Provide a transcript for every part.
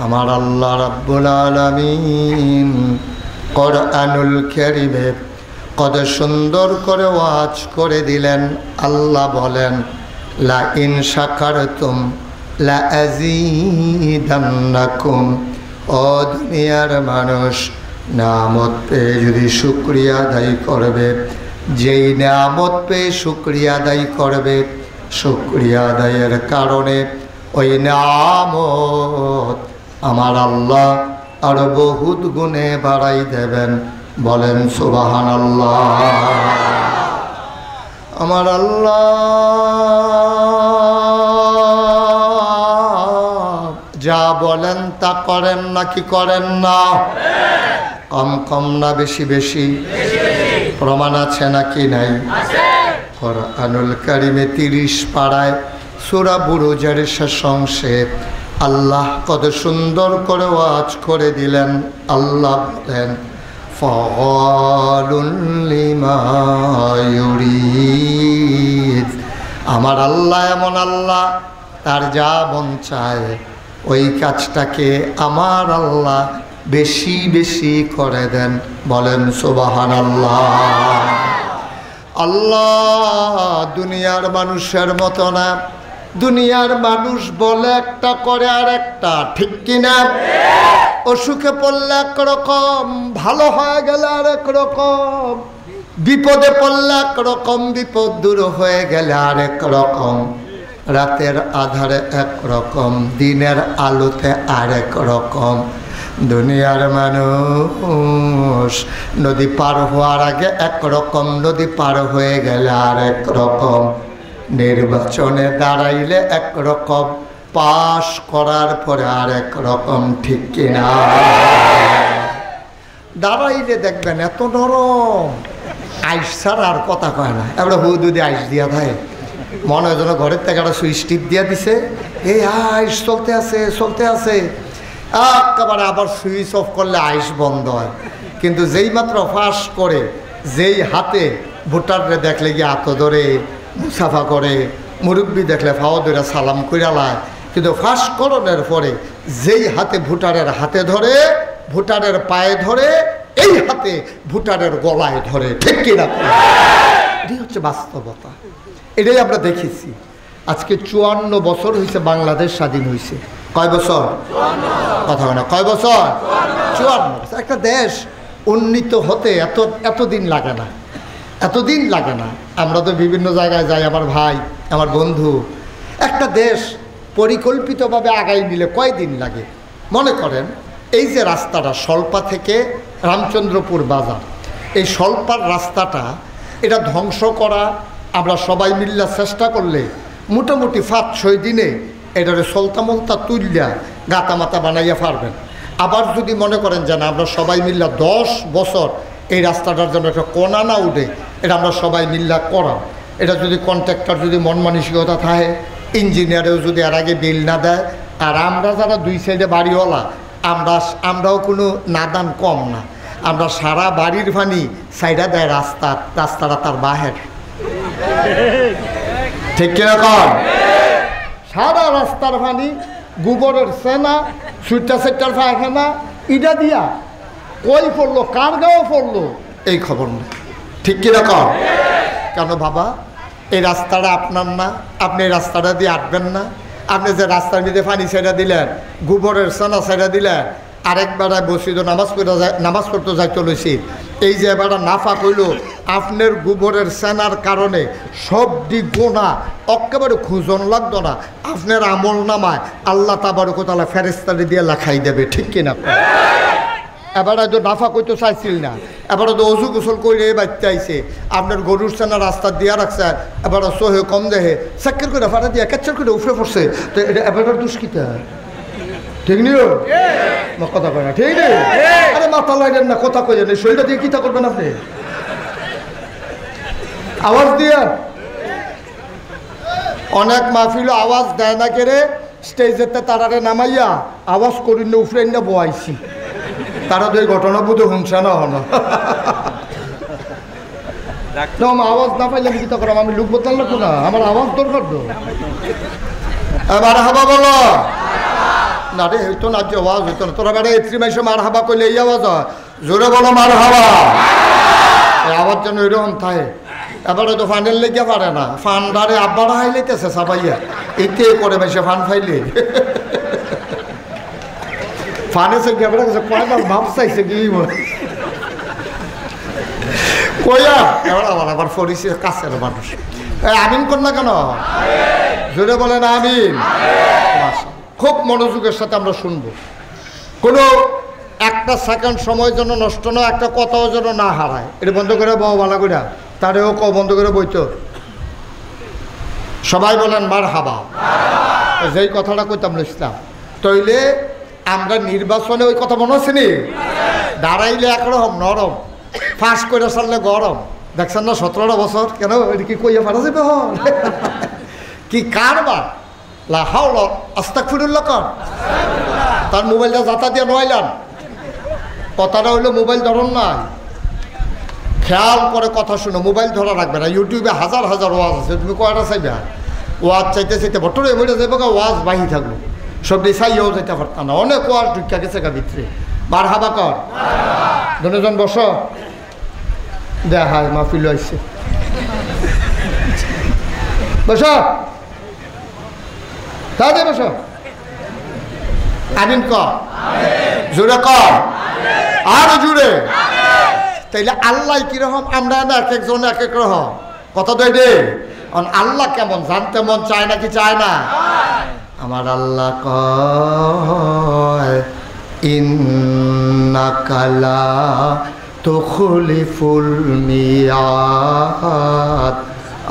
আমার আল্লাহ রাব্বুল আলামিন কোরআনুল কারীমে কত সুন্দর করে ওয়াজ করে দিলেন। আল্লাহ বলেন, লা ইন শাকারতুম লা আযীদান্নাকুম। ও দুনিয়ার মানুষ, নিয়ামত পেয়ে যদি শুকরিয়া আদায় করবে, যেই নিয়ামত পেয়ে শুকরিয়া আদায় করবে, শুকরিয়া আদায়ের কারণে ওই নিয়ামত আমার আল্লাহ আরো বহুত গুণে বাড়াই দেবেন। বলেন সুবহানাল্লাহ। আমার আল্লাহ যা বলেন তা করেন নাকি করেন না? কম কম না বেশি বেশি? প্রমাণ আছে নাকি নাই? কোরআনুল কারীমে 30 পারায় সূরা বুরুজের শেষ অংশে আল্লাহ কত সুন্দর করে ওয়াজ করে দিলেন। আল্লাহ বলেন, ফাআলুন লিমা ইউরিদ। আমার আল্লাহ এমন আল্লাহ, তার যা মন চায় ওই কাজটাকে আমার আল্লাহ বেশি বেশি করে দেন। বলেন সুবহানাল্লাহ। আল্লাহ দুনিয়ার মানুষের মতো না। দুনিয়ার মানুষ বলে একটা করে আর একটা, ঠিক কিনা? অসুখে পড়লে একরকম, ভালো হয়ে গেলে আরেক রকম, বিপদে পড়লে একরকম, বিপদ দূর হয়ে গেলে আরেক রকম, রাতের আধারে একরকম, দিনের আলোতে আরেক রকম। দুনিয়ার মানুষ নদী পার হওয়ার আগে একরকম, নদী পার হয়ে গেলে আরেক রকম, নির্বাচনে দাঁড়াইলে একরকম, পাশ করার পরে আরেক রকম, ঠিক কিনা? দাঁড়াইলে দেখবেন এত নরম, আইস ছাড়া আর কথা কয় না। এবার হুদুদি আইস দিয়া থাকে, মনে হয় যেন ঘরের থেকে একটা সুইচ টিপ দিয়া দিছে, এই আইস চলতে আছে চলতে আছে, একেবারে আবার সুইচ অফ করলে আইস বন্ধ হয়। কিন্তু যেই মাত্র ফাঁস করে, যেই হাতে ভোটাররে দেখলে গিয়ে হাত ধরে মুসাফা করে, মুরব্বী দেখলে ফাও ধরে সালাম কইরালায়, কিন্তু ফাঁস করণের পরে যেই হাতে ভোটারের হাতে ধরে, ভোটারের পায়ে ধরে, এই হাতে ভোটারের গলায় ধরে, ঠিক কিনা? এটাই হচ্ছে বাস্তবতা, এটাই আমরা দেখেছি। আজকে 54 বছর হয়েছে বাংলাদেশ স্বাধীন হয়েছে। কয় বছর? কথা হয় না, কয় বছর? 54। একটা দেশ উন্নীত হতে এতদিন লাগে না, এতদিন লাগে না। আমরা তো বিভিন্ন জায়গায় যাই, আমার ভাই, আমার বন্ধু। একটা দেশ পরিকল্পিতভাবে আগাই নিলে কয়দিন লাগে? মনে করেন এই যে রাস্তাটা সল্পা থেকে রামচন্দ্রপুর বাজার, এই সল্পার রাস্তাটা এটা ধ্বংস করা আমরা সবাই মিল্লা চেষ্টা করলে মোটামুটি 5-6 দিনে এটারে সলতামলতা তুললা গাতা মাতা বানাইয়া পারবেন। আবার যদি মনে করেন যে না, আমরা সবাই মিল্লা 10 বছর এই রাস্তাটার জন্য একটা কোনা না উঠে, এটা আমরা সবাই মিল্লা করা, এটা যদি কন্ট্রাক্টর যদি মন মানসিকতা থাকে, ইঞ্জিনিয়ারেও যদি এর আগে বিল না দেয়, আর আমরা যারা 2 সাইডে বাড়িওয়ালা, আমরাও কোনো নাদান কম না, আমরা সারা বাড়ির পানি সাইডা দেয় রাস্তাটা তার বাহের, ঠিক কিরকম? সারা রাস্তার পানি, গোবরের সেনা, সুইটা সেটার পায়খানা, ইটা দিয়া কই পড়লো, কার গাঁও পড়লো, এই খবর নেই, ঠিক কিরকম? কেন বাবা, এই রাস্তাটা আপনার না, আপনি এই রাস্তাটা দিয়ে আটবেন না? আপনি যে রাস্তার মধ্যে পানি ছেড়ে দিলেন, গোবরের সেনা ছেড়ে দিলেন, আরেকবার বসিত নামাজ পড়তে যাইতে লইছি, এই যে এবার নাফা কইল, আপনার গোবরের সেনার কারণে সব দিক গোনা একেবারে খুঁজন লাগতো না, আপনার আমল নামায় আল্লাহ তাবারকতালা ফেরেশতারে দিয়ে লেখাই দেবে, ঠিক কিনা? এবারে তো নাফা কইতে চাইছিল না, এবারে তো অজু গোসল করে বাচ্চা আইছে, আপনার গরুর সেনা রাস্তা দিয়া রাখছে, এবারে সহে কম দেহে চাক্কের করে ফাটা দিয়া ক্যাচার করে উফরে পড়ছে, তো এটা এবার দুষ্কিতা, ঠিক নিও? কথা কয় না, ঠিক নেই? আরে মাথা লাগেন না, কথা কই না, শরীরটা দিয়ে কিতা করবেন আপনি? আওয়াজ দিয়া অনেক মাহফিল আওয়াজ দেয় না কেড়ে, স্টেজেতে তারারে নামাইয়া আওয়াজ করি না উফরে না বয়াইছি, তারা তো এই ঘটনা বুঝে শুনছে না হন আওয়াজ না পাইলে আমি কিতা করাম? আমি লোক বদলাম না, আমার আওয়াজ দরকার তো। এবার হাবা বলো, না রে হইতো না, যে আওয়াজ হইতো না। তোরা বেড়া এত্রি মাইসে মার হাবা করলে এই আওয়াজ হয়, জোরে বলো মার হাবা। এই আওয়াজ যেন এরকম থাকে। এবারে তো ফানের লেগে পারে না, ফান্ডারে আব্বারা হাইলাইতেছে সাবাইয়া, এতে করে মাইসে ফান ফাইলে ফানে সে গেবড়া গেছে, কয়বার ভাব চাইছে কি কইয়া এবার আবার ফরিসি কাছের মানুষ। আমিন কর না কেন, জোরে বলেন আমিন। খুব মনোযোগের সাথে আমরা শুনবো, কোনো একটা সেকেন্ড সময় যেন নষ্ট নয়, একটা কথাও যেন না হারায়। এটা বন্ধ করে বউ ভালো করে, তারেও ক বন্ধ করে বইতো। সবাই বলেন মার হাবা। যেই কথাটা কইতাম ইসলাম, তইলে আমরা নির্বাচনে ওই কথা মনে হচ্ছে নি, দাঁড়াইলে একরকম নরম, ফাঁস করে সারলে গরম। দেখছেন না 17টা বছর কেন এটা কি কইয়া পারা যাবে কি কারবার লাহাউল আস্তাগফিরুল্লাহ কর। তার মোবাইলটা যাতা দিয়ে নইলাম, কথাটা হইলো মোবাইল ধরন নাই, খেয়াল করে কথা শুনো, মোবাইল ধরা রাখবে না। ইউটিউবে হাজার হাজার ওয়াজ আছে, তুমি কয়টা চাইবা? ওয়াজ চাইতে চাইতে বটরে মরে যাবো, ওয়াজ বাহি থাকবো, সবটি চাইয়াও যেতে পারতাম না। অনেক ওয়াজ ঢুকা গেছে গা ভিতরে। মার হাবা কর। দুজন বস, দেখায় মাহফিল আসছে, বস তাদের বস। আমিন কর, জোরে কর, আরো জুড়ে। তাইলে আল্লাহ কিরকম, আমরা না এক একজন এক এক রকম। কথা তো এটাই, আল্লাহ কেমন জানতে মন চায় নাকি চায় না? আমার আল্লাহ কয় ইন্নাকা লা তুখলিফুল মিয়াদ।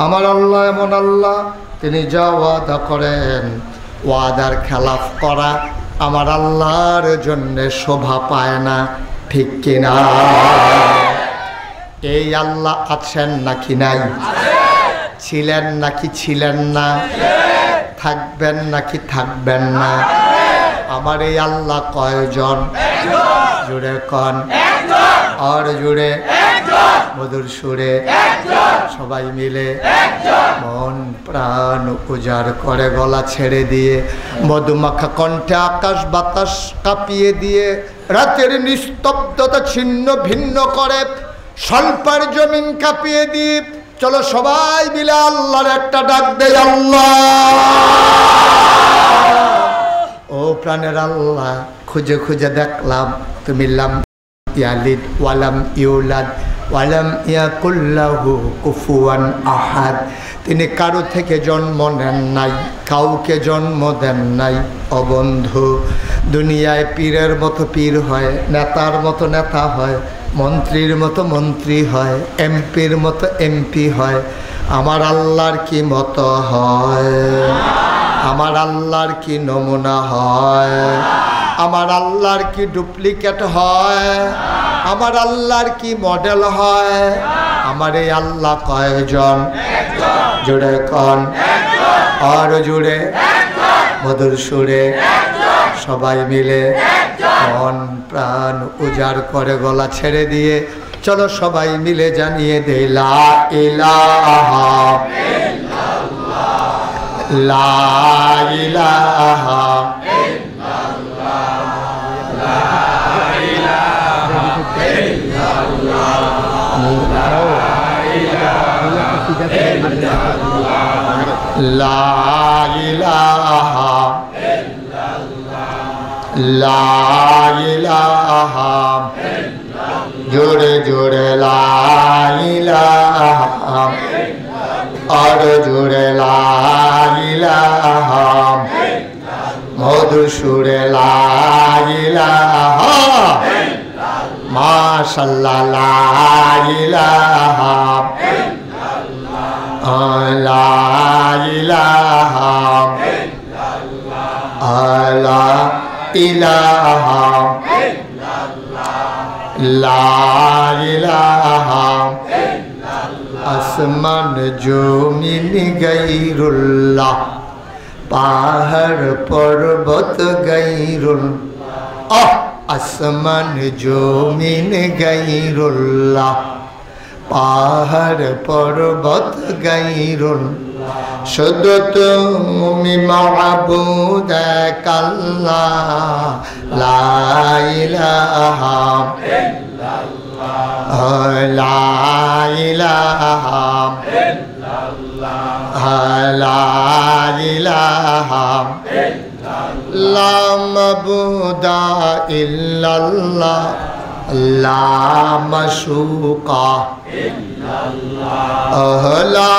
আমার আল্লাহ এমন আল্লাহ, তিনি যা ওয়াদা করেন, ওয়াদার খেলাফ করা আমার আল্লাহর জন্য শোভা পায় না, ঠিক কিনা? এই আল্লাহ আছেন নাকি নাই? ছিলেন নাকি ছিলেন না? থাকবেন নাকি থাকবেন না? আমার এই আল্লাহ কয়জন? জুড়ে কন, আর জুড়ে মধুর সুরে সবাই মিলে মন প্রাণ উজাড় করে গলা ছেড়ে দিয়ে, মধুমাখা কণ্ঠে আকাশ বাতাস কাঁপিয়ে দিয়ে, রাতের নিস্তব্ধতা ছিন্ন ভিন্ন করে স্বল্পের জমিন কাঁপিয়ে দিয়ে, চলো সবাই মিলে আল্লাহর একটা ডাক দেয়, আল্লাহ। ও প্রাণের আল্লাহ, খুঁজে খুঁজে দেখলাম তুমি লাম ইয়ালিদ ওয়ালাম ইউলাদ ওয়ালাম ইয়াকুল লাহু কুফুয়ান আহাদ। তিনি কারো থেকে জন্ম নেন নাই, কাউকে জন্ম দেন নাই। অবন্ধু, দুনিয়ায় পীরের মতো পীর হয়, নেতার মতো নেতা হয়, মন্ত্রীর মতো মন্ত্রী হয়, এমপির মতো এমপি হয়। আমার আল্লাহর কি মতো হয়? আমার আল্লাহর কি নমুনা হয়? আমার আল্লাহর কি ডুপ্লিকেট হয়? আমার আল্লাহর কি মডেল হয়? আমার এই আল্লাহ কয়জন? জুড়ে কন, আর জুড়ে মধুর সুরে সবাই মিলে মন প্রাণ উজাড় করে গলা ছেড়ে দিয়ে, চলো সবাই মিলে জানিয়ে দে লা ইলাহা ইল্লাল্লাহ, লা ইলাহা ইল্লাল্লাহ, লা ইলাহা ইল্লাল্লাহ, লা ইলাহা লা ইলাহা জোরে জোরে লা ইলাহা, আর জোরে লা ইলাহা, মধুর সুরে লা ইলাহা, মাশাআল্লাহ লা ইলাহা লা ইলাহা লা ইলাহা লা ইলাহা, আসমান জমিন গায়রুল্লাহ, পাহাড় পর্বত গায়রুল্লাহ। আসমান জমিন গায়রুল্লাহ, পাহাড় পর্বত গায়রুল্লাহ। শুধু তুমি মাবুদ এক আল্লাহ লা ইলাহা ইল্লাল্লাহ লা ইলাহা ইল্লাল্লাহ লা ইলাহা ইল্লাল্লাহ লা মাবুদা ইল্লাল্লাহ লা মাশুকা ইল্লাল্লাহ লা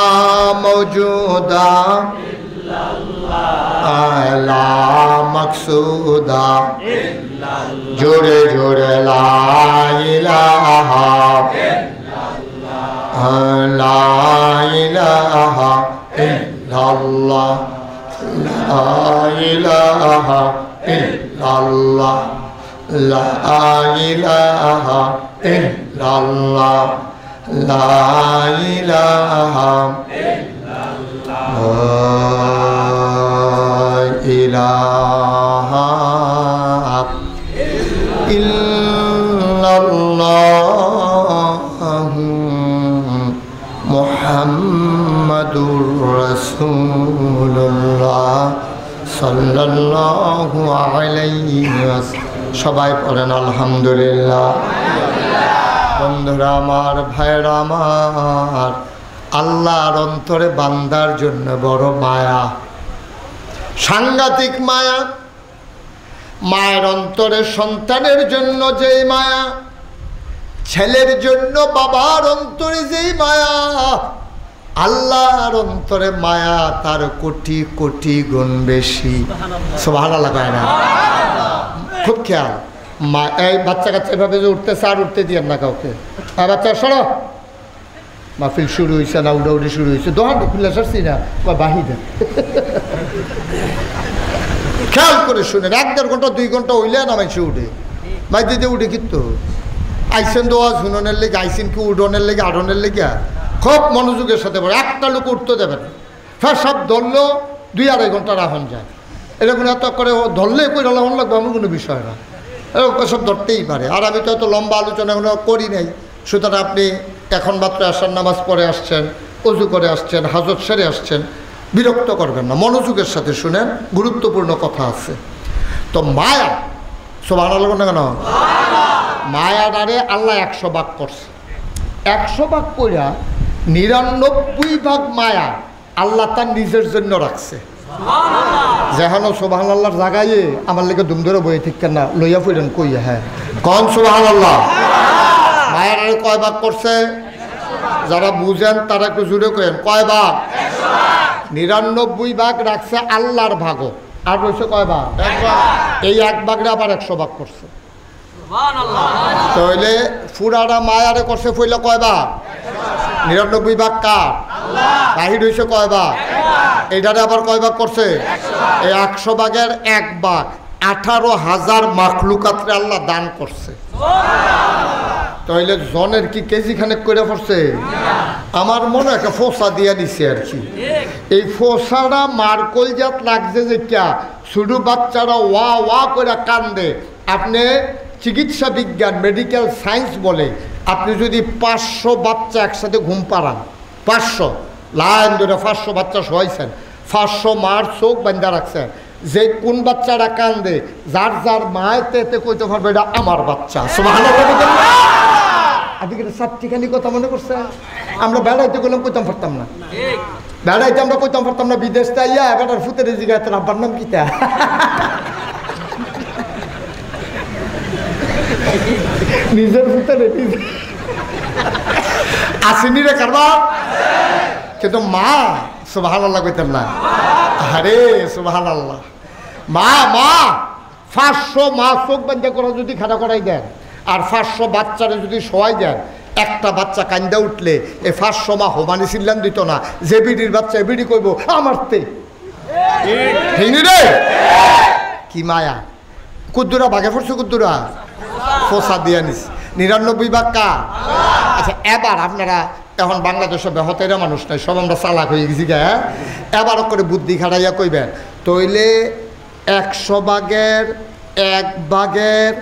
মাওজুদা ইল্লাল্লাহ লা মাকসুদা ইল্লাল্লাহ জোরে জোরে লা ইলাহা ইল্লাল্লাহ লা ইলাহা ইল্লাল্লাহ লা ইলাহা ইল্লাল্লাহ লা ইলাহা ইল্লাল্লাহ লা ইলাহা ইল্লাল্লাহ মুহাম্মাদুর রাসূলুল্লাহ সাল্লাল্লাহু আলাইহি ওয়াসাল্লাম। সবাই পড়েন আলহামদুলিল্লাহ। বন্ধুরা আমার, ভাইরা আমার, আল্লাহর অন্তরে বান্দার জন্য বড় মায়া, সাংঘাতিক মায়া। মায়ের অন্তরে সন্তানের জন্য যেই মায়া, ছেলের জন্য বাবার অন্তরে যেই মায়া, আল্লাহর অন্তরে মায়া তার কোটি কোটি গুণ বেশি। সুবহানাল্লাহ কয় না? খুব খেয়াল। মা এই বাচ্চা কাচ্চা এভাবে যে উঠতেছে আর উঠতে দিয়েন না কাউকে। আর বাচ্চা সরো, মাহফিল শুরু হয়েছে না, উড়াউড়ি শুরু হয়েছে, দোহান খুলে সারছি না বা বাহিরে। খেয়াল করে শুনেন, 1-1.5 ঘন্টা 2 ঘন্টা হইলে না মাইসে উঠে, মাই দিতে উঠে কিন্তু আইসেন দোয়া শুননের লেগে, আইসেন কি উডনের লেগে, আডনের লেগে খুব মনোযোগের সাথে পড়ে। একটা লোক উঠতে দেবেন, ফের সব ধরলেও 2-2.5 ঘন্টা রাখন যায়। এরকম এত করে ধরলে কই রাখন লাগবে এমন কোনো বিষয় না, সব ধরতেই পারে। আর আমি তো এত লম্বা আলোচনা এখনো করি নাই, সুতরাং আপনি এখন মাত্র আসার নামাজ পড়ে আসছেন, অজু করে আসছেন, হাজত সেরে আসছেন, বিরক্ত করবেন না, মনোযোগের সাথে শুনেন, গুরুত্বপূর্ণ কথা আছে। তো মায়া, সুবহানাল্লাহ না কেন? মায়াটারে আল্লাহ 100 ভাগ করছে। 100 ভাগ কইরা 99 ভাগ মায়া আল্লাহ তার নিজের জন্য রাখছে। যেন সুবহানাল্লাহর জায়গায় আমার লেগে দুম ধরে বই ঠিক না লইয়া ফিরেন কইয়া। হ্যাঁ কন সুবহানাল্লাহ। মায়াটারে কয় ভাগ করছে? যারা বুঝেন তারা একটু জুড়ে কেন, কয় ভাগ? 99 ভাগ রাখছে আল্লাহর ভাগও, আর রয়েছে কয় ভাগ? এই 1 ভাগরে আবার 100 ভাগ করছে। তাহলে ফুরারা মায়ারে করছে ফইলে কয় ভাগ? 99 ভাগ কার? বাহির হয়েছে কয় ভাগ? এইটারে আবার কয় ভাগ করছে? এই 100 ভাগের 1 ভাগ 18,000 মাখলুকাতরে আল্লাহ দান করছে। তাইলে জনের কি কেজি খানেক করে পড়ছে? আমার মনে একটা ফোসা দিয়ে দিছে আর কি। এই ফোসাটা মার্কল জাত লাগছে যে ক্যা শুধু বাচ্চারা ওয়া ওয়া করে কান্দে। আপনি চিকিৎসা বিজ্ঞান মেডিকেল সায়েন্স বলে আপনি যদি 500 বাচ্চা একসাথে ঘুম পাড়ান, 500 লাইন ধরে 500 বাচ্চা শোয়াইছেন, 500 মার চোখ বান্ধা রাখছেন, যে কোন বাচ্চারা কান্দে যার যার মায়ের তেতে কইতে পারবে এটা আমার বাচ্চা। সুবহানাল্লাহ। আদিকে সাতটিখানি কথা মনে করছে? আমরা বেড়াইতে গেলাম কইতাম পারতাম না, বেড়াইতে আমরা কইতাম পারতাম না, বিদেশটা ইয়া বেটার ফুতের জিগা তোর আব্বার নাম কিতা? নিজের ফুতেরে আসেনি রে কারবা, কিন্তু মা সুবহানাল্লাহ কইতাম না। আরে সুবহানাল্লাহ। মা মা 500 মা চোখ বান্ধা করা যদি খাড়া করাই দেন আর 500 বাচ্চারে যদি শোয়াই দেন, একটা বাচ্চা কান্দা উঠলে এই 500 মা হোমানি চিল্লান দিত না যে বিডির বাচ্চা বিডি কইব আমারতে। রে কি মায়া! কুদ্দুরা ভাগে পড়ছে, কুদ্দুরা ফোসা দিয়া নিস। 99 ভাগ কার? আচ্ছা এবার আপনারা এখন বাংলাদেশে বেহতেরা মানুষ নাই, সব আমরা চালাক হয়ে গেছি গা। এবার করে বুদ্ধি খাটাইয়া কইবেন, তইলে 100 ভাগের 1 ভাগের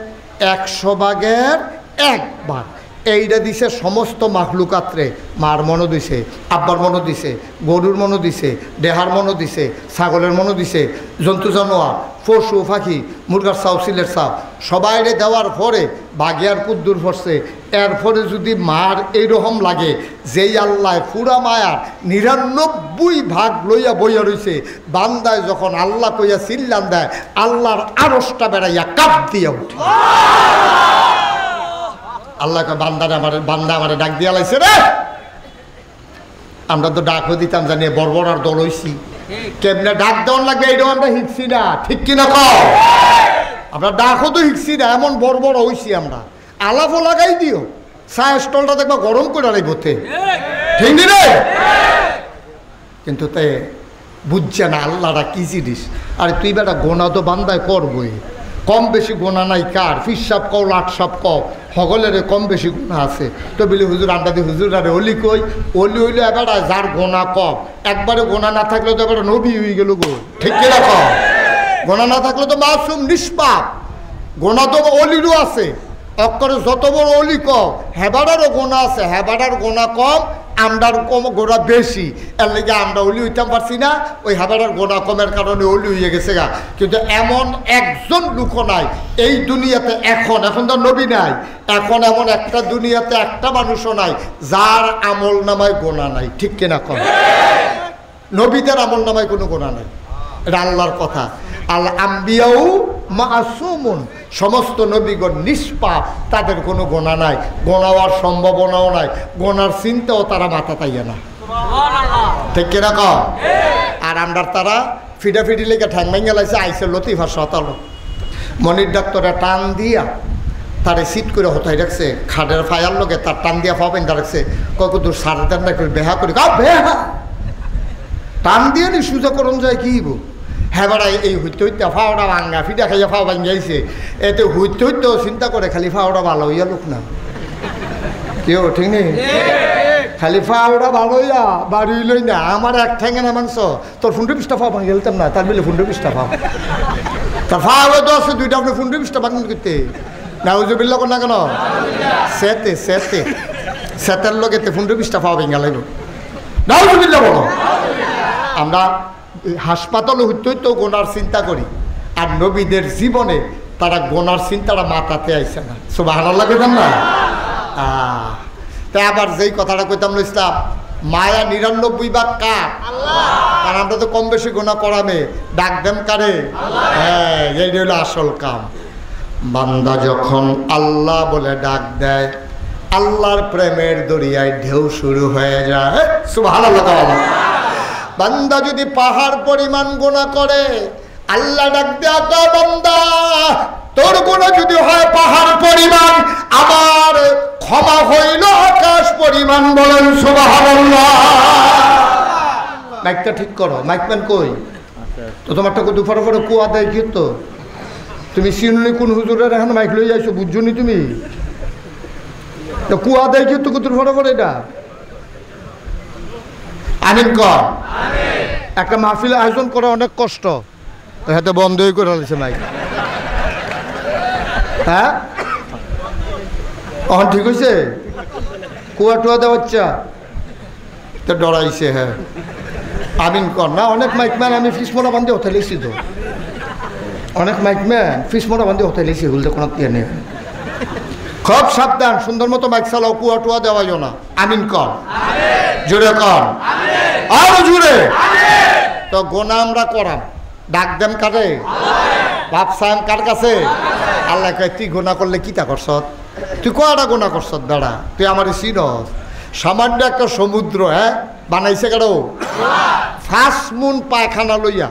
100 ভাগের 1 ভাগ এইটা দিছে সমস্ত মাখলুকাত্রে, মার মনও দিছে, আব্বার মনও দিছে, গরুর মনও দিছে, দেহার মনও দিছে, ছাগলের মনও দিছে, জন্তু জানোয়ার, পশু পাখি, মুরগার চাও, সিলের চাও, সবাইরে দেওয়ার পরে বাগিয়ার কুদ্দুর পড়ছে। এরপরে যদি মার এইরকম লাগে যেই আল্লাহ পুরা মায়ার ৯৯ ভাগ লইয়া বইয়া রইছে, বান্দায় যখন আল্লাহ কইয়া চিল্লান দেয়, আল্লাহর আরশটা বেড়াইয়া কাপ দিয়া উঠে। আল্লাহকে বান্দা আমারে ডাক দিয়া লাইছে রে। আমরা তো ডাকও দিতাম জানি বড় বড় আর দল হইছি, কেমনে ডাক দেওয়ার লাগবে এইটাও আমরা শিখছি না, ঠিক কিনা কও? আমরা ডাকও তো শিখছি না, এমন বড় বড় হইছি আমরা। আলাপও লাগাই দিও, চায়ের স্টলটা দেখবা গরম করে রাখবতে, ঠিক নি রে? কিন্তু তাই বুঝছে না আল্লাহরা কি জিনিস। আরে তুই বেটা গোনা তো বান্দায় করবই, কম বেশি গোনা নাই কার? ফিসাব কও, লাটসাপ কও, সকলের কম বেশি গুণা আছে। তো বলি হুজুর আন্ডা দি হুজুর আরে অলি কই? অলি হইলে এবার যার গোনা কম, একবারে গোনা না থাকলে তো এবার নবী হয়ে গেল গো, ঠিক কিনা কম? গোনা না থাকলে তো মাসুম নিষ্পাপ। গোনা তো অলিরও আছে, অক্ষরে যত বড় অলি কম, হেবাডারও গোনা আছে, হেবাডার গোনা কম, আমরার কম গোনা বেশি। এর লেগে আমরা অলি হইতাম পারছি না, ওই হেবাডার গোনা কমের কারণে অলি হয়ে গেছে গা। কিন্তু এমন একজন লোক নাই এই দুনিয়াতে, এখন তো নবী নাই, এখন এমন একটা দুনিয়াতে একটা মানুষও নাই যার আমল নামায় গোনা নাই, ঠিক কিনা কম? নবীদের আমল নামায় কোনো গোনা নাই, এটা আল্লাহর কথা। আল আম্বিয়াউ মাসুমুন, সমস্ত নবীগণ নিষ্পাপ, তাদের কোনো গোনা নাই, গোনা হওয়ার সম্ভাবনাও নাই, গোনার চিন্তাও তারা মাথা তাইয়া না, ঠিক কিনা কম? আর আমরা তারা ফিডাফিডি লেগে ঠ্যাং ভেঙে লাইছে, আইসে লতিফা শতালো মনির ডাক্তারে টান দিয়া তারে সিট করে হতাই রাখছে, খাটের ফায়ার লোকে তার টান দিয়া পাবেন রাখছে, কত দূর সাড়ে দেন না করে বেহা করি, বেহা টান দিয়ে নি সুজা করণ যায় কি হ্যাঁ বেড়াই এই হইতে হইতে ফাওড়া ভাঙ্গা ফিটা খাইয়া ফাও ভাঙ্গাইছে, এতে হইতে হইতেও চিন্তা করে খালি ফাওড়া ভালো হইয়া লোক না কেউ, ঠিক নেই? খালি ফাওড়া ভালো হইয়া বাড়ি লই না, আমার এক ঠ্যাঙে না মাংস, তোর 15-20টা ফাও ভাঙে গেলতাম না, তার বলে 15-20টা ফাও, তার ফাও তো আছে দুইটা, আপনি 15-20টা ভাঙবেন করতে নাউজুবিল্লাহ না কেন? সেতে সেতে সেতের লোকেতে 15-20টা ফাও ভেঙে গেল, নাউজুবিল্লাহ বলো। আমরা হাসপাতালে হইতে হইতেও গোনার চিন্তা করি, আর নবীদের জীবনে তারা গোনার চিন্তাটা মাথাতে আইসে না, সুবহানাল্লাহ কইতাম না? তাই আবার যেই কথাটা কইতাম ইসলাম, মায়া ৯৯ ভাগ কার? কারণ আমরা তো কম বেশি গোনা করামে, ডাক দেম কারে? হ্যাঁ, এই হলো আসল কাম। বান্দা যখন আল্লাহ বলে ডাক দেয়, আল্লাহর প্রেমের দরিয়ায় ঢেউ শুরু হয়ে যায়, সুবহানাল্লাহ। বান্দা যদি পাহাড় পরিমাণ গোনা করে, আল্লাহ ডাক দেয়া, বান্দা তোর গোনা যদি হয় পাহাড় পরিমাণ, আমার ক্ষমা হইল আকাশ পরিমাণ, বলেন সুবহানাল্লাহ। মাইকটা ঠিক করো, মাইকম্যান কই? তো তোমারটা কত ফটো ফটো কুয়া দেয় কি? তো তুমি চিনুনি কোন হুজুরের এখন মাইক লই যাইছো, বুঝছো নি তুমি? কুয়া দেয় কি? তো কত ফটো ফটো এটা আমিন কর। একটা মাহফিল আয়োজন করা অনেক কষ্ট, তো হাতে বন্ধই করে রয়েছে মাইক। হ্যাঁ অহন ঠিক হয়েছে? কুয়া টুয়া দেওয়া বাচ্চা তো ডরাইছে। হ্যাঁ আমিন কর না। অনেক মাইকম্যান আমি ফিসমোনা বান্ধে হতে লেছি, তো অনেক মাইকম্যান ফিসমোনা বান্ধে হতে লেছি, হুলতে কোনো ইয়ে নেই। খুব সাবধান, সুন্দর মতো মাইক চালাও, কুয়া টুয়া দেওয়াইও না। আমিন কর, জোরে কর, আরো জোরে। তো গোনা আমরা করাম, ডাক দেম কারে? ভাবসাম কার কাছে? আল্লাহ কয় তুই গোনা করলে কি তা করছ? তুই কয়টা গোনা করছ দাঁড়া? তুই আমার চিনস? সামান্য একটা সমুদ্র হ্যাঁ বানাইছে কারো? 5 মুন পায়খানা লইয়া,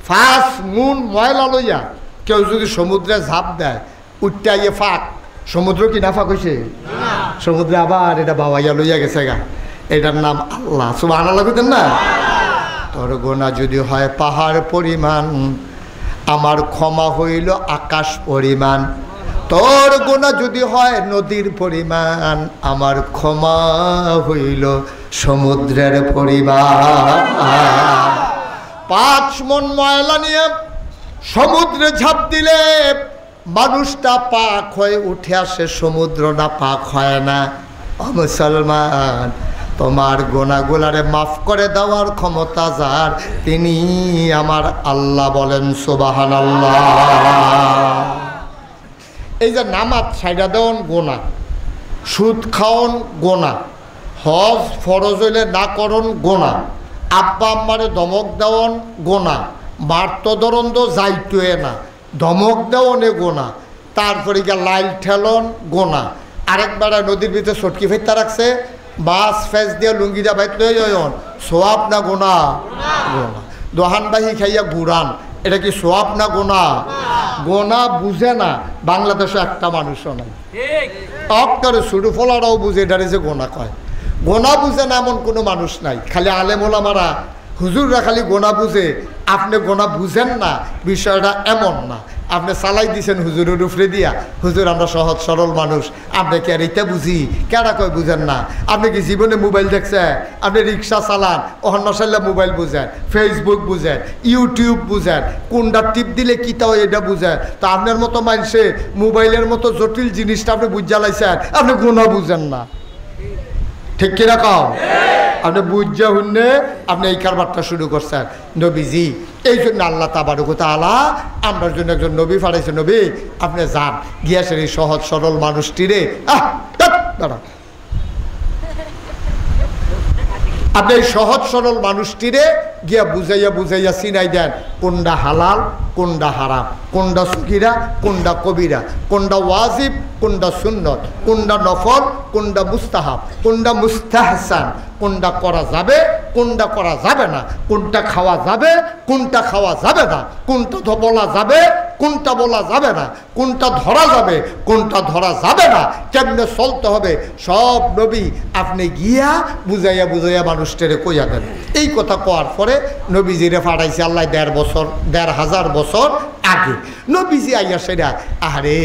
5 মুন ময়লা লইয়া কেউ যদি সমুদ্রে ঝাঁপ দেয়, উঠতে আইয়ে ফাঁক, সমুদ্র কি না ফাঁক হয়েছে? সমুদ্রে আবার এটা বাবাইয়া লইয়া গেছে গা, এটার নাম আল্লাহ। সুবহানাল্লাহ কইতেন না? তোর গোনা যদি হয় পাহাড় পরিমাণ, আমার ক্ষমা হইল আকাশ পরিমাণ। তোর গোনা যদি হয় নদীর পরিমাণ, আমার ক্ষমা হইল সমুদ্রের পরিমাণ। 5 মন ময়লা নিয়ে সমুদ্রে ঝাঁপ দিলে মানুষটা পাক হয়ে উঠে আসে, সমুদ্রটা পাক হয় না। ও মুসলমান, তোমার গুনাহগুলারে মাফ করে দেওয়ার ক্ষমতা যার, তিনি আমার আল্লাহ। বলেন সুবহানাল্লাহ। এই যে নামাজ ছাইড়া দেওয়ান গুনাহ, সুদ খাওয়ান গুনাহ, হজ ফরজ হইলে না করন গুনাহ, আব্বা আম্মারে ধমক দেওয়ান গুনাহ, মারতদরণ তো যাইতোয়ে না, ধমক দেওয়ানে গুনাহ, তারপরে গিয়া লাইল ঠেলন গুনাহ, আরেকবার নদীর ভিতরে সটকি ফেরতে রাখছে, মাছ ফেস দিয়ে লুঙ্গি যা বাইত লইন, সোয়াব না গুনাহ? গুনাহ। দোহানবাহি খাইয়া ঘুরান, এটা কি সোয়াব না গুনাহ? গুনাহ বুঝে না বাংলাদেশে একটা মানুষও নাই। অক্টরে শুরু ফলারাও বুঝে এটারে যে গুনাহ কয়। গুনাহ বুঝে না এমন কোনো মানুষ নাই। খালি আলেম ওলামারা হুজুররা খালি গুনাহ বুঝে, আপনি গুনাহ বুঝেন না, বিষয়টা এমন না। আপনি চালাই দিছেন হুজুরের উপরে দিয়া, হুজুর আমরা সহজ সরল মানুষ, আপনি কি আর এটা বুঝি? কেডা কয় বুঝেন না? আপনি কি জীবনে মোবাইল দেখছেন? আপনি রিক্সা চালান, অহন মশাল্লা মোবাইল বুঝেন, ফেসবুক বুঝেন, ইউটিউব বুঝেন, কোনটা টিপ দিলে কী তাও এটা বুঝেন। তা আপনার মতো মানুষে মোবাইলের মতো জটিল জিনিসটা আপনি বুঝা লাইছেন, আপনি গুনাহ বুঝেন না। ঠিক কিনা কও? আপনি বুঝা হুন্নে আপনি এই কারবারটা শুরু করছেন। নবীজি এই জন্য আল্লাহ তাবারক ওয়া তাআলা আমরার জন্য একজন নবী পাঠাইছে। নবী আপনি যান, গিয়াছেন এই সহজ সরল মানুষটিরে, দাঁড়া, আপনি এই সহজ সরল মানুষটিরে গিয়া বুঝাইয়া বুঝাইয়া চিনাই দেন কোনটা হালাল, কোনটা হারাম, কোনটা সগীরা, কোনটা কবিরা, কোনটা ওয়াজিব, কোনটা সুন্নত, কোনটা নফল, কোনটা মুস্তাহাব, কোনটা মুস্তাহসান, কোনটা করা যাবে, কোনটা করা যাবে না, কোনটা খাওয়া যাবে, কোনটা খাওয়া যাবে না, কোনটা বলা যাবে, কোনটা বলা যাবে না, কোনটা ধরা যাবে, কোনটা ধরা যাবে না, কেমনে চলতে হবে, সব নবী আপনি গিয়া বুঝাইয়া বুঝাইয়া মানুষটারে কইয়া দেন। এই কথা কওয়ার পরে নবীজিরে ফাটাইছে আল্লাহ ১,৫০০ বছর আগে। নবীজি আইয়া সেটা, আরে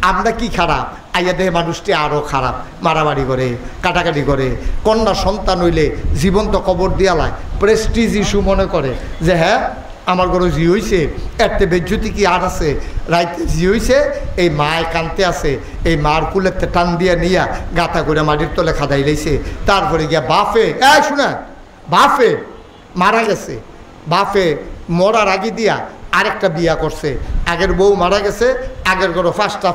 আমরা কি খারাপ, আইয়া দেহে মানুষটি আরও খারাপ, মারামারি করে, কাটাকাটি করে, কন্যা সন্তান হইলে জীবন্ত কবর দিয়ালায়, প্রেস্টিজ ইস্যু মনে করে যে হ্যাঁ আমার ঘরে জি হয়েছে, এতে বেজ্জতি কি আর আছে, রাইতে জি হয়েছে, এই মায় কানতে আছে, এই মার কুলেতে টান দিয়া নিয়া গাঁথা করে মাটির তলে খাদাই লাইছে। তারপরে গিয়া বাফে, শুনে বাফে মারা গেছে, বাফে মরার আগে দিয়া আরেকটা বিয়া করছে, আগের বউ মারা গেছে, আগের ঘরে 5টা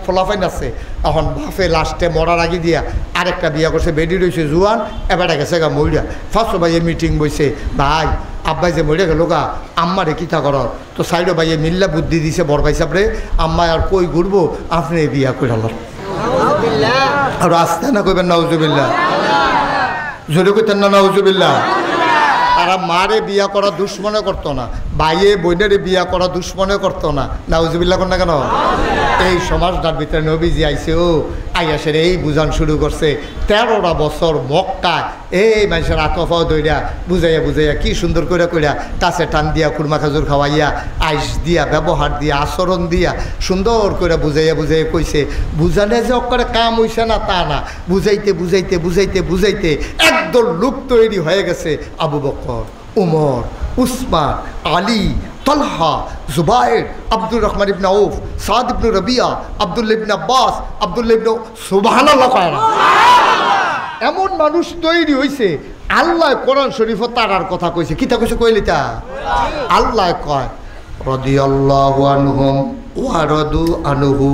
ফলাফাইন আছে, এখন বাফে লাস্টে মরার আগে দিয়া আরেকটা বিয়া করছে, বেডি রয়েছে জুয়ান, এবারে গেছে গা মইরা। ফার্স্ট ভাইয়ে মিটিং বইছে, ভাই আব্বাই যে মরে গেল গা, আম্মারে কিতা কর, তো সাইডো ভাইয়ে মিল্লা বুদ্ধি দিছে বড় ভাই সাপরে, আম্মা আর কই ঘুরবো, আপনি বিয়া করে হল। আর আসতে না কইবেন নাউজুবিল্লাহ, জোরে কইতেন না নাউজুবিল্লাহ। তারা মারে বিয়া করা দুশ্মনে করতো না, ভাইয়ে বোনেরে বিয়া করা দুশ্মনে করতো না, নাউজুবিল্লাহ কর না কেন? এই সমাজটার ভিতরে নবীজি আইছে, ও আইয়াসের এই বুঝান শুরু করছে। 13টা বছর মক্কায় এই মানুষের আতফাও দইরা বুঝাইয়া বুঝাইয়া কি সুন্দর করে কইরা কাছে টান দিয়া কুরমা খাজুর খাওয়াইয়া আইস দিয়া ব্যবহার দিয়া আচরণ দিয়া সুন্দর করে বুঝাইয়া বুঝাইয়া কইছে। বুঝালে যে অক্করে কাম হইছে না তা না, বুঝাইতে বুঝাইতে বুঝাইতে বুঝাইতে একদল লোক তৈরি হয়ে গেছে। আবু বকর, উমর, উসমান, আলী, তলহা, জুবাইর, আব্দুর রহমান ইবনে আউফ, সাদ ইবনে রবিয়া, আব্দুল্লাহ ইবনে আব্বাস, আব্দুল্লাহ ইবনে সুবহানাল্লাহ কয় না, এমন মানুষ তৈরি হয়েছে। আল্লাহ কোরআন শরীফ তারার কথা কইছে, কিতা কইছে কইলিতা? আল্লাহ কয় রাদিয়াল্লাহু আনহুম ওয়া রাদু আনহু,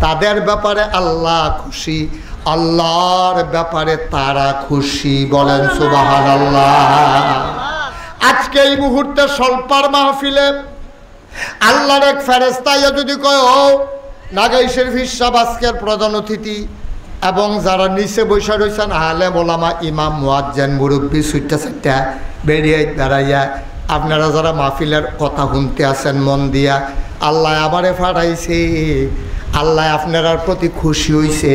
তাদের ব্যাপারে আল্লাহ খুশি, আল্লাহর ব্যাপারে তারা খুশি। বলেন সুবহানাল্লাহ। আজকে এই মুহূর্তে স্বল্পার মাহফিলে আল্লাহর এক ফেরেশতা যদি কয় ও নাগাই শরীফ সাহেব আজকের প্রধান অতিথি, এবং যারা নিচে বসে রয়েছেন আলেম ওলামা ইমাম মুয়াজ্জিন মুরব্বী সুইটা সাইটা বেরিয়ে দাঁড়াইয়া আপনারা যারা মাহফিলের কথা শুনতে আছেন মন দিয়া, আল্লাহ আমারে ফাটাইছে, আল্লাহ আপনার প্রতি খুশি হইছে,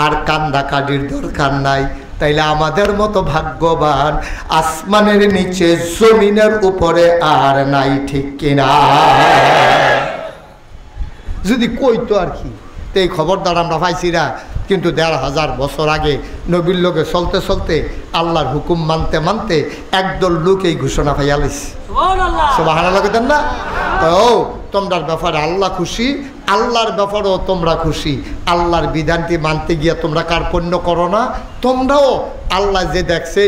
আর কান্দা কাটির দরকার নাই। তাইলে আমাদের মতো ভাগ্যবান আসমানের নিচে জমিনের উপরে আর নাই, ঠিক কিনা? যদি কইতো আর কি, তো এই খবরদার আমরা পাইছি না। কিন্তু 1500 বছর আগে নবীর লোকে চলতে চলতে আল্লাহর হুকুম মানতে মানতে একদল লোক এই ঘোষণা পাইয়ালিস। সুবহানাল্লাহ কইতেন না? ও তোমরার ব্যাপারে আল্লাহ খুশি, আল্লাহর ব্যাপারেও তোমরা খুশি। আল্লাহর বিধানটি মানতে গিয়ে তোমরা কার্পণ্য করো না। তোমরাও আল্লাহ যে দেখছে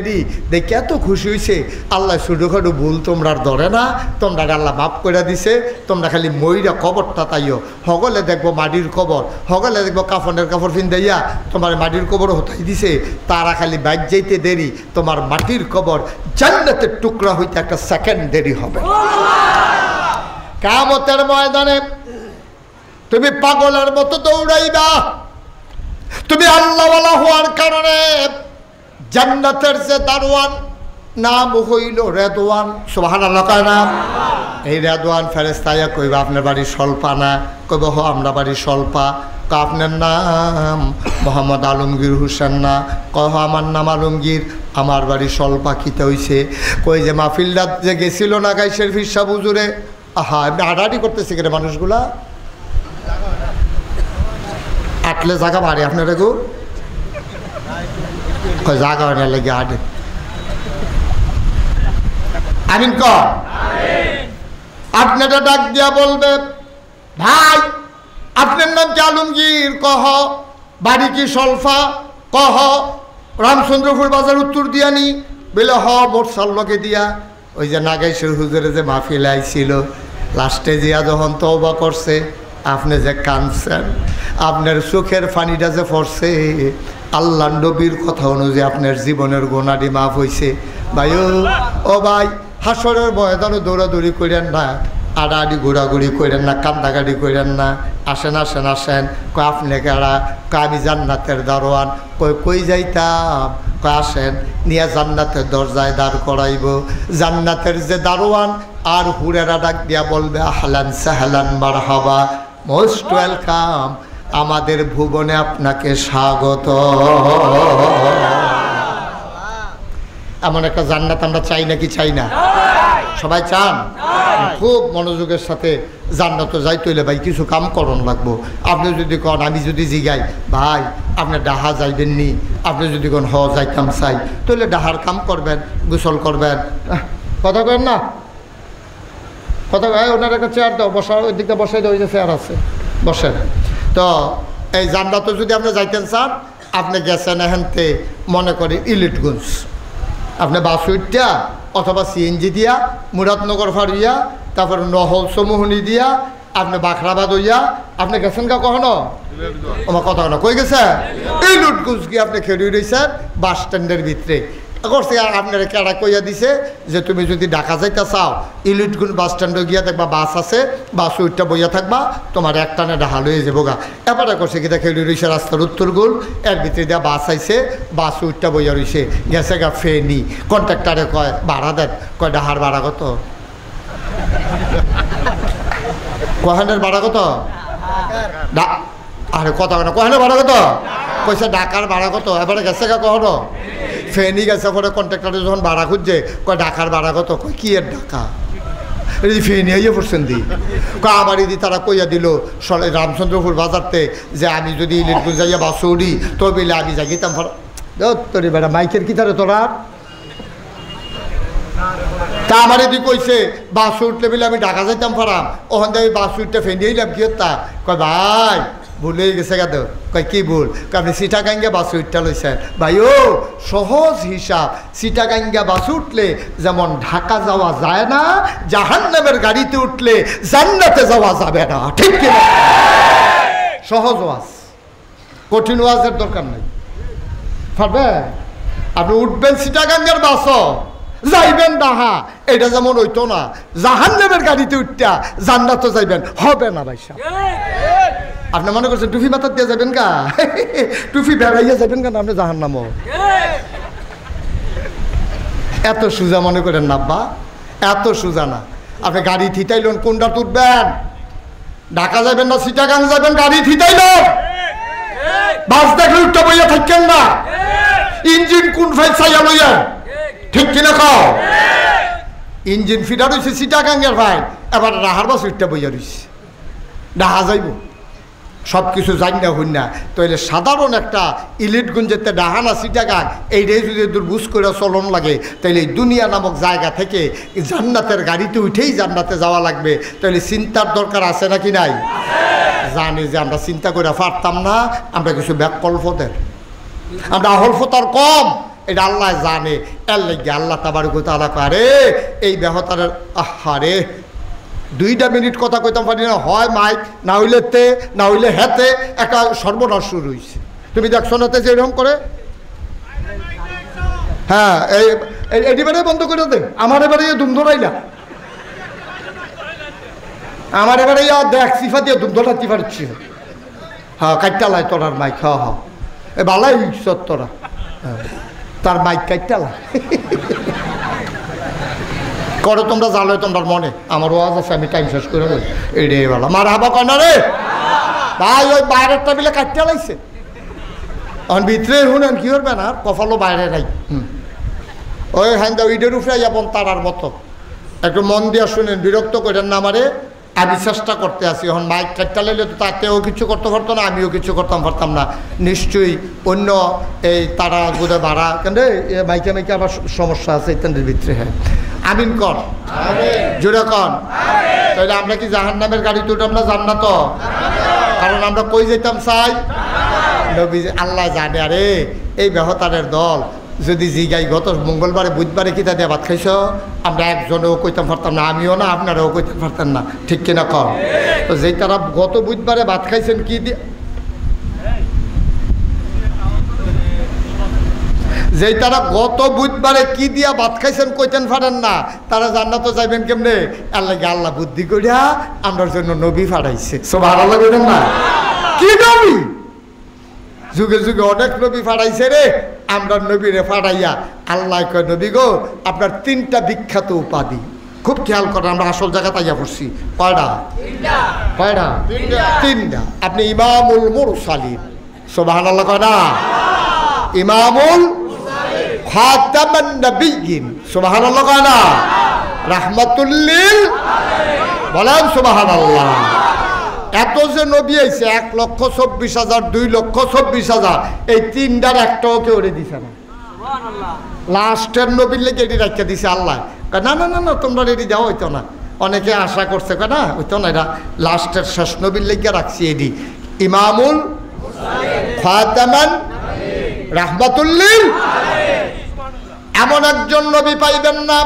দেখে এত খুশি হয়েছে। আল্লাহ ছোটোখাটো ভুল তোমরা ধরে না, তোমরা আল্লাহ মাফ করে দিছে। তোমরা খালি ময়রা কবরটা তাইও, হগলে দেখবো মাটির কবর, হগলে দেখবো কাফনের কাপড় ফিন্দাইয়া তোমার মাটির কবর হতাই দিছে। তারা খালি বাইক যাইতে দেরি, তোমার মাটির কবর জান্নাতের টুকরা হইতে একটা সেকেন্ড দেরি হবে। কিয়ামতের ময়দানে তুমি পাগলের মতো দৌড়াইবা। তুমি আল্লাহওয়ালা হওয়ার কারণে জান্নাতের যে দারওয়ান নাম হইল রেদওয়ান, সুবহানাল্লাহ কয় না? এই রেদওয়ান ফেরেশতায়া কইবা আপনার বাড়ি স্বল্পা না? কইব হ আমরা বাড়ি স্বল্পা। আপনার নাম মোহাম্মদ আলমগীর হোসেন না? কহ আমার নাম আলমগীর। আমার বাড়ি স্বল্পা। কিতে হইছে? কই যে মাহফিলটা যে গেছিল না গাইশের ফিরসা হুজুরে, আহা এমনি হাঁটাহাঁটি করতেছে কেন মানুষগুলা? আটলে জায়গা বাড়ি আপনারা গো জায়গা হয় না লেগে হাঁটে। আমিন কর। আপনারা ডাক দিয়া বলবে ভাই আপনার নাম কি আলমগীর? কহ। বাড়ি কি সলফা? কহ। রামচন্দ্রপুর বাজার উত্তর দিয়ানি? বলে হ মোটসাল লগে দিয়া। ওই যে নাগাইশের হুজুরে যে মাহফিল আইছিল, লাস্টে জিয়া যখন তওবা করছে, আপনি যে কাঁদছেন, আপনার চোখের পানিটা যে পড়ছে, আল্লাহ নবীর কথা অনুযায়ী আপনার জীবনের গোনাটি মাফ হয়েছে। ভাই ও ভাই, হাসরের ময়দানে দৌড়াদৌড়ি করেন না, আড়াআড়ি ঘোরাঘুরি করেন না, কান্দাকাটি করেন না। আসেন আসেন আসেন। কয় আপনি কারা? কয় আমি জান্নাতের দারোয়ান। কই যাইতাম? কয় আসেন নিয়ে জান্নাতের দরজায় দাঁড় করাইব। জান্নাতের যে দারোয়ান আর হুরেরা ডাক দিয়া বলবে আহলান সাহলান মারহাবা, মোস্ট ওয়েলকাম, আমাদের ভুবনে আপনাকে স্বাগত। এমন একটা জান্নাত আমরা চাই নাকি চাই না? সবাই চান? খুব মনোযোগের সাথে জান্নাতে যাইতে হইলে ভাই কিছু কাম করণ লাগবো। আপনি যদি কন, আমি যদি জিগাই ভাই আপনি ডাহা যাইবেন নি, আপনি যদি কোন হ যাইতাম চাই, তাহলে ডাহার কাম করবেন, গোসল করবেন। কথা করেন না? কথা কয় ওনার একটা চেয়ার দাও, বসার ওই দিকটা বসাই দাও, ওই যে চেয়ার আছে, বসেন। তো এই জান্নাতে যদি আপনি যাইতেন চান, আপনি গেছেন এখানতে মনে করি ইলিটগঞ্জ, আপনি বাস উঠা অথবা সিএনজি দিয়া মুরাদনগর ফাড়িয়া, তারপর নহল সমোহনী দিয়া আপনি বাখরাবাদ হইয়া আপনি গেছেন কা কখনো? আমার কথা না কই গেছে? ইলিটগঞ্জ গিয়ে আপনি খেড়ি রয়েছেন বাস স্ট্যান্ডের ভিতরে। করছে আপনার কেডা কইয়া দিছে যে তুমি যদি ঢাকা যাইতে চাও, ইলিটগঞ্জ বাস স্ট্যান্ডে গিয়া দেখবা বাস আছে, বাস উঠটা বইয়া থাকবা, তোমার এক টানে ঢাকা লইয়ে যাবো গা। এবারে করছে কি খেলি রয়েছে রাস্তার উত্তর গোল, এর ভিতরে দিয়া বাস আইছে, বাস উঠটা বইয়া রয়েছে, গেছে গা ফেনি। কন্ট্রাক্টারে কয় ভাড়া দেন, কয় ডাহার ভাড়া কত? কহানের ভাড়া কত? আরে কথা না, কহানের ভাড়া কত? কইছে ঢাকার ভাড়া কত? এবারে গেছে গা কখনো ফেনি গেছে। পরে কন্ট্রাক্টারে যখন ভাড়া খুঁজছে, কয় ঢাকার ভাড়া কত? কয় কি এর ঢাকা? এই ফেনি আইয়া পড়ছেন দি। কয় আমার ইদি তারা কইয়া দিল রামচন্দ্রপুর বাজারতে যে আমি যদি ইলিটগঞ্জ যাইয়া বাস উড়ি তো বেলে আমি যাইতাম তোর বেড়া মাইকের কি তারে তোরা। তা আমার এদি কইছে বাস উঠলে বেলে আমি ঢাকা যাইতাম পারাম, ওখান থেকে বাস উঠতে ফেনি আইলাম কি তা? কয় ভাই ভুলে গেছে গা। তো কয় কি ভুল? আপনি সিটাগাঙ্গা বাস উঠটা লইছেন। ভাই ও সহজ হিসাব, সিটাগাঙ্গা বাস উঠলে যেমন ঢাকা যাওয়া যায় না, জাহান্নামের গাড়িতে উঠলে জান্নাতে যাওয়া যাবে না। ঠিক কিনা? সহজ ওয়াজ, কঠিন ওয়াজের দরকার নেই। পারবে? আপনি উঠবেন সিটাগাঙ্গার বাস, যাইবেন ডাহা, এটা যেমন হইতো না জাহান্নামের গাড়িতে উঠটা জান্নাতে যাইবেন, হবে না ভাই সাহেব। আপনি মনে করছেন টুপি মাথার দিয়ে যাবেন গা, টুপি বেড়াইয়া যাবেন কেন আপনি জাহান্নামও? এত সোজা মনে করেন না আব্বা, এত সোজা না। আপনি গাড়ি থিতাইলেন, কোনটা তুলবেন? ঢাকা যাবেন না চিটাগাং যাবেন, গাড়ি থিতাইলেন, বাস দেখলে উঠতে বইয়া থাকেন না, ইঞ্জিন কোন ফাইল চাইয়া লইয়া, ঠিক কিনা খাও? ইঞ্জিন ফিটা রয়েছে চিটাগাঙ্গের ভাই, এবার রাহার বাস উঠতে বইয়া রয়েছে, ডাহা যাইব সব কিছু জানি না হই না। তাইলে সাধারণ একটা ইলিটগঞ্জেতে ডাহানা চিটাগাং এইটাই যদি দুর্বুজ করে চলন লাগে, তাইলে এই দুনিয়া নামক জায়গা থেকে জান্নাতের গাড়িতে উঠেই জান্নাতে যাওয়া লাগবে। তাইলে চিন্তার দরকার আছে নাকি নাই? জানে যে আমরা চিন্তা করে পারতাম না, আমরা কিছু ব্যাকল্পদের, আমরা অহল্পতার কম, এটা আল্লাহ জানে। এর লেগে আল্লাহ তাবারক ওয়া তাআলা করে এই ব্যাহতারের আহারে 2টা মিনিট কথা কইতাম পারি না, হয় মাইক, না হইলে তে, না হইলে হেতে, একটা সর্বনাশ শুরু হয়েছে। তুমি দেখছো না যে এরকম করে? হ্যাঁ, এবারে বন্ধ করে দে। আমার এবারে দুম ধরাইলা, আমার এবারে দেখ সিফা দিয়ে দুম ধরাতে পারছি। হ্যাঁ, কাটটালাই তোরার মাইক। হ্যাঁ হ্যাঁ, এ বালাই ইচ্ছত তোরা, তার মাইক কাটটালা করো তোমরা, জানো তোমরা মনে। আমার ওয়াজ আছে, আমি টাইম শেষ করে দেই। এইটাই বলা মার হাবা কয় না রে ভাই, ওই বাইরের টেবিলে কাটতে লাইছে। এখন ভিতরে শুনেন কি করবে না, কপালও বাইরে নাই। ওই হ্যাঁ ইডের উপরে যাবন তারার মতো। একটু মন দিয়া শুনেন, বিরক্ত করেন না আমারে। আমি চেষ্টা করতে আসি। এখন মাইক কাটতে লাইলে তো তাতেও কিছু করতে পারতো না, আমিও কিছু করতাম পারতাম না। নিশ্চয়ই অন্য এই তারা বোধ ভাড়া কেন মাইকে মাইকে আবার সমস্যা আছে ইত্যাদির ভিতরে। হ্যাঁ, আমিন কর, জোরে কন। তাহলে আমরা কি জাহান্নামের গাড়ি তুলতাম না জান্নাত? কারণ আমরা কই যেতাম চাই, নবী আল্লাহ জানে। আরে এই ব্যাহতারের দল যদি জিগাই গত মঙ্গলবারে বুধবারে কিতা দিয়ে ভাত খাইছ, আমরা একজনেও কইতাম পারতাম না, আমিও না, আপনারাও কইতে পারতেন না, ঠিক কিনা কম? তো যেই তারা গত বুধবারে ভাত খাইছেন কি দিয়ে, যেই তারা গত বুধবারে কি দিয়া ভাত খাইছেন কইতেন পারেন না, তারা জান্নাতে যাইবেন কেমনে? আল্লাহ বুদ্ধি করিয়া আমরার জন্য নবী ফাড়াইছে। সুবহানাল্লাহ বলেন না? কি নবী? যুগে যুগে অনেক নবী ফাড়াইছে রে, আমরা নবীরে ফাড়াইয়া আল্লাহ কয় নবী গো আপনার 3টা বিখ্যাত উপাধি। খুব খেয়াল করেন, আমরা আসল জায়গা তাইয়া পড়ছি। কয়টা? 3টা। আপনি ইমামুল মুরসালিন, সুবহানাল্লাহ কয় না? ইমামুল খাতামান নবিয়্যিন, সুবহানাল্লাহ কয় না? রাহমাতুল লিল, বলেন সুবহানাল্লাহ। এত যে নবী আইছে 1,24,000, 2,24,000, এই 3টার একটাও কেউ দিছে না। লাস্টের নবীর লেগে এটি রাখিয়া দিছে আল্লাহ। না না না না, তোমরা রেডি যাও, হইতো না। অনেকে আশা করছে না, হইতো না, এটা লাস্টের শেষ নবীর লেগে রাখছি। এটি ইমামুল খাতামান রাহমাতুল লিল। এমন একজন নবী পাইবেন না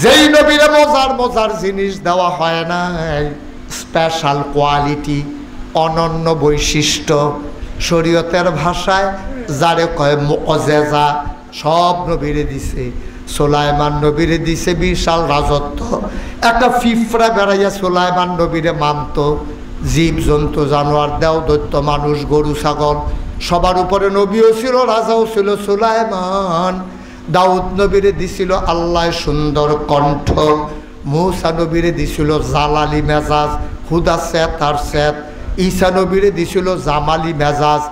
যেই নবীরে মজার মজার জিনিস দেওয়া হয় না, স্পেশাল কোয়ালিটি, অনন্য বৈশিষ্ট্য, শরীয়তের ভাষায় যারে কয় মুআজিজা, সব নবীরে দিছে। সুলাইমান নবীরে দিছে বিশাল রাজত্ব। একটা ফিফরা বেড়াইয়া সুলাইমান নবীরে মানত। জীব জন্তু জানোয়ার দেও দৈত্য মানুষ গরু ছাগল সবার উপরে নবীও ছিল, রাজাও ছিল সুলাইমান। দাউদ নবীরে দিছিল আল্লাহ সুন্দর কণ্ঠ। মূসা নবীরে দিছিল জালালি মেজাজ, হুদা সেত আর সেত। ঈসা নবীরে দিছিল জামালি মেজাজ,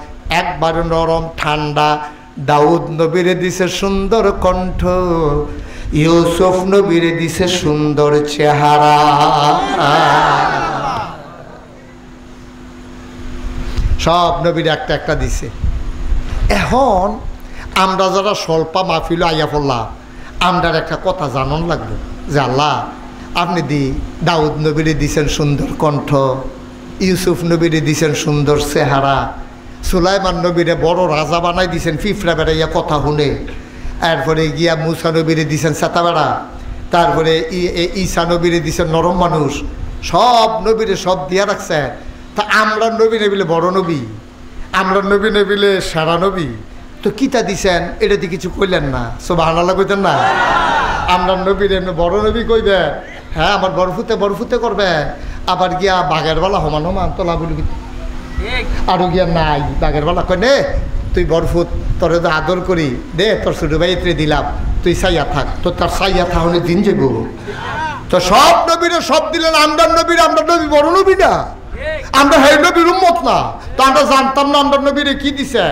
একবারে নরম ঠান্ডা। দাউদ নবীরে দিছে সুন্দর কণ্ঠ। ইউসুফ নবীরে দিছে সুন্দর চেহারা। সব নবীর একটা একটা দিছে। এখন আমরা যারা স্বল্পা মাহফিল আইয়া পড়লাম, আমরা একটা কথা জানন লাগবে যে আল্লাহ আপনি দাউদ নবীরে দিছেন সুন্দর কণ্ঠ, ইউসুফ নবীরে দিছেন সুন্দর চেহারা, সুলাইমান নবীরে বড় রাজা বানাই দিছেন, ফিফরা বেড়াইয়া কথা শুনে। এরপরে গিয়া মুসা নবীরে দিছেন চেতা বেড়া, তারপরে ঈসা নবীরে দিছেন নরম মানুষ। সব নবীরে সব দিয়া রাখছে। তা আমরা নবী নেবিলে বড় নবী, আমরা নবী নেবিলে সারা নবী, তো কিতা দিছেন এটা দিয়ে কিছু কইলেন না। সুবহানাল্লাহ কইতেন না? আমরা নবীর এমনি বড় নবী কইবে, হ্যাঁ আমার বরফুতে করবে, আবার গিয়া বাঘের বেলা হমান হমান তোলা বলি, আরো গিয়া নাই বাঘের বেলা কয় নে তুই বরফুত, তোর আদর করি দে, তোর ছোট ভাইতে দিলাম, তুই সাইয়া থাক, তোর তার সাইয়া থাকলে দিন যাবো। তো সব নবীরে সব দিলেন, আমরা নবী বড় নবী না, আমরা হে নবীর উম্মত না। তো আমরা জানতাম না আমরা নবীরে কি দিছে।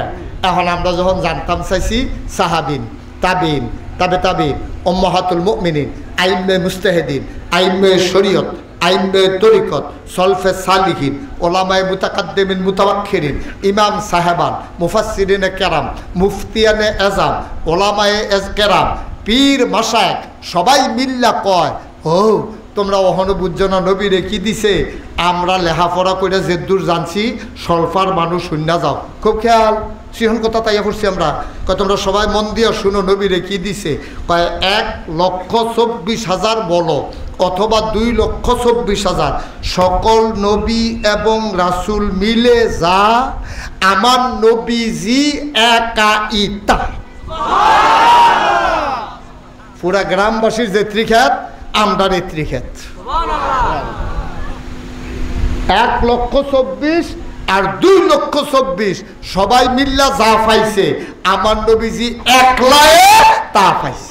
এখন আমরা যখন জানতাম চাইছি, সাহাবিন, তাবিন, তাবে উম্মাহাতুল মুমিনিন, আইম্মে মুস্তাহিদিন, আইম্মে শরীয়ত, আইম্মে তরিকত, সলফে সালিহিন, ওলামায়ে মুতাকাদ্দিমিন মুতাওয়াক্খিরিন, ইমাম সাহেবান, মুফাসসিরিনে কেরাম, মুফতিয়ানে এজাম, ওলামায়ে কেরাম, পীর মাশায়েখ সবাই মিল্লা কয় ও তোমরা অহনো বুঝছো না নবীরে কি দিছে। আমরা লেখাপড়া করে যে দূর জানছি সলফার মানুষ শূন্য যাও, খুব খেয়াল সিহন কথা তাইয়া করছি আমরা। কয় তোমরা সবাই মন দিয়ে শুনো নবীরে কি দিছে। কয় 1,24,000 বলো অথবা 2,24,000 সকল নবী এবং রাসূল মিলে যা আমার নবীজি একাইতা। পুরা গ্রামবাসীর যে ত্রিখ্যাত আমরা ত্রিখ্যাত। 1,24,000 আর 2,24,000 সবাই মিল্লা যা পাইছে আমার নবীজি একলায় তা পাইছে।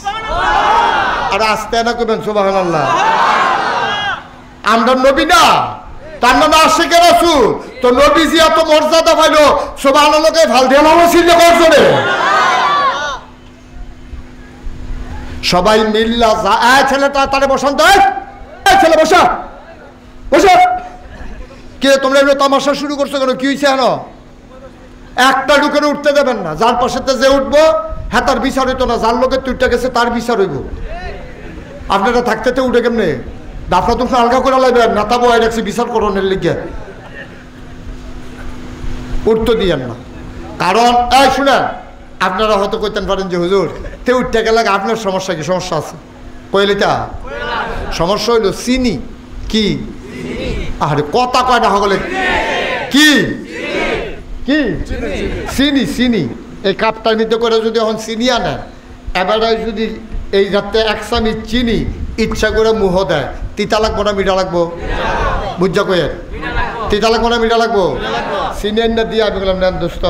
আর আস্তে না করবেন সুবহানাল্লাহ। আমরা নবী না, তার নাম আশিকে রাসূল, তো নবীজি এত মর্যাদা পাইলো সুবহানাল্লাহকে ভাল দিয়ে নমস্কার করছে। সবাই মিল্লা যা ছেলেটা তারে বসান দেয়, ছেলে বসা বসা। কে তোমরা এগুলো তামাশা শুরু করছো কেন? কি হয়েছে? কেন একটা ঢুকে উঠতে দেবেন না। যার পাশেতে যে উঠবো হ্যাঁ তার বিচার হইতো না, যার লোকের তুইটা গেছে তার বিচার হইব। আপনারা থাকতে উঠে কেমনে দাফনা তুমি আলগা করে লাগবেন নেতা বয় রাখছি বিচার করণের লিগে উঠতে দিয়েন না। কারণ এই শুনেন, আপনারা হয়তো কইতেন পারেন যে হুজুর তে উঠতে গেলে আপনার সমস্যা কি? সমস্যা আছে কইলেটা সমস্যা হইল চিনি কি? আরে কথা কয় না হলে কি কি চিনি চিনি এই কাপটার মধ্যে করে যদি এখন চিনি আনেন, এবারে যদি এই যাতে 1 চামচ চিনি ইচ্ছা করে মুহ দেয়, তিতা লাগবো না মিঠা লাগবো? বুঝা কয়েন তিতা লাগবো না মিঠা লাগবো? চিনি আনটা দিয়ে আমি বললাম নেন দোস্ত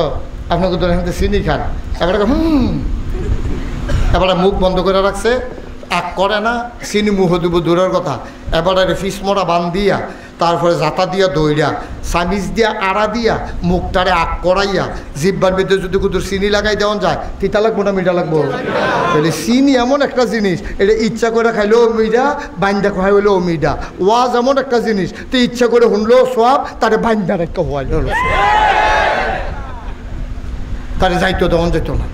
আপনাকে তো এখান থেকে চিনি খান। এবারে এবারে মুখ বন্ধ করে রাখছে, আগ করে না, চিনি মুহ দিব দূরের কথা। এবারে ফিসমরা বান দিয়া তারপরে জাতা দিয়া দইরা চামিচ দিয়া আড়া দিয়া মুখটারে আগ করাইয়া জিব্বার মধ্যে যদি কুতুর চিনি লাগাই দেওয়া যায়, তিতা লাগবো না মিঠা লাগবো? তাহলে চিনি এমন একটা জিনিস, এটা ইচ্ছা করে খাইলেও মিঠা, বাইন্দা খাই হইলেও মিঠা। ওয়াজ এমন একটা জিনিস, তো ইচ্ছা করে শুনলেও সব, তারে বাইন্দা রেখা হওয়া তারে যাইতো তখন যেত না।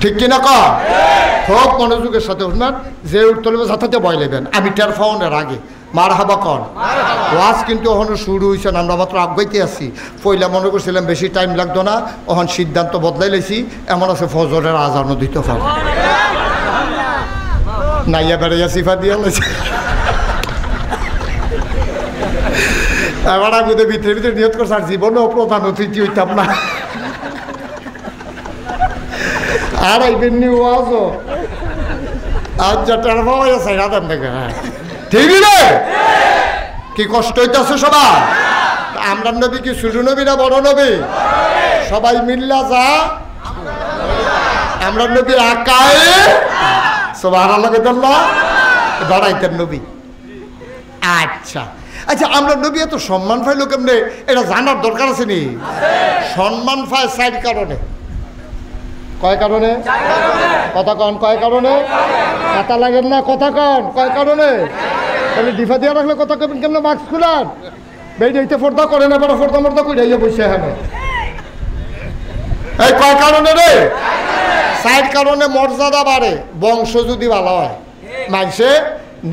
ঠিক কিনা ক? খুব মনোযোগের সাথে শুনবেন, যে উঠতে হলে যাতে ভয় নেবেন। আমি টের ফাউনের আগে মার হাবা কন ওয়াজ কিন্তু ওখানে শুরু হয়েছে না, আমরা মাত্র আগাইতে আছি। পয়লা মনে করছিলাম বেশি টাইম লাগতো না, ওখান সিদ্ধান্ত বদলাই লেছি। এমন আছে ফজরের আজানও দিতে পারে নাইয়া বেড়াইয়া সিফা দিয়া লেছে। এবার আমি ভিতরে ভিতরে নিয়ত করছি আর জীবনেও প্রধান অতিথি হইতাম না। আর এইবেননি ওয়াজও আজ টের পাওয়া যাচ্ছে রাতের থেকে। হ্যাঁ ঠিক রে, কি কষ্ট হইতেছে সবার? আমরা নবী কি ছোট নবী না বড় নবী? সবাই মিল্লা যা আমরা নবী আকায় সুবহানাল্লাহ কইতাল্লাহ দাঁড়াইতেন নবী। আচ্ছা আচ্ছা, আমরা নবী এত সম্মান পাইলো কেমনে? এটা জানার দরকার আছে নি? সম্মান পায় 4 কারণে। কয় কারণে? কথা কন কয় কারণে? কথা লাগেন না, কথা কন কয় কারণে? তাহলে ডিফা দিয়ে রাখলে কথা কবেন কেমন? মাস্ক খুলান বেরিয়ে ফর্দা করেন, এবার ফর্দা মর্দা করে বসে এখানে। এই কয় কারণে রে? 4 কারণে মর্যাদা বাড়ে। বংশ যদি ভালো হয়, মানুষে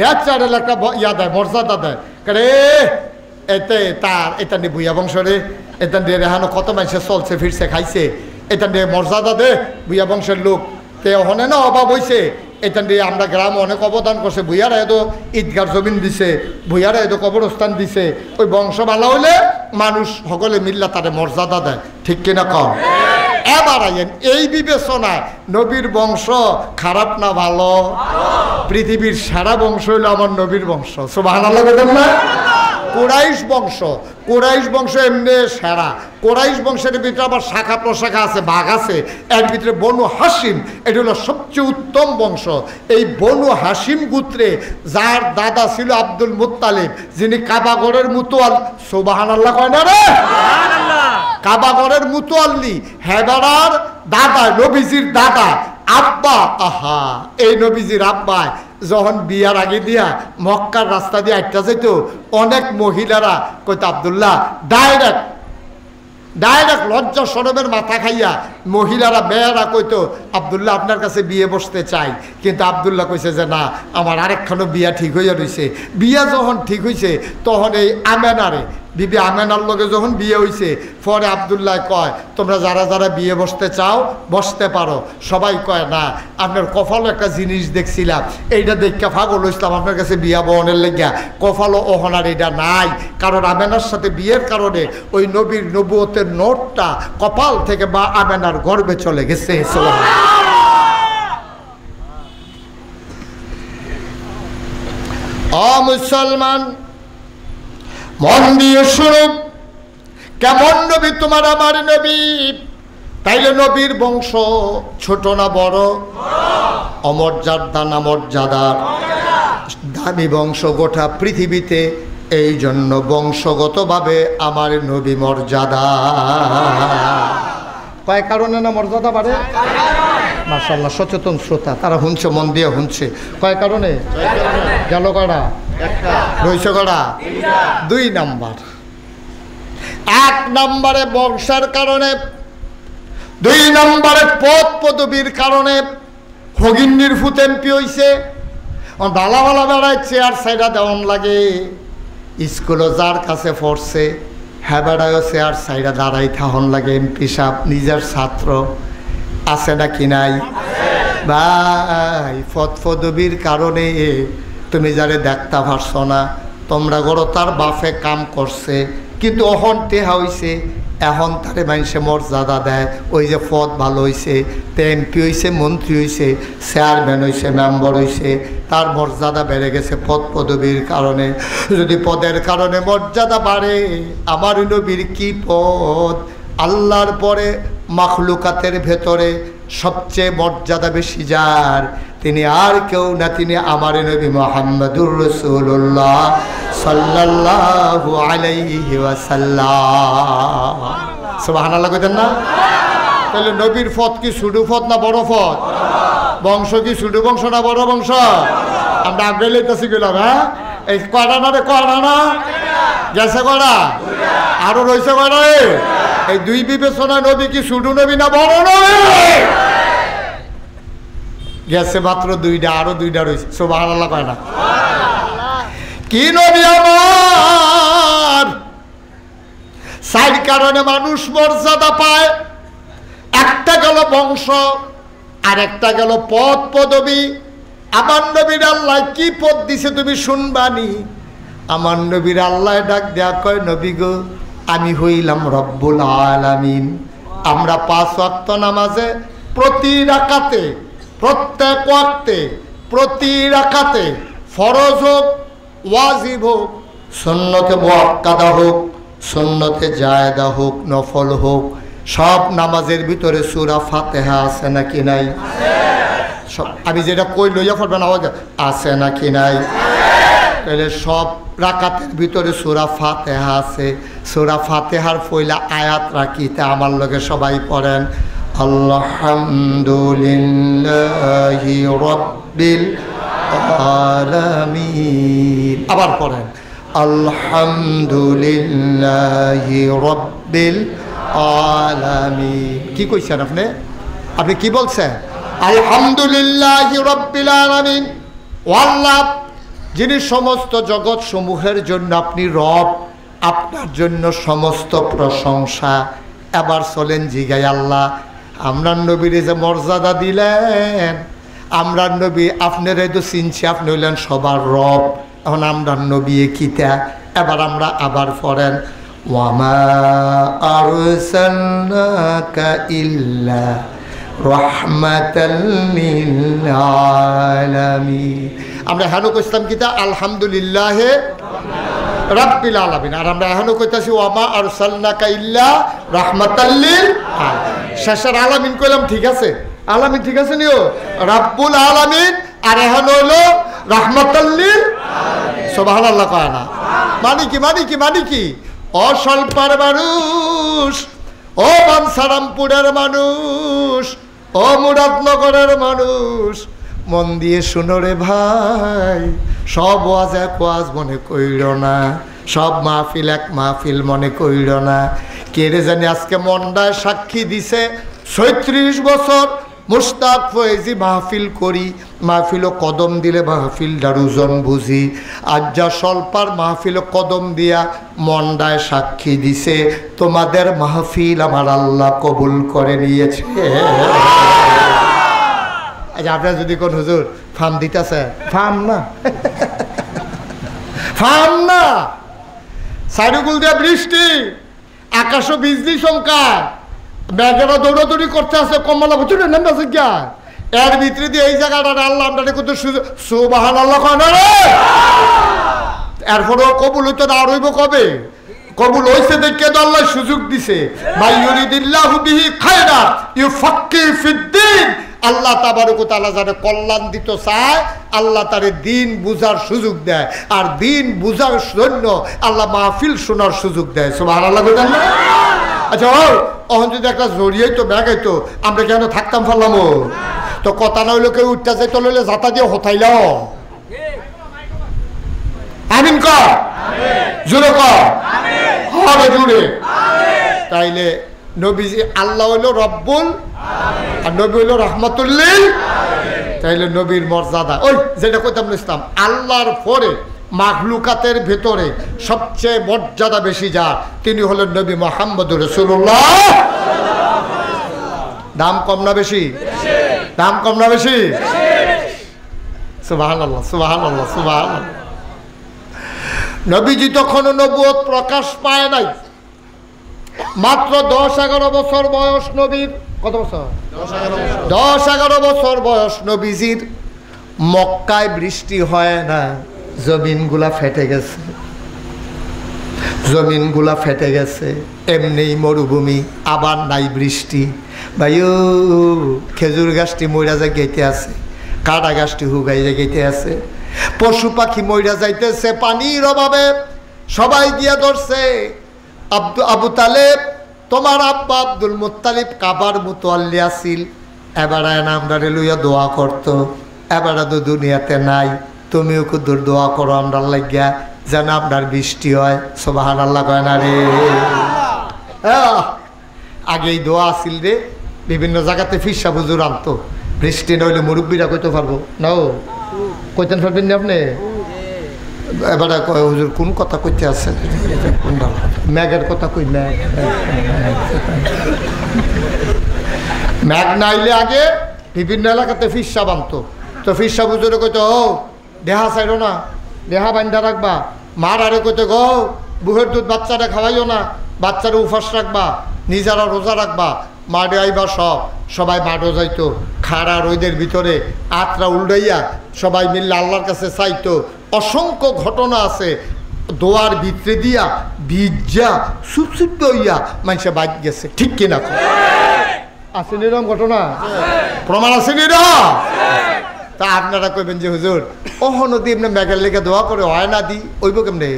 ন্যাচারাল একটা ইয়া দেয়, মর্যাদা দেয়। রে এতে তার এটা নিয়ে ভুইয়া বংশ রে, এটা নিয়ে রেহানো কত মানুষে চলছে ফিরছে খাইছে, এটা নিয়ে মর্যাদা দে ভুইয়া বংশের লোক। তে ওখানে না অভাব হয়েছে, এটা নিয়ে আমরা গ্রামে অনেক অবদান করছে। ভুইয়ারা এত ঈদগার জমিন দিছে, ভুইয়ারা এত কবরস্থান দিছে। ওই বংশ ভালো হইলে মানুষ সকলে মিল্লা তারে মর্যাদা দেয়। ঠিক কিনা কম? এবার আইন এই বিবেচনায় নবীর বংশ খারাপ না ভালো? পৃথিবীর সেরা বংশ হইল আমার নবীর বংশ। সুবহানাল্লাহ বলেন না? কুরাইশ বংশ, কুরাইশ বংশ এমনি সেরা। কুরাইশ বংশের ভিতরে আবার শাখা প্রশাখা আছে, ভাগ আছে। এর ভিতরে বনু হাসিম, এটা হলো সবচেয়ে উত্তম বংশ। এই বনু হাসিম গোত্রে যার দাদা ছিল আব্দুল মুত্তালিব, যিনি কাবাগরের মুতোয়াল, সুবহানাল্লাহ কয় না রে? কাবাগরের মুতোয়াল্লি, হেবারার দাদা, নবীজির দাদা আব্বা। আহা, এই নবীজির আব্বায় যখন বিয়ার আগে দিয়া মক্কার রাস্তা দিয়ে আটটা যেত, অনেক মহিলারা কইতো আব্দুল্লাহ ডাইরেক্ট লজ্জা শরমের মাথা খাইয়া মহিলারা মেয়েরা কইতো আব্দুল্লাহ আপনার কাছে বিয়ে বসতে চাই। কিন্তু আব্দুল্লাহ কইছে যে না, আমার আরেকখানো বিয়া ঠিক হইয়া রয়েছে। বিয়া যখন ঠিক হয়েছে তখন এই আমেনারে, বিবি আমেনার লগে যখন বিয়ে হয়েছে, পরে আব্দুল্লাহ কয় তোমরা যারা যারা বিয়ে বসতে চাও বসতে পারো। সবাই কয় না, আপনার কপালও একটা জিনিস দেখছিলাম, এইটা দেখা পাগল হইছিলাম আপনার কাছে বিয়া বহনের লেগিয়া। কপালও ওহনার এটা নাই, কারণ আমেনার সাথে বিয়ের কারণে ওই নবীর নবুয়তের নোটটা কপাল থেকে বা আমেনার গর্ভে চলে গেছে। মুসলমান মন দিয়ে শুনুন, কেমন নবী তোমার আমার নবী। তাইলে নবীর বংশ ছোট না বড়? অমর্যাদা না মর্যাদার? দামি বংশ গোটা পৃথিবীতে, এই জন্য বংশগতভাবে আমার নবী মর্যাদা। কয় কারণে না মর্যাদা বাড়ে? মাশাআল্লাহ, সচেতন শ্রোতা, তারা শুনছে, মন দিয়ে শুনছে। কয় কারণে? গেল কড়া, রইছে কড়া, 2 নাম্বার। 1 নম্বরে বংশের কারণে, 2 নম্বরে পদ পদবীর কারণে। হগিন্নির ফুত এমপি হইছে, ডালাওয়ালা বেড়ায় চেয়ার সাইডা দেওয়ান লাগে। স্কুলে যার কাছে পড়ছে হ্যাঁ বেড়ায়ও চেয়ার সাইডা দাঁড়াই থাহন লাগে। এমপি সাহেব নিজের ছাত্র, আছে নাকি নাই ভাই? পদপদবীর কারণে তুমি যারে দেখতে পারছো না, তোমরা গড়ো তার বাপে কাম করছে, কিন্তু অহন টেহা হইছে, এখন তারে মানুষে মর্যাদা দেয়। ওই যে পদ ভালো হয়েছে, তে এমপি হয়েছে, মন্ত্রী হয়েছে, চেয়ারম্যান হয়েছে, মেম্বার হয়েছে, তার মর্যাদা বেড়ে গেছে পদ পদবীর কারণে। যদি পদের কারণে মর্যাদা বাড়ে, আমার নবীর কি পদ! আল্লাহর পরে মাখলুকাতের ভেতরে সবচেয়ে মর্যাদা বেশি যার, তিনি আর কেউ না, তিনি আমার নবী মুহাম্মদুর রাসূলুল্লাহ সাল্লাল্লাহু আলাইহি ওয়াসাল্লাম। সুবহানাল্লাহ কইতেন না? তাহলে নবীর পদ কি ছোট পদ না বড় পদ? বংশ কি ছোট বংশ না বড় বংশ? আমরা আগে লইতেছি গেলাম। হ্যাঁ, এই কয়টা না রে, কয়টা না গেছে, কয়টা আরো রয়েছে, কয়টা? এই 2 বিবেচনায় নবী কি ছোট নবী না বড় নবী? গেছে মাত্র 2টা, আরো 2টা রয়েছে। সুবহানাল্লাহ কয় না? কি নবী আমার! 4 কারণে মানুষ মর্যাদা পায়। একটা গেল বংশ, আর একটা গেল পদ পদবী। আমার নবীর আল্লাহ কি পদ দিছে তুমি শুনবানি। আমার নবীর আল্লাহ ডাক দেয়া কয়, নবী গো, আমি হইলাম রব্বুল আলামিন। আমরা 5 ওয়াক্ত নামাজে প্রতি রাকাতে, প্রত্যেক ওয়াক্তে, প্রতি রাকাতে, ফরজ হোক, ওয়াজিব হোক, সুন্নতে মুআক্কাদা হোক, সুন্নতে জায়েদা হোক, নফল হোক, সব নামাজের ভিতরে সূরা ফাতিহা আছে নাকি নাই? সব আমি যেটা কই লইয়া পড়বেন আওয়াজ আছে নাকি নাই? তাহলে সব রাকাতের ভিতরে সূরা ফাতিহা আছে। সূরা ফাতিহার পয়লা আয়াত রাখিতে আমার লগে সবাই পড়েন, আলহামদুলিল্লাহি রাব্বিল আলামিন। আবার পড়েন, আলহামদুলিল্লাহি রাব্বিল আলামিন। কি কইছেন আপনি? আপনি কি বলছেন? আলহামদুলিল্লাহি রাব্বিল আলামিন। ও আল্লাহ, যিনি সমস্ত জগৎ সমূহের জন্য আপনি রব, আপনার জন্য সমস্ত প্রশংসা। এবার চলেন জিগাই আল্লাহ, আমরা নবীর যে মর্যাদা দিলেন, আমরা নবী আপনারে তো চিনছি, আপনি হইলেন সবার রব, এখন আমরা নবী কিতা। এবার আমরা আবার পড়েন, ওয়ামা আরসালনাকা ইল্লা রাহমাতাল লিল আলামিন। আমরা হেন কইতাম কিতা, আলহামদুলিল্লাহ রাব্বিল আলামিন। আর আমরা এখনো কইতাছি ওয়ামা আরসালনাকা ইল্লা রাহমাতাল লিল আলামিন। শেষের আলামিন কইলাম, ঠিক আছে, আলামিন ঠিক আছে নিও, রাব্বুল আলামিন। আর এখন হইল রাহমাতাল লিল আলামিন। সুবহানাল্লাহ কয় না? মানে কি, মানে কি, মানে কি? অস্বল্পের মানুষ, ও বানসারামপুরের মানুষ, ও মুরাদনগরের মানুষ, মন দিয়ে শুনো রে ভাই। সব ওয়াজ এক ওয়াজ মনে কইর না, সব মাহফিল এক মাহফিল মনে কইর না। কে রে জানি আজকে মন্ডায় সাক্ষী দিছে 36 বছর মুশতাক ফয়েজি মাহফিল করি, মাহফিল কদম দিলে মাহফিল ডারুজন বুঝি। আজ যা স্বল্পার মাহফিল কদম দিয়া মন্ডায় সাক্ষী দিছে, তোমাদের মাহফিল আমার আল্লাহ কবুল করে নিয়েছে। আচ্ছা, আপনার যদি কোন হুজুর ফার্ম দিতেছে, ফার্ম না ফার্ম না, সাইডুকুল দিয়ে বৃষ্টি, আকাশও বিজলি সংখ্যা, ব্যাগেরা দৌড়াদৌড়ি করতে আছে, কমলা বুঝুন নেন আছে গিয়া, এর ভিতরে দিয়ে এই জায়গাটা আল্লাহ আপনাদের কত সুবহান আল্লাহ কয় না রে। এরপরেও কবুল হইতো না, আর হইব কবে? কবুল হইছে দেখে তো আল্লাহ সুযোগ দিছে। মাই ইউরিদিল্লাহু বিহি খায়রান ইউফাক্কিহু ফিদ্দীন। আল্লাহ তাবারক ওয়া তাআলা যারা কল্যাণ দিতে চায়, আল্লাহ তারে দিন বুঝার সুযোগ দেয়, আর দিন বুঝার জন্য আল্লাহ মাহফিল শোনার সুযোগ দেয়। সুবহানাল্লাহ বলেন না? আচ্ছা, অহন যদি একটা জড়িয়েই তো ব্যাগ হইতো, আমরা কেন থাকতাম পারলাম? তো কথা না হইলো কেউ উঠতে যাইতে লইলে যাতা দিয়ে হতাইলাও। আমিন কর, জোরে কর, হবে জুড়ে। তাইলে নবীজি আল্লাহ হইল রব্বুল আর নবী হইল রহমাতুল্লিল। তাইলে নবীর মর্যাদা ওই যেটা কইতাম ইসলাম, আল্লাহর পরে মাখলুকাতের ভেতরে সবচেয়ে মর্যাদা বেশি যার, তিনি হলেন নবী মুহাম্মদুর রাসূলুল্লাহ। দাম কম না বেশি? দাম কম না বেশি? সুবহানাল্লাহ, সুবহানাল্লাহ, সুবহানাল্লাহ। নবীজি তখন নবুয়ত প্রকাশ পায় নাই, মাত্র 10-11 বছর বয়স নবীর। কত বছর? 10-11 বছর বয়স নবীজির। মক্কায় বৃষ্টি হয় না, জমিনগুলা ফেটে গেছে, জমিনগুলা ফেটে গেছে, এমনি মরুভূমি, আবার নাই বৃষ্টি। ভাইও, খেজুর গাছটি মইরা যায় গেইতে আছে, কাটা গাছটি হুগাইয়া গেইতে আছে, পশু পাখি মইরা যাইতেছে পানির অভাবে, সবাই গিয়া ধরছে। আবু তালেব, তোমার আব্বা আব্দুল মুত্তালিব কাবার মুতওয়াল্লি আসিল, এবার আমরা লইয়া দোয়া করতো, এবার তো দুনিয়াতে নাই, তুমিও কুদুর দোয়া করো আমরা লাগিয়া যেন আপনার বৃষ্টি হয়। সুবহানাল্লাহ কয় না রে? আগেই দোয়া আসিল রে, বিভিন্ন জায়গাতে ফিরসা হুজুর আনতো, বৃষ্টি নইলে মুরব্বীরা কইতে পারবো না, কইতেন পারবেন না আপনি? এবারে কয় হুজুর কোন কথা কইতে আছেন? ম্যাগের কথা কই, ম্যাগ ম্যাগ নাইলে আগে বিভিন্ন এলাকাতে ফিরসা বানতো, তো ফিরসা হুজুরে কইতো, ও দেহা চাইরো না, দেহা বান্ধা রাখবা। মার আরে কইতে, গো বুহের দুধ বাচ্চারা খাওয়াইও না, বাচ্চারা উপাস রাখবা, নিজেরা রোজা রাখবা। মাঠে আইবা সবাই মাঠও যাইতো, খাড়া রোদের ভিতরে আত্রা উল্টাইয়া সবাই মিললে আল্লাহর কাছে চাইতো। অসংখ্য ঘটনা আছে, দোয়ার ভিতরে দিয়া ভিজা সুপসুপ হইয়া মানুষে বাদ গেছে, ঠিক কিনা? আছে নিরম ঘটনা, প্রমাণ আছে নিরম। তা আপনারা কইবেন যে হুজুর ওহ নদী এমনি মেঘের লেগে দোয়া করে হয় না দি, ওইব কেমনে?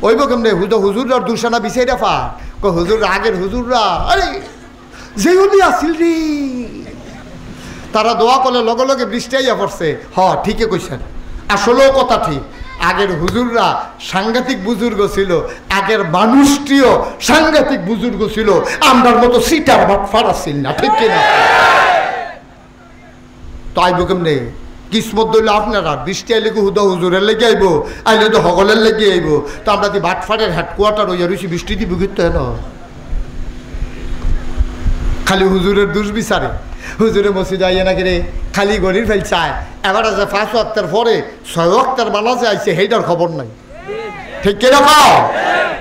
ওইব কেমনে? হুজুররা দুসানা বিছাই রাফা হুজুর, আগের হুজুররা আরে যেগুলি আসিল রে, তারা দোয়া করলে লগে লগে বৃষ্টি আইয়া পড়ছে। হ, ঠিকই কইছেন, আসলেও কথা ঠিক। আগের হুজুররা সাংঘাতিক বুজুর্গ ছিল, আগের মানুষটিও সাংঘাতিক বুজুর্গ ছিল, আমরার মতো সিটার বাটফার আসিল না, ঠিক কিনা? তো আইব কেমনে? কিসমত দইলে আপনারা, বৃষ্টি আইলে কি হুদা হুজুরের লেগে আইব, আইলে তো হগলের লেগে আইব। তো আমরা কি বাটফারের হেডকোয়ার্টার হইয়া রয়েছি, বৃষ্টি দিব কিন্তু হেন খালি হুজুরের দুষ বিচারে। হুজুরে মসজিদ আইয়া নাকি রে খালি গড়ির ফেল চায়, এবার আছে 5 ওয়াক্তের পরে 6 ওয়াক্তের বানাজে আইছে, সেইটার খবর নাই, ঠিক কিরকম?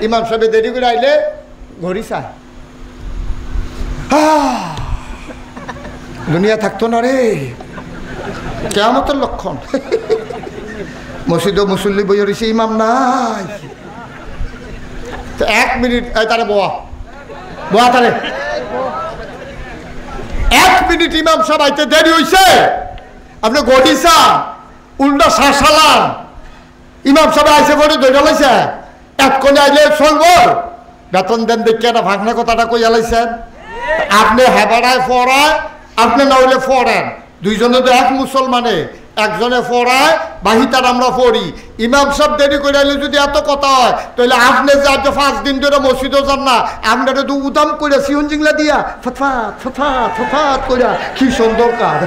ইমাম সাহেব দেরি করে আইলে ঘড়ি চায়। দুনিয়া থাকতো না রে, কিয়ামতের লক্ষণ। মসজিদ মুসল্লি বই রয়েছে, ইমাম নাই। 1 মিনিট তারে বোয়া বোয়া তারে 1 মিনিট ইমাম সাহেব আইতে দেরি হইছে, আপনি গড়িসা উল্টা শাসালাম, ইমাম সাহেব আইসে পরে দৌড়া লাইছে, এতক্ষণে আইলে চলবো, বেতন দেন দেখে একটা ভাঙনা কথাটা কইয়া লাইছেন। আপনি হেবাড়ায় পড়ায়, আপনি না হইলে পড়েন, দুইজনে তো এক মুসলমানে, একজনে পড়ায় বাহিতার আমরা পড়ি। ইমাম সাহেব দেরি করে আইলে যদি এত কথা হয় তাহলে আপনি যে আজ 5 দিন ধরে মসজিদও যান না, আপনারা তো উদাম করে সিয়ন জিংলা দিয়া ফতফাত ফতফাত ফতফাত করে কি সুন্দর কাজ।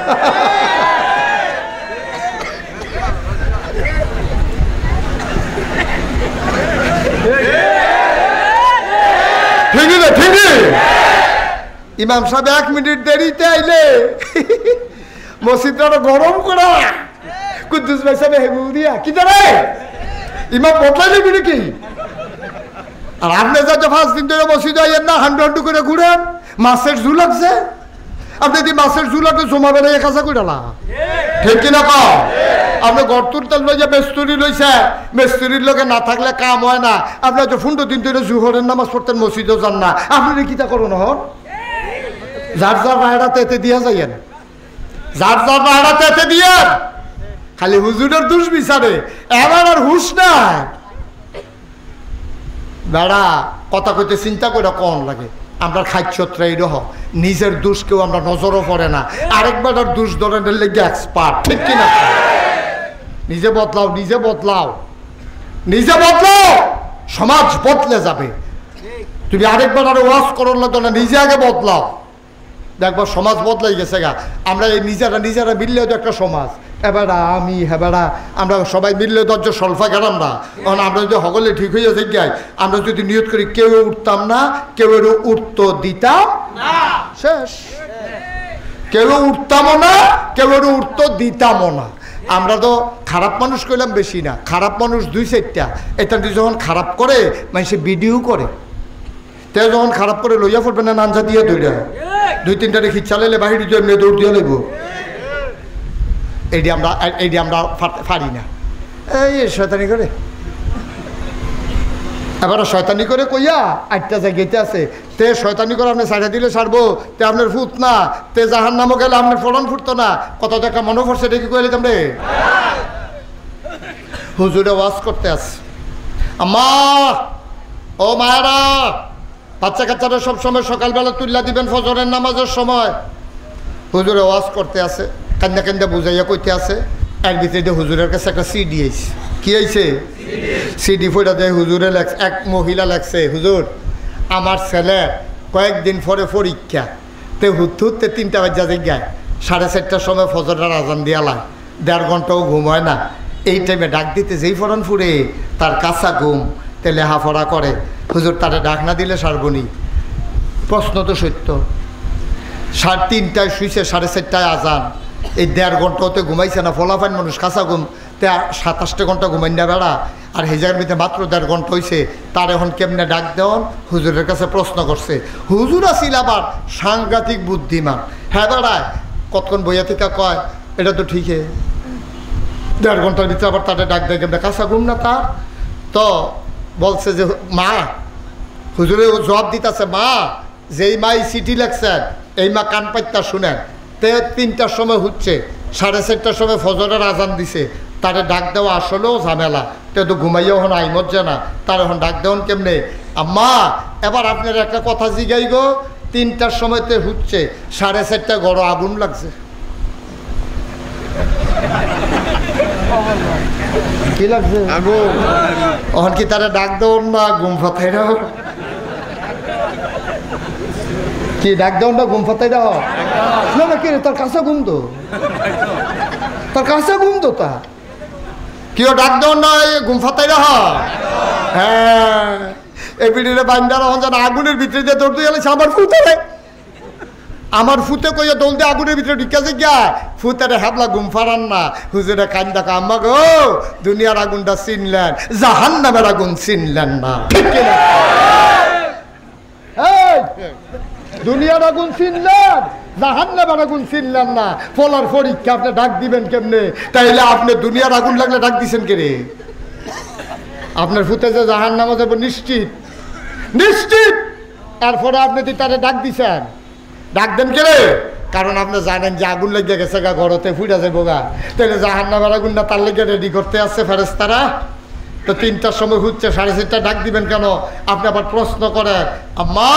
ঠিক ঠিক ইমাম সাহেব 1 মিনিট দেরিতে আইলে মসজিদটা গরম করা কুদ্দুস ভাই সাহেব হেবু দিয়া কি জানে ইমাম বদলাই দিবি নাকি? আর আপনি যা 5 দিন ধরে মসজিদে আইয়েন না, হান্ডু হান্ডু করে ঘুরেন, মাছের ঝুল লাগছে। আপনি যদি মাছের ঝুল লাগলে জমা বেড়ে কাঁচা কইরালা, ঠিক কিনা কও? আপনি গর্তুর তেল লইয়া মেস্তুরি লইছে, মেস্তুরির লোকে না থাকলে কাম হয় না। আপনি হয়তো 15 দিন ধরে জুহরের নামাজ পড়তেন, মসজিদেও যান না, আপনি কিতা করুন? হন যার যার রায়ডাতে এতে দিয়া যাইয়েন, যার যার রায়ডাতে এতে দিয়ে খালি হুজুরের দোষ বিচারে, এবার আর হুশ না বেড়া। কথা কইতে চিন্তা করে কন লাগে। আমরা খাদ্যত্রা এইরহ নিজের দোষ কেউ আমরা নজরও পড়ে না, আরেকবার দোষ ধরনের লেগে এক্সপার্ট, ঠিক কিনা? নিজে বদলাও, নিজে বদলাও, নিজে বদলাও, সমাজ বদলে যাবে। তুমি আরেকবার আরো ওয়াজ করার লাগতো না, নিজে আগে বদলাও, দেখবো সমাজ বদলাই গেছে গা। আমরা এই নিজেরা নিজেরা মিললেও তো একটা সমাজ। এবার আমি হেবেড়া আমরা সবাই মিললে দরজ সলফা গেলাম না, কারণ আমরা যদি সকলে ঠিক হইয়া যাই, আমরা যদি নিয়ত করি কেউ উঠতাম না, কেউ উঠতো দিতাম শেষ, কেউ উঠতামও না, কেউ উঠতো দিতামও না। আমরা তো খারাপ মানুষ কইলাম বেশি না, খারাপ মানুষ 2-4টা। এটা যখন খারাপ করে মানুষে ভিডিও করে, তে যখন খারাপ করে লইয়া পড়বে না, নাঞ্জা দিয়ে দৌড়া 2-3টা রেখি চালাইলে বাহির দিয়ে এমনি দৌড় দিয়ে লইব। এইটি আমরা পারি না, এই শয়তানি করে। এবার শয়তানি করে কইয়া 8টা জায়গাতে আছে, তে শয়তানি করে আপনি ছাড়া দিলে ছাড়বো, তে আপনার ফুট না, তে জাহান নামও গেলে আপনার ফলন ফুটতো না। কত দেখা মনে পড়ছে দেখি কইলে তোমরে হুজুরে ওয়াজ করতে আছে। আম্মা ও মায়েরা, বাচ্চা কাচ্চারা সবসময় সকালবেলা তুল্লা দিবেন ফজরের নামাজের সময়। হুজুরে ওয়াজ করতে আছে, কান্দা কান্দা বুঝাইয়া কইতে আছে। এর ভিতরে হুজুরের কাছে একটা সিডি আইছে। কি আইছে? সিডি ফোটা দেয় হুজুরে লেখছে, এক মহিলা লেখছে, হুজুর আমার ছেলে কয়েকদিন পরে পরীক্ষা, তে হুতে 3টা বাজা জায়গায় 4:30টার সময় ফজরের আজান দিয়ালায়, 1.5 ঘন্টাও ঘুম হয় না। এই টাইমে ডাক দিতে যেই ফরান ফুরে তার কাঁচা ঘুম, তে লেহাফড়া করে। হুজুর তারে ডাক না দিলে সারবনি। প্রশ্ন তো সত্য, 3:30টায় শুইছে, 4:30টায় আজান, এই 1.5 ঘন্টাতে ঘুমাইছে না। ফলাফাইন মানুষ কাঁচা ঘুম, তে 27 ঘন্টা ঘুমাই না বেড়া, আর হেজার ভিতরে মাত্র 1.5 ঘন্টা হয়েছে। তার এখন কেমনে ডাক দেওয়ান? হুজুরের কাছে প্রশ্ন করছে। হুজুর আসিল আবার সাংঘাতিক বুদ্ধিমান, হ্যাঁ বেড়ায় কতক্ষণ বইয়া থেকে কয় এটা তো ঠিকই, 1.5 ঘন্টার ভিতরে আবার তাদের ডাক দেয় কেমনে? কাঁচা ঘুম না তার। তো বলছে যে মা, হুজুরে জবাব দিতেছে, মা যেই মা এই চিঠি লেখছেন এই মা কান পাইতা শুনেন, তে 3টার সময় হচ্ছে, 4:30টার সময় ফজরের আজান দিছে, তারে ডাক দেওয়া আসলেও ঝামেলা, তে তো ঘুমাইয়া হন আইমজ্জা না, তার এখন ডাক দেওয়ান কেমনে? আম্মা এবার আপনার একটা কথা জিগাই গো, 3টার সময়তে হচ্ছে, 4:30টা গড় আগুন লাগছে। কি লাগছে? আগুন। এখন কি তারা ডাক দেওয়ান না ঘুম ফাতাই রাও? কি ডাক দেওয়ান না ঘুম ফাতাই রাও? না না, কি তার কাছে ঘুম তো, তার কাছে ঘুম তো, তা কেউ ডাক দেওয়ান না ঘুম ফাতাই রাও? হ্যাঁ, এই পিড়িতে বান্দার হন যেন আগুনের ভিতরে দিয়ে দৌড়তে গেলে আমার ফুতে, আমার ফুতে কইয়া দৌড় দিয়ে আগুনের ভিতরে ঢুকেছে গিয়া ফুতের হাবলা ঘুম ফারান না। হুজুরে কান্দা আম্মা গো, দুনিয়ার আগুনটা চিনলেন, জাহান্নামের আগুন চিনলেন না, ঠিক কিনা? দুনিয়ার আগুন চিনলেন, জাহান্নামের আগুন চিনলেন না। ফলার পরীক্ষা আপনি ডাক দিবেন কেমনে? তাইলে আপনি দুনিয়ার আগুন লাগলে ডাক দিছেন কে রে? আপনার ফুতে যে জাহান্নামে যাবো নিশ্চিত, নিশ্চিত। এরপরে আপনি তারে ডাক দিছেন, ডাক দেন কে রে? কারণ আপনি জানেন যে আগুন লেগে গেছে গা, ঘরতে ফুটা যাবো গা, তাহলে জাহান্নামের আগুনটা তার লেগে রেডি করতে আসছে ফেরেশতারা। তো 3টার সময় হচ্ছে, 4:30টা ডাক দিবেন কেন? আপনি আবার প্রশ্ন করে, আম্মা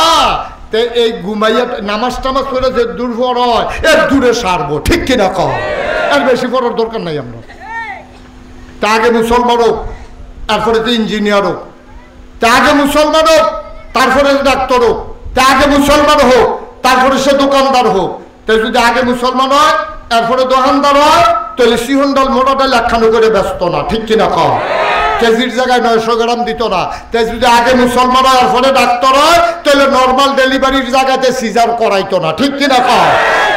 তে এই ঘুমাইয়া নামাজ টামাজ করে যে দূর হয় এর দূরে সারবো, ঠিক কিনা কও? এর বেশি পড়ার দরকার নাই আমরা। তা আগে মুসলমান হোক, তারপরে তো ইঞ্জিনিয়ার হোক, তা আগে মুসলমান হোক, তারপরে ডাক্তার হোক, তা আগে মুসলমান হোক, তারপরে সে দোকানদার হোক। তাই যদি আগে মুসলমান হয় তারপরে দোকানদার হয়, তাহলে সিহন্ডাল মোটাডাল একখানো করে ব্যস্ত না, ঠিক কিনা কম? কেজির জায়গায় 900 গ্রাম দিত না। তাই যদি আগে মুসলমান হয় তারপরে ডাক্তার হয়, তাহলে নর্মাল ডেলিভারির জায়গাতে সিজার করাইতো না, ঠিক কিনা কম?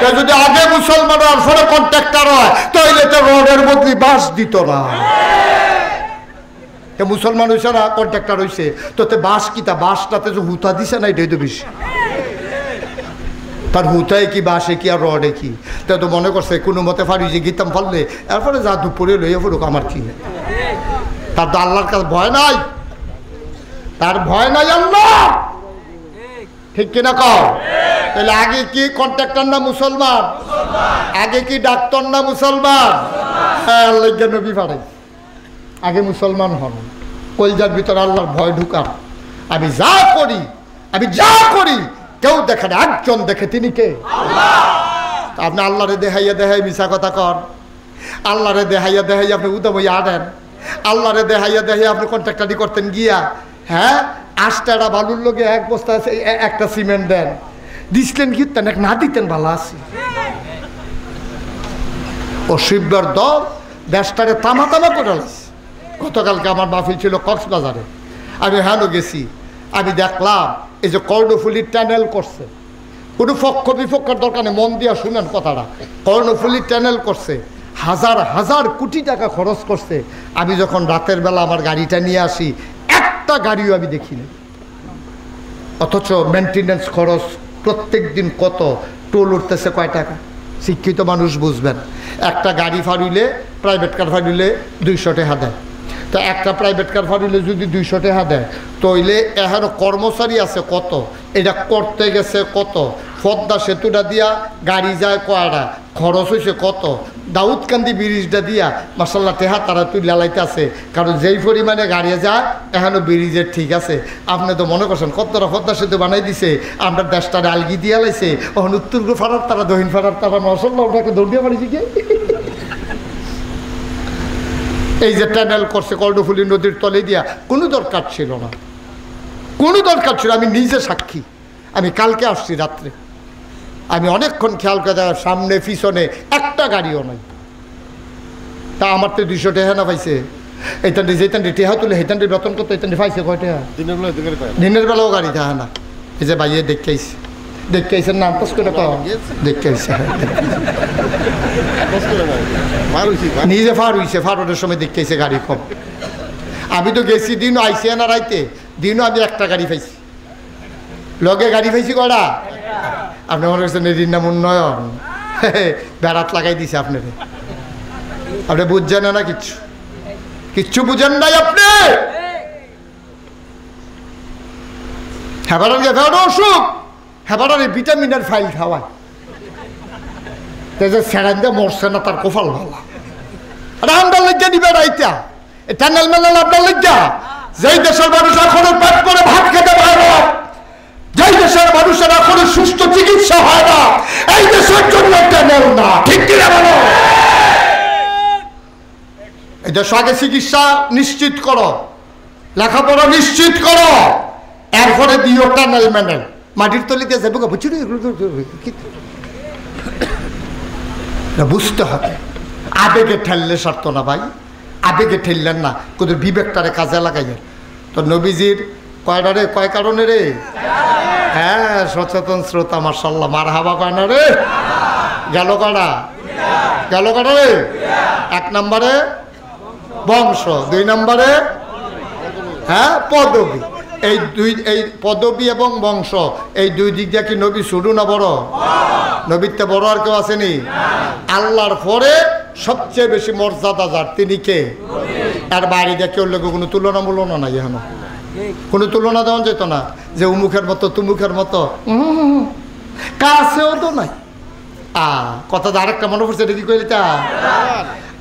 তাই যদি আগে মুসলমান হয় তারপরে কন্ট্রাক্টর হয়, তাহলে তো রোডের বদলি বাস দিত না। মুসলমান হয়েছে না, কন্ট্রাক্টর হয়েছে, তোতে বাস কি তা বাসটাতে যে হুতা দিছে না, এটাই তো বেশি। তার হুতায় কি বাসে কি আর রডে কি, তাই তো মনে করছে কোনো মতে ফারি যে গীতাম ফাললে এরপরে যা দুপুরে লইয়া পড়ুক, আমার কি। তার তো আল্লাহর কাছে ভয় নাই, তার ভয় নাই আল্লাহ, ঠিক কিনা কও? তাহলে আগে কি কন্ট্রাক্টর না মুসলমান? আগে কি ডাক্তার না মুসলমান? হ্যাঁ, আল্লাহ নবী পাঠাই আগে মুসলমান হন, কলজার ভিতরে আল্লাহর ভয় ঢুকান। আমি যা করি কেউ দেখে না, একজন দেখে, তিনি কে? আপনি আল্লাহরে দেখাইয়া মিশা কথা কর, আল্লাহরে দেখাইয়া আপনি উদাম হইয়া আনেন, আল্লাহরে দেখাইয়া আপনি কন্ট্রাক্টারি করতেন গিয়া, হ্যাঁ 8 টাকা বালুর লোকে 1 বস্তা একটা সিমেন্ট দেন, দিচ্ছেন কি না দিতেন ভালো আছি। ও শিববার দল দেশটারে তামা করে লাগছে। গতকালকে আমার মাহফিল ছিল কক্সবাজারে, আমি হ্যানো গেছি, আমি দেখলাম এই যে কর্ণফুলির টানেল করছে, কোনো পক্ষ বিপক্ষের দরকার নেই, মন দিয়া শুনেন কথাটা। কর্ণফুলির টানেল করছে, হাজার হাজার কোটি টাকা খরচ করছে। আমি যখন রাতের বেলা আমার গাড়িটা নিয়ে আসি, একটা গাড়িও আমি দেখিনি। অথচ মেনটেন্যান্স খরচ প্রত্যেক দিন কত, টোল উঠতেছে কয় টাকা, শিক্ষিত মানুষ বুঝবেন। একটা গাড়ি ফাড়িলে, প্রাইভেট কার ফাড়িলে 200 টাকা দেয়। তো একটা প্রাইভেট কার ফাড়িলে যদি 200 টাকা দেয়, তইলে এখানে কর্মচারী আছে কত, এটা করতে গেছে কত, পদ্মা সেতুটা দিয়া গাড়ি যায় কয়টা, খরচ হয়েছে কত, দাউদকান্দি ব্রিজটা দিয়া মাসাল্লাহ টেহা তারা তুই লালাইতে আছে, কারণ যেই পরিমাণে গাড়ি যায় এখনও ব্রিজের ঠিক আছে। আপনি তো মনে করছেন কতটা পদ্মা সেতু বানাই দিছে, আমরা দেশটা আলগি দিয়া লাইছে, ওখান উত্তর ফাড়ার তারা দক্ষিণ ফাড়ার তারা মাসাল্লাহ ওটাকে দৌড় দিয়ে পারিছি কি। এই যে টানেল করছে কর্ণফুলী নদীর তলে দিয়া, কোনো দরকার ছিল না, কোনো দরকার ছিল। আমি নিজে সাক্ষী, আমি কালকে আসছি রাত্রে, আমি অনেকক্ষণ খেয়াল করে দেখা, সামনে পিছনে একটা গাড়িও নাই। তা আমার তো 200 টাকা না পাইছে, এইটান যেতান টেহা তুলে হেতানটি বেতন করতো, এইটান পাইছে কয় টাকা? দিনের বেলাও গাড়ি দেখা না। এই যে ভাইয়ে দেখে আইসে নাম পাস করে দেখে আইসে, নিজে ফার হইছে, ফারনের সময় দেখে আইসে গাড়ি কম। আমি তো গেছি দিনও আইসি না রাইতে, দিনও আমি একটা গাড়ি পাইছি, লগে গাড়ি পাইছি কটা। আপনি মনে করছেন এর নাম উন্নয়ন, বেড়াত লাগাই দিছে আপনারে, আপনি বুঝছেন না, কিচ্ছু বুঝেন নাই আপনি। হেবারের অসুখ, হেবারের ভিটামিনের ফাইল খাওয়ায়, সেরান দিয়ে মরছে না, তার কোফাল ভালো। আপনার লজ্জা নিবে রাইতা, টাঙ্গাল মেলাল আপনার লজ্জা। যেই দেশের মানুষ এখনো পেট করে ভাত খেতে পারে না, যেই দেশের মানুষের এখনো সুস্থ চিকিৎসা হয় না, এই দেশের জন্য টাঙ্গাল না, ঠিক কিনা বলো? এই দেশ আগে চিকিৎসা নিশ্চিত করো, লেখাপড়া নিশ্চিত করো, এরপরে দিও টানেল ম্যানেল। মাটির তলিতে যাবো বুঝছি, বুঝতে হবে। আবেগে ঠেললে সারতো না ভাই, আবেগে ঠেললেন না, কোথাও বিবেকটারে কাজে লাগাইলেন। তো নবীজির কয় কারণে রে? হ্যাঁ, সচেতন শ্রোতা মাশাআল্লাহ, মার হাবা কয় না রে? গেল কটা রে? 1 নম্বরে বংশ, 2 নম্বরে হ্যাঁ পদবী। এই পদবী এবং বংশ, এই 2 দিক দিয়ে কি নবী শুরু না বড়? নবীর তে বড় আর কেউ আসেনি? আল্লাহর পরে সবচেয়ে বেশি মর্যাদা যার, তিনি কে? তার বাইরে দিয়ে কেউ লোক কোনো তুলনামূলক নাই, এখন কোনো তুলনা দেওয়া যেত না যে উমুখের মতো তুমুখের মতো, কাছেও তো নাই। কথা আরেকটা মনে পড়ছে, এটা কি কইলে তা?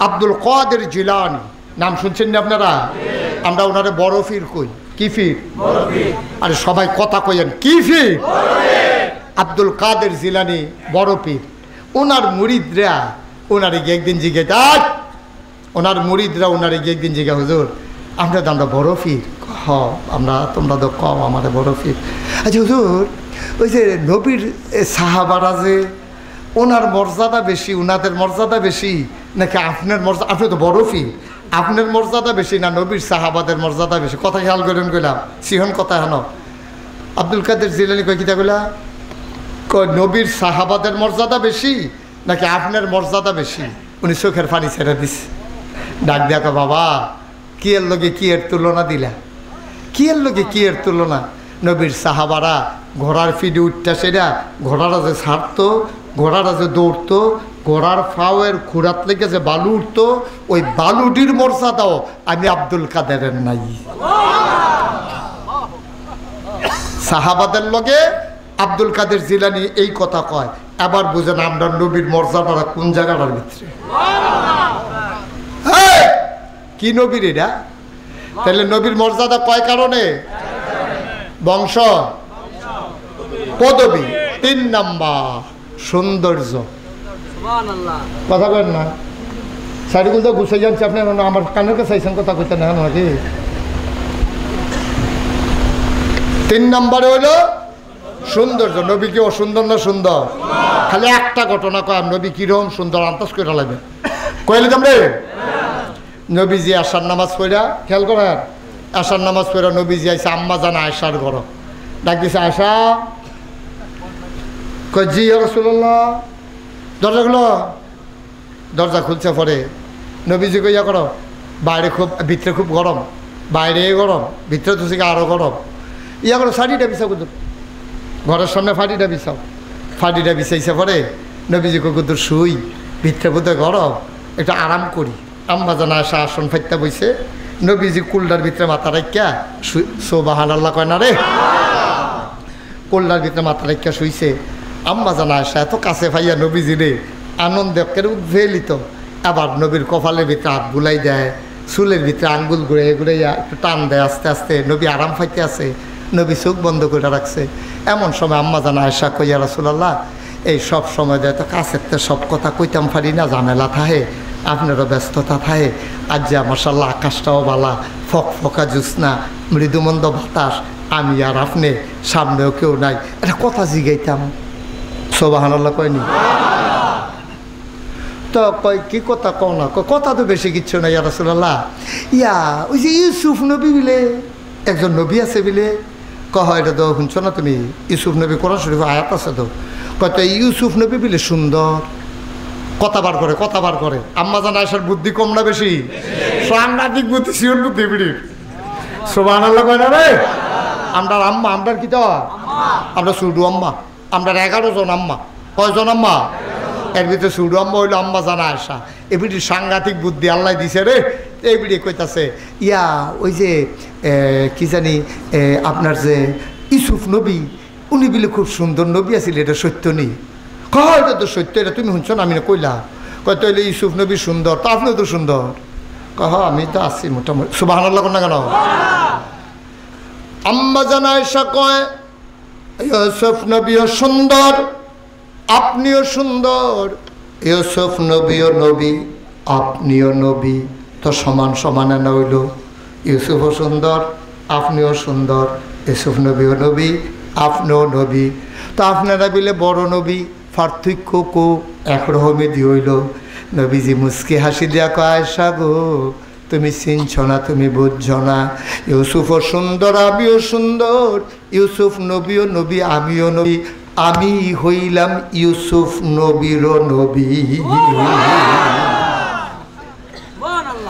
আব্দুল কাদের জিলানী নাম শুনছেন না আপনারা? আমরা ওনারে বড় ফির কই। কি ফির? আরে সবাই কথা কইেন, কি ফির? আব্দুল কাদের জিলানী বড় পীর। ওনার মুরিদরা ওনারে গিয়ে একদিন জিজ্ঞে ওনার মুরিদরা ওনারে গিয়ে একদিন জিজ্ঞা হুজুর আমরা তো আমরা বড় ফির আমরা তোমরা তো কম আমাদের বড় ফির। আচ্ছা হুজুর ওই যে নবীর সাহাবারা যে ওনার মর্যাদা বেশি ওনাদের মর্যাদা বেশি নাকি আপনার মর্যাদা? আপনি তো বড় ফির, আপনার মর্যাদা বেশি না নবীর সাহাবাদের মর্যাদা বেশি? কথা খেয়াল করেন কইলাম সিহন কথা হেন আব্দুল কাদের জিলানী কই কিতা কইলা কই নবীর সাহাবাদের মর্যাদা বেশি নাকি আপনার মর্যাদা বেশি? উনি চোখের পানি ছেড়ে দিছে, ডাক দেখো বাবা কি এর লগে কি এর তুলনা দিলা, কি এর লগে কি এর তুলনা? নবীর সাহাবারা ঘোড়ার ফিডে উঠটা সেরা ঘোড়ারা যে ছাড়তো, ঘোড়ারা যে দৌড়তো, ঘোড়ার ফাওয়ের খুঁড়াত লেগে যে বালু উঠতো, ওই বালুটির মর্যাদাও আমি আব্দুল কাদেরের নাই। সাহাবাদের লগে আব্দুল কাদের জিলানী এই কথা কয়। এবার বুঝেন আমরা নবীর মর্যাদাটা কোন জায়গাটার ভিতরে। কি নবীর এটা? তাহলে নবীর মর্যাদা কয় কারণে? বংশ, পদবী, 3 নাম্বার সৌন্দর্য। কথা বলেন না সাইডগুলো তো গুছাই যাচ্ছে আপনি আমার কানের কাছে চাইছেন কথা কইতে না নাকি? 3 নাম্বারে হইলো সৌন্দর্য। নবী কি অসুন্দর না সুন্দর? খালি একটা ঘটনা কয় নবী কিরকম সুন্দর আন্দাজ করে লাগবে কইলে তোমরে। নবীজি আশার নামাজ পড়া, খেয়াল করেন, আশার নামাজ পড়া নবীজি আইসা আম্মা জানা আয়সার ঘর, ডাক দিছে আয়সা, কই জি ইয়া রাসূলুল্লাহ। দরজা খুলো, দরজা খুলছে পরে নবীজি কইয়া করো বাইরে খুব ভিতরে খুব গরম, বাইরে গরম ভিতরে তো আরও গরম, ইয়া করো শাড়িটা বিছাও কুদুর, ঘরের সামনে ফাটিটা বিছাও। ফাটিটা বিছাইছে পরে নবীজি কুদুর শুই, ভিতরে বোধহয় গরম একটু আরাম করি। আম্মা জানা আসা আসন ফাইতে বইছে, নবীজি কুলটার ভিতরে মাথা রাখিয়া সুবহানাল্লাহ কয় না রে, কুলটার ভিতরে মাথা রাখিয়া শুইছে। আম্মা জানা আসা এত কাছে ভাইয়া নবীজি রে আনন্দে উদ্ভেলিত। আবার নবীর কপালের ভিতরে হাত বুলাই দেয়, চুলের ভিতরে আঙ্গুল ঘুরে ঘুরাইয়া একটু টান দেয় আস্তে আস্তে। নবী আরাম ফাইতে আছে, নবী চোখ বন্ধ করে রাখছে। এমন সময় আম্মা জানা আয়সা কইয়া রাসূলুল্লাহ এই সব সময় দেয় তো কাছের সব কথা কইতাম পারি না, ঝামেলা থাহে, আপনারও ব্যস্ততা থাকে। আজ যা মাশাআল্লাহ আকাশটাও বালা, ফক ফকা জ্যোৎস্না, মৃদুমন্দ বাতাস, আমি আর আপনি, সামনেও কেউ নাই, এটা কথা জিগাইতাম। সুবহানাল্লাহ কয়নি তো? কয় কি কথা কও না? কথা তো বেশি কিচ্ছু নাই ইয়া রাসূলুল্লাহ। ইয়া ওই যে ইউসুফ নবী বিলে একজন নবী আছে বিলে, কহ এটা তো শুনছো না তুমি? ইউসুফ নবী কোরআন শরীফে আয়াত আছে তো, কত ইউসুফ নবী বিলে সুন্দর, কথা বার করে, কথা বার করে। আম্মা জান আয়সার বুদ্ধি কম না বেশি? সাংঘাতিক বুদ্ধি, শিওর বুদ্ধি বিড়ির। সুবহানাল্লাহ কয় না রে? আমরা আম্মা, আমরা কি তো আমরা সুডু আম্মা, আমরা 11 জন আম্মা। কয়জন আম্মা? এর ভিতরে সুডু আম্মা হইলো আম্মা জানা আয়সা। এ বিড়ির সাংঘাতিক বুদ্ধি আল্লাহ দিছে রে। এই বিড়ি কইতাছে ইয়া ওই যে কি জানি আপনার যে ইউসুফ নবী উনি বিলে খুব সুন্দর নবী আছিল, এটা সত্য নেই? কয় এটা তো সত্য, এটা তুমি শুনছো না? আমি না কইলা। কয় তাইলে ইউসুফ নবী সুন্দর, তো আপনিও তো সুন্দর। কহ আমি তো আছি মোটামুটি। সুবহানাল্লাহ কোন না কেন? আম্মা জান আয়েশা কয় ইউসুফ নবীও সুন্দর, আপনিও সুন্দর। ইউসুফ নবীও নবী, আপনিও নবী, তো সমান সমানে না হইল? ইউসুফও সুন্দর, আপনিও সুন্দর, ইউসুফ নবীও নবী, আপনিও নবী, তো আপনারা বিলে বড় নবী, পার্থক্য কো একরকমই দি হইল। নবীজি মুস্কি হাসি দিয়া কয় আয়েশা গো তুমি চিনছ না, তুমি বুঝছ না, ইউসুফও সুন্দর, আমিও সুন্দর, ইউসুফ নবীও নবী, আমিও নবী, আমি হইলাম ইউসুফ নবীরও নবী।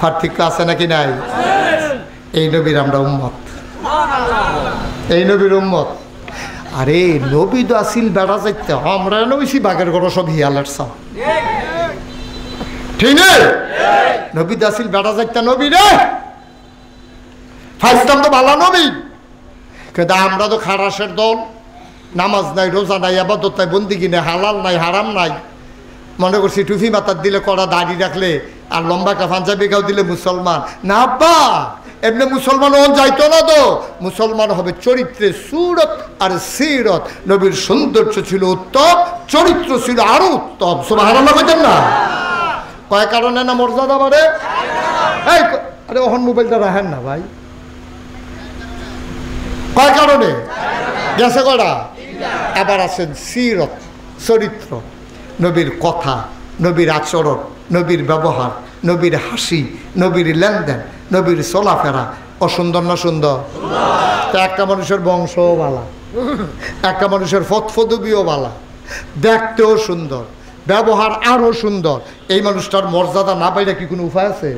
পার্থক্য আছে নাকি নাই? এই নবীর আমরা উম্মত, এই নবীর উম্মত। আরে নবী তো আসিল বেড়া যাইতে, আমরা নবীছি বাঘের গড় সব হিয়ালের সব, ঠিক না? নবী তো আসিল বেড়া যাইতে নবী রে, ফাইস্তাম তো ভালো নবী। কিন্তু আমরা তো খারাসের দল, নামাজ নাই, রোজা নাই, আবাদত নাই, বন্দিগি নাই, হালাল নাই, হারাম নাই। মনে করছি টুপি মাথার দিলে, কড়া দাড়ি রাখলে আর লম্বা পাঞ্জাবি গাও দিলে মুসলমান না। আব্বা এমনি মুসলমান হন যাইতো না তো, মুসলমান হবে চরিত্রে, সুরত আর সিরত। নবীর সৌন্দর্য ছিল উত্তম, চরিত্র ছিল আরো উত্তম। সুবহানাল্লাহ বলেন না? কয় কারণে না মর্যাদা বাড়ে? এই আরে ওহন মোবাইলটা রাখেন না ভাই। কয় কারণে গেছে কয়টা? আবার আছেন সিরত, চরিত্র, নবীর কথা, নবীর আচরণ, নবীর ব্যবহার, নবীর হাসি, নবীর লেনদেন, নবীর চলাফেরা অসুন্দর না সুন্দর? তো একটা মানুষের বংশও বালা, একটা মানুষের ফতফদবিও বালা, দেখতেও সুন্দর, ব্যবহার আরও সুন্দর। এই মানুষটার মর্যাদা না পাইলে কি কোনো উপায় আছে?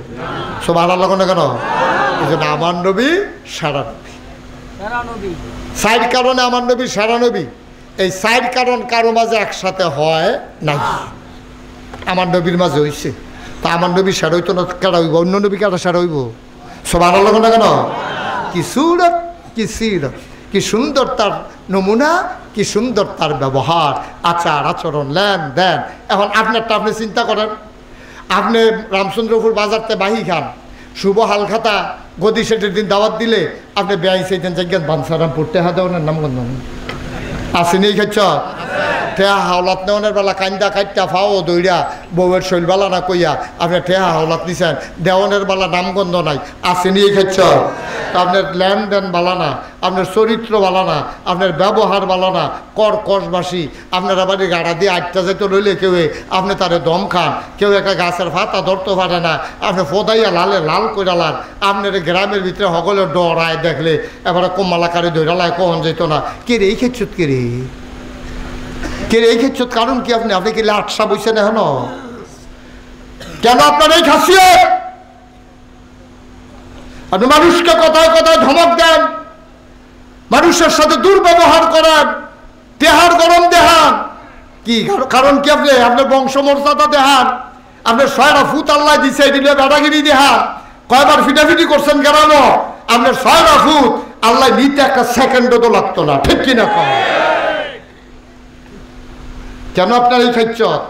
সব আলাদা লাগো না কেন? এই জন্য আমার নবী সারা নবী। সাইড কারণে আমার নবী সারা নবী। এই সাইড কারণ কারো মাঝে একসাথে হয় নাই, আমার নবীর মাঝে হয়েছে। তা আমার নবী সারা হইতো না, কারা হইব? অন্য নবী কারা সারা হইব? সব আলাদা লাগো না কেন? কি সুরত, কি সিরত, কি সুন্দর তার নমুনা, কি সুন্দর তার ব্যবহার, আচার আচরণ, লেনদেন। এখন আপনারটা আপনি চিন্তা করেন, আপনি রামচন্দ্রপুর বাজারতে বাহি খান, শুভ হালখাতা গদি সেটের দিন দাওয়াত দিলে আপনি বেআই সেইদিন জায়গায় বানসারামপুর টেহা দেওয়ানের নাম গন্ধ আসেনি খাচ্ছ? ঠেহা হাওলাত নেওয়ানের বেলা কান্দা কাটটা ফাও দৌড়া বউয়ের শৈলবালা না কইয়া আপনি ঠেহা হাওলাত নিছেন, দেওয়ানের বেলা নামগন্ধ নাই, আসেনি খাচ্ছ? আপনার লেনদেন বালা না, আপনার চরিত্র বালা না, আপনার ব্যবহার বালা না, কসবাসী। আপনার আবার গাড়া দিয়ে আটটা যেতে রইলে কেউ আপনি তারে দম খান, কেউ একটা গাছের ফাতা ধরতে পারে না, আপনি ফোদাইয়া লালে লাল কইরা লান। আপনার গ্রামের ভিতরে সকলে ডরায় দেখলে এবারে কমালাকারে ধৈরালায় কখন যেত না। কে রে এই ক্ষেত্র? কে রে কে রে এই ক্ষেত্র? কারণ কি? আপনি আপনি কি লাটসা বইছেন এখন? কেন আপনার এই খাসিয়ত? আপনি মানুষকে কথায় কথায় ধমক দেন, মানুষের সাথে দুর্ব্যবহার করেন, দেহার গরম দেহান। কি কারণ কি? আপনি আপনার বংশমর্যাদা দেহান, আপনার 6টা ফুট আল্লাহ দিছে দিলে বেড়াগিরি দেহান। কয়বার ফিটাফিটি করছেন কেন? আপনার 6টা ফুট আল্লাহ নিতে একটা সেকেন্ডও তো লাগতো না, ঠিক কিনা? কেন আপনার এই খাইচ্ছত?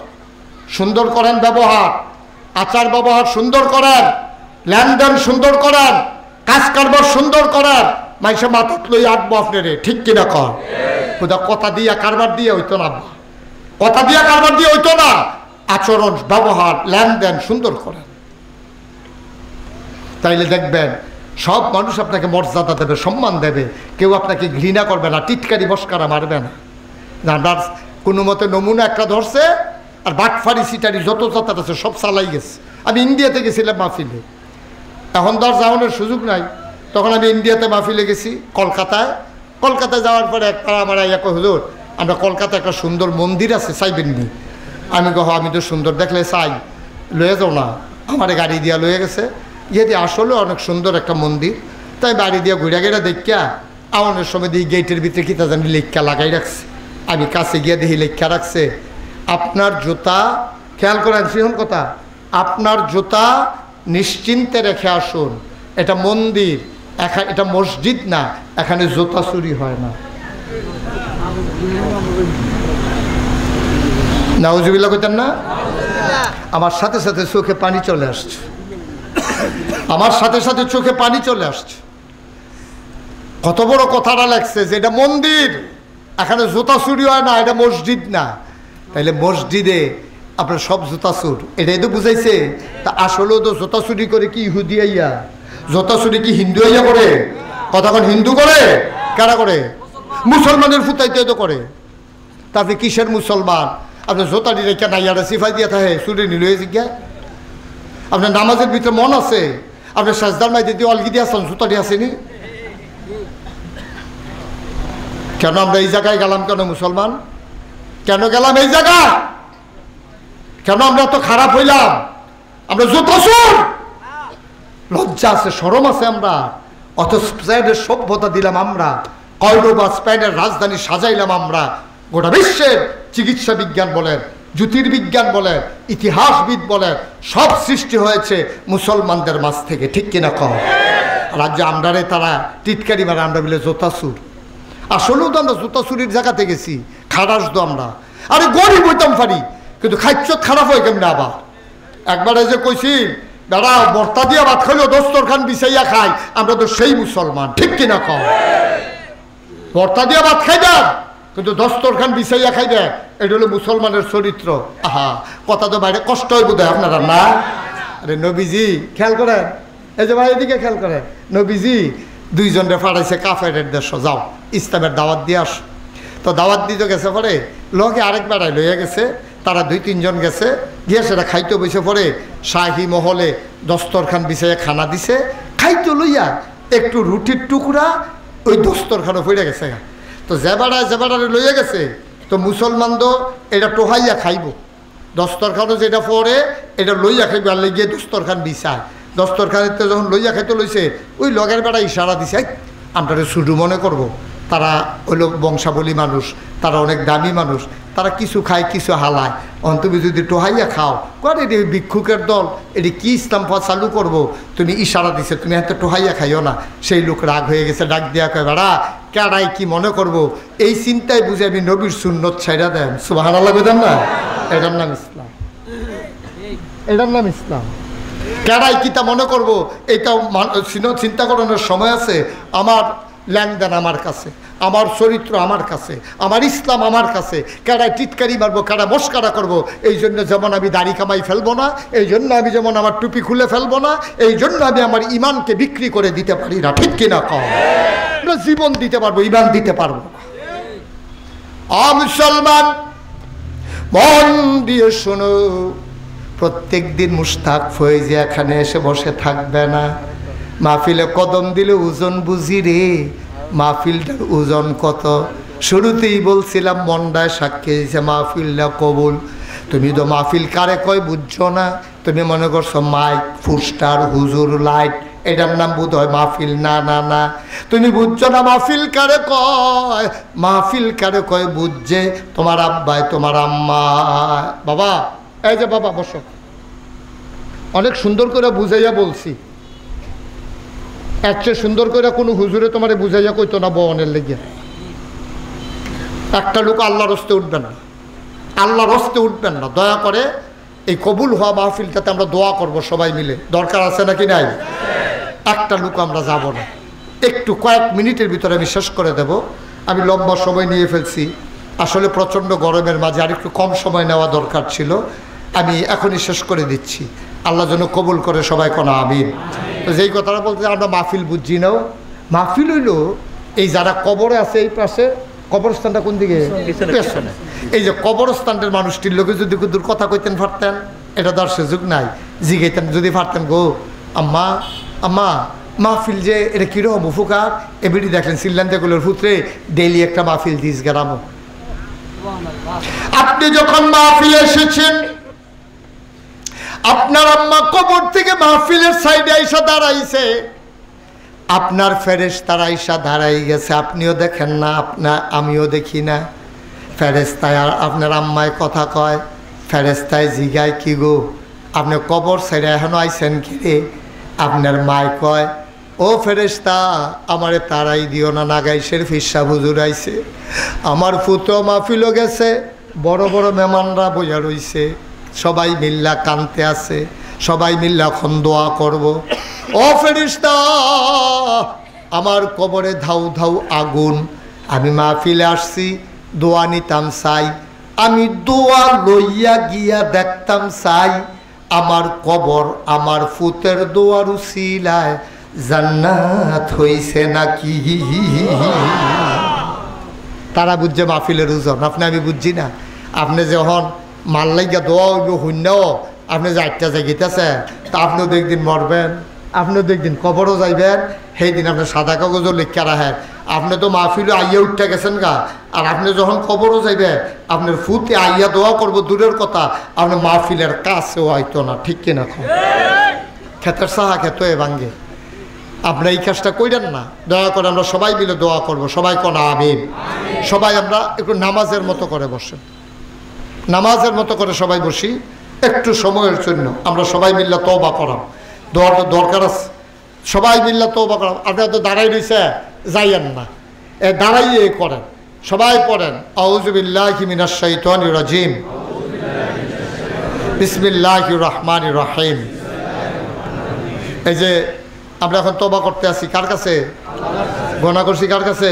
সুন্দর করেন ব্যবহার, আচার ব্যবহার সুন্দর করেন, লেনদেন সুন্দর করেন, কাজ কারবার সুন্দর করেন, মাইসে মাথাত লই আটবো আপনারে, ঠিক কিনা? কর খুদা কথা দিয়া কারবার দিয়ে হইতো না, কথা দিয়া কারবার দিয়ে হইতো না। আচরণ ব্যবহার লেনদেন সুন্দর করেন, তাইলে দেখবেন সব মানুষ আপনাকে মর্যাদা দেবে, সম্মান দেবে, কেউ আপনাকে ঘৃণা করবে না, টিটকারি বস্কারা মারবে না। আপনার কোনো মতে নমুনা একটা ধরছে, আর বাটফারি সিটারি যত যাতায়াত আছে সব চালাই গেছে। আমি ইন্ডিয়াতে গেছিলাম মাহফিলে, এখন তো আর যাওয়ানোর সুযোগ নাই। তখন আমি ইন্ডিয়াতে মাহফিলে গেছি, কলকাতায়। কলকাতায় যাওয়ার পরে একটা আমার ইয়া হুজুর, আমরা কলকাতায় একটা সুন্দর মন্দির আছে, চাইবেননি? আমি কহ আমি তো সুন্দর দেখলে চাই, লয়ে যাও না। আমার গাড়ি দিয়া লয়ে গেছে, ইয়ে দিয়ে আসলে অনেক সুন্দর একটা মন্দির। তাই বাড়ি দিয়ে ঘুরে গেড়ে দেখিয়া আমাদের সময় দিয়ে গেটের ভিতরে কিতা জানি লেখা লাগাই রাখছে। আমি কাছে গিয়ে দেখি লেখা রাখছে, আপনার জুতা, খেয়াল করেন সিহন কথা, আপনার জুতা নিশ্চিন্তে রেখে আসুন, এটা মন্দির, এটা মসজিদ না, এখানে জুতা চুরি হয় না। নাউজুবিল্লাহ কইতেন না? আমার সাথে সাথে চোখে পানি চলে আসছে, আমার সাথে সাথে চোখে পানি চলে আসছে। কত বড় কথাটা লাগছে যে এটা মন্দির, এখানে জুতা চুরি হয় না, এটা মসজিদ না। তাইলে মসজিদে আপনার সব জুতা চুর, এটাই তো বুঝাইছে। তা আসলেও তো জুতা চুরি করে কি ইহুদি আইয়া? জুতা চুরি কি হিন্দু আইয়া করে? কতক্ষণ হিন্দু করে? কারা করে? মুসলমানের ফুটাইতে তো করে। তা আপনি কিসের মুসলমান? আপনার জোতাটি রেখে নাইয়ারা সিফাই দিয়ে থাকে, চুরি নিল জিজ্ঞা। আপনার নামাজের ভিতরে মন আছে, আপনার সাজদার মাই দিয়ে অলগি দিয়ে আসেন, জুতাটি আসেনি কেন? আমরা এই জায়গায় গেলাম কেন? মুসলমান কেন গেলাম এই জায়গায়? কেন আমরা তো খারাপ হইলাম? আমরা জুতা চোর, লজ্জা আছে, শরম আছে আমরা। অত স্পেনের সভ্যতা দিলাম আমরা, কয়লো বা স্পেনের রাজধানী সাজাইলাম আমরা। গোটা বিশ্বের চিকিৎসা বিজ্ঞান বলেন, জ্যোতির্বিজ্ঞান বলেন, ইতিহাসবিদ বলেন, সব সৃষ্টি হয়েছে মুসলমানদের মাঝ থেকে, ঠিক কিনা? কম রাজ্যে আমরারে তারা টিটকারি মারে, আমরা বলে জোতা চুর। আসলেও তো আমরা জুতা চুরির জায়গাতে গেছি, খারাস তো আমরা। আরে গরিব হইতাম পারি, কিন্তু খাদ্য খারাপ হয় কেমনি? আবার একবার যে কইছি দাদা বর্তা দিয়া ভাত খাইলেও দস্তরখান বিছাইয়া খাই, আমরা তো সেই মুসলমান, ঠিক কিনা? কম বর্তা দিয়া ভাত খাই না, কিন্তু দস্তরখান বিছাইয়া খাইবে এটা হলো মুসলমানের চরিত্র। আহা, কথা তো বাইরে কষ্ট হইব দেয় আপনারা না। আরে নবীজি খেয়াল করেন, এই যে ভাই এদিকে খেয়াল করেন, নবীজি দুইজনরে ফাড়াইছে কাফেরের দেশ, যাও ইসলামের দাওয়াত দিয়ে আস। তো দাওয়াত দিতে গেছে পরে লগে আরেক বেড়ায় লইয়া গেছে, তারা 2-3 জন গেছে, গিয়ে সেটা খাইতে বসে পরে শাহী মহলে দস্তরখান বিছাইয়া খানা দিছে, খাইতে লইয়া একটু রুটির টুকরা ওই দস্তরখানে পড়ে গেছে। তো যে বেড়ারে লইয়া গেছে, তো মুসলমান তো এটা টোহাইয়া খাইব, দস্তরখানও যেটা পরে এটা লইয়া খাইব, আর গিয়ে দস্তরখান বিছায়। দস্তরখানিতে যখন লইয়া খাইতে লইছে, ওই লগের বেড়া ইশারা দিছে, আমরা শুধু মনে করব তারা হইল বংশাবলী মানুষ, তারা অনেক দামি মানুষ, তারা কিছু খায় কিছু হালায়, তুমি যদি টোহাইয়া খাও করে এটি ভিক্ষুকের দল, এটি কি ইসলাম চালু করবো, তুমি ইশারা দিছে, তুমি হাতে টোহাইয়া খাইও না। সেই লোক রাগ হয়ে গেছে, ডাক দিয়া কয়, বেড়া কেডাই কি মনে করব, এই চিন্তায় বুঝে আমি নবীর সুন্নত ছাইড়া দেন। সুবহানাল্লাহ কইতাম না? এটার নাম ইসলাম, এটার নাম ইসলাম। কেডাই কি তা মনে করব, এটা চিন্তা করানোর সময় আছে? আমার লেনদেন আমার কাছে, আমার চরিত্র আমার কাছে, আমার ইসলাম আমার কাছে। কেডায় টিটকারি মারবো, কেডা মস্কারা করবো, এই জন্য যেমন আমি দাড়ি কামাই ফেলবো না, এই জন্য আমি যেমন আমার টুপি খুলে ফেলবো না, এই জন্য আমি আমার ইমানকে বিক্রি করে দিতে পারি না। ঠিক কিনা কও? জীবন দিতে পারবো, ইমান দিতে পারবো না। মুসলমান মন দিয়ে শোনো, প্রত্যেক দিন মুশতাক ফয়েজ এখানে এসে বসে থাকবে না। মাহফিলে কদম দিলে ওজন বুঝি রে, মাহফিলটার ওজন কত। শুরুতেই বলছিলাম মন্ডায় সাক্ষী দিয়েছে মাহফিলটা কবুল। তুমি তো মাহফিল কারে কয় বুঝছো না, তুমি মনে করছো মাইক, ফুস্টার, হুজুর, লাইট, এটার নাম বোধ হয় মাহফিল। না না না, তুমি বুঝছো না মাহফিল কারে কয়। মাহফিল কারে কয় বুঝছে তোমার আব্বাই, তোমার আম্মা। বাবা, এই যে বাবা বসো, অনেক সুন্দর করে বুঝাইয়া বলছি, এর চেয়ে সুন্দর করে কোনো হুজুরে তোমার বুঝাইয়া কইতো না বনের লেগে। একটা লোক আল্লাহর হস্তে উঠবেন না, আল্লাহর হস্তে উঠবেন না, দয়া করে। এই কবুল হওয়া মাহফিলটাতে আমরা দোয়া করব সবাই মিলে, দরকার আছে নাকি নাই? একটা লোক আমরা যাব না, একটু কয়েক মিনিটের ভিতরে আমি শেষ করে দেব। আমি লম্বা সময় নিয়ে ফেলছি, আসলে প্রচণ্ড গরমের মাঝে আর একটু কম সময় নেওয়া দরকার ছিল। আমি এখনই শেষ করে দিচ্ছি, আল্লাহ যেন কবুল করে সবাই কোনো আমিন। তো যেই কথাটা বলতে আমরা মাহফিল বুঝছি নাও, মাহফিল হইল এই যারা কবরে আছে এই পাশে, কবরস্থানটা কোন দিকে? পেছনে। এই যে কবরস্থানের মানুষটির লোকে যদি দূর কথা কইতেন পারতেন, এটা তো আর সুযোগ নাই, জিগাইতেন যদি পারতেন, গো আম্মা আম্মা মাহফিল যে এটা কীরকম উপকার, এবিডি দেখলেন সিল্লান্তেগুলোর পুত্রে ডেইলি একটা মাহফিল দিস গেলাম। আপনি যখন মাহফিলে এসেছেন, আপনার আম্মা কবর থেকে মাহফিলের সাইডে আইসা দাঁড়াইছে, আপনার ফেরেশতারা আইসা দাঁড়াই গেছে, আপনিও দেখেন না, আমিও দেখি না। ফেরেশতায় আর আপনার আম্মায় কথা কয়, ফেরেশতায় জিগায়, কি গো আপনি কবর সাইডে এখনো আইসেন কি রে? আপনার মায় কয়, ও ফেরেশতা আমারে তারাই দিও না, নাগাইশের ফিরসা হুজুর আইছে, আমার ফুতো মাহফিলও গেছে, বড় বড় মেহমানরা বইয়া রইছে, সবাই মিল্লা কানতে আছে, সবাই মিল্লা এখন দোয়া করব। ও ফেরেশতা আমার কবরে ধাউ ধাউ আগুন, আমি মাহফিলে আসছি দোয়া নিতাম চাই, আমি দোয়া লইয়া গিয়া দেখতাম চাই, আমার কবর আমার ফুতের দোয়ার উসিলায় জান্নাত হইছে নাকি। তারা বুঝছে মাহফিলের ওজন, আপনি আমি বুঝছি না। আপনি যখন মাল লাগিয়া দোয়া হইব শূন্যও, আপনি যে 8টা জায়গাতেছে, তা আপনিও তো একদিন মরবেন, আপনিও তো একদিন কবরও যাইবেন, সেই দিন আপনি সাদা কাগজও লিখা রাখেন। আপনি তো মাহফিলে আইয়া উঠতে গেছেন গা, আর আপনি যখন কবরও যাইবেন, আপনার ফুতে আইয়া দোয়া করবো দূরের কথা, আপনি মাহফিলের কাছেও হয়তো না। ঠিক কিনা? খেতের সাহা খেত এ ভাঙ্গে। আপনি এই কাজটা কইরেন না, দয়া করে আমরা সবাই মিলে দোয়া করব, সবাই কোন আমিন। সবাই আমরা একটু নামাজের মতো করে বসেন, নামাজের মতো করে সবাই বসি একটু সময়ের জন্য। আমরা সবাই মিল্লা তওবা করাম, দোয়াটা দরকার আছে, সবাই মিল্লা তওবা করাম। আপনারা তো দাঁড়াই রয়েছে, যাইয়েন না, দাঁড়াইয়ে করেন, সবাই পড়েন আউযু বিল্লাহি মিনাশ শাইতানির রাজিম, বিসমিল্লাহির রহমানির রহিম। এই যে আমরা এখন তওবা করতে আসি কার কাছে? গোনা করছি কার কাছে?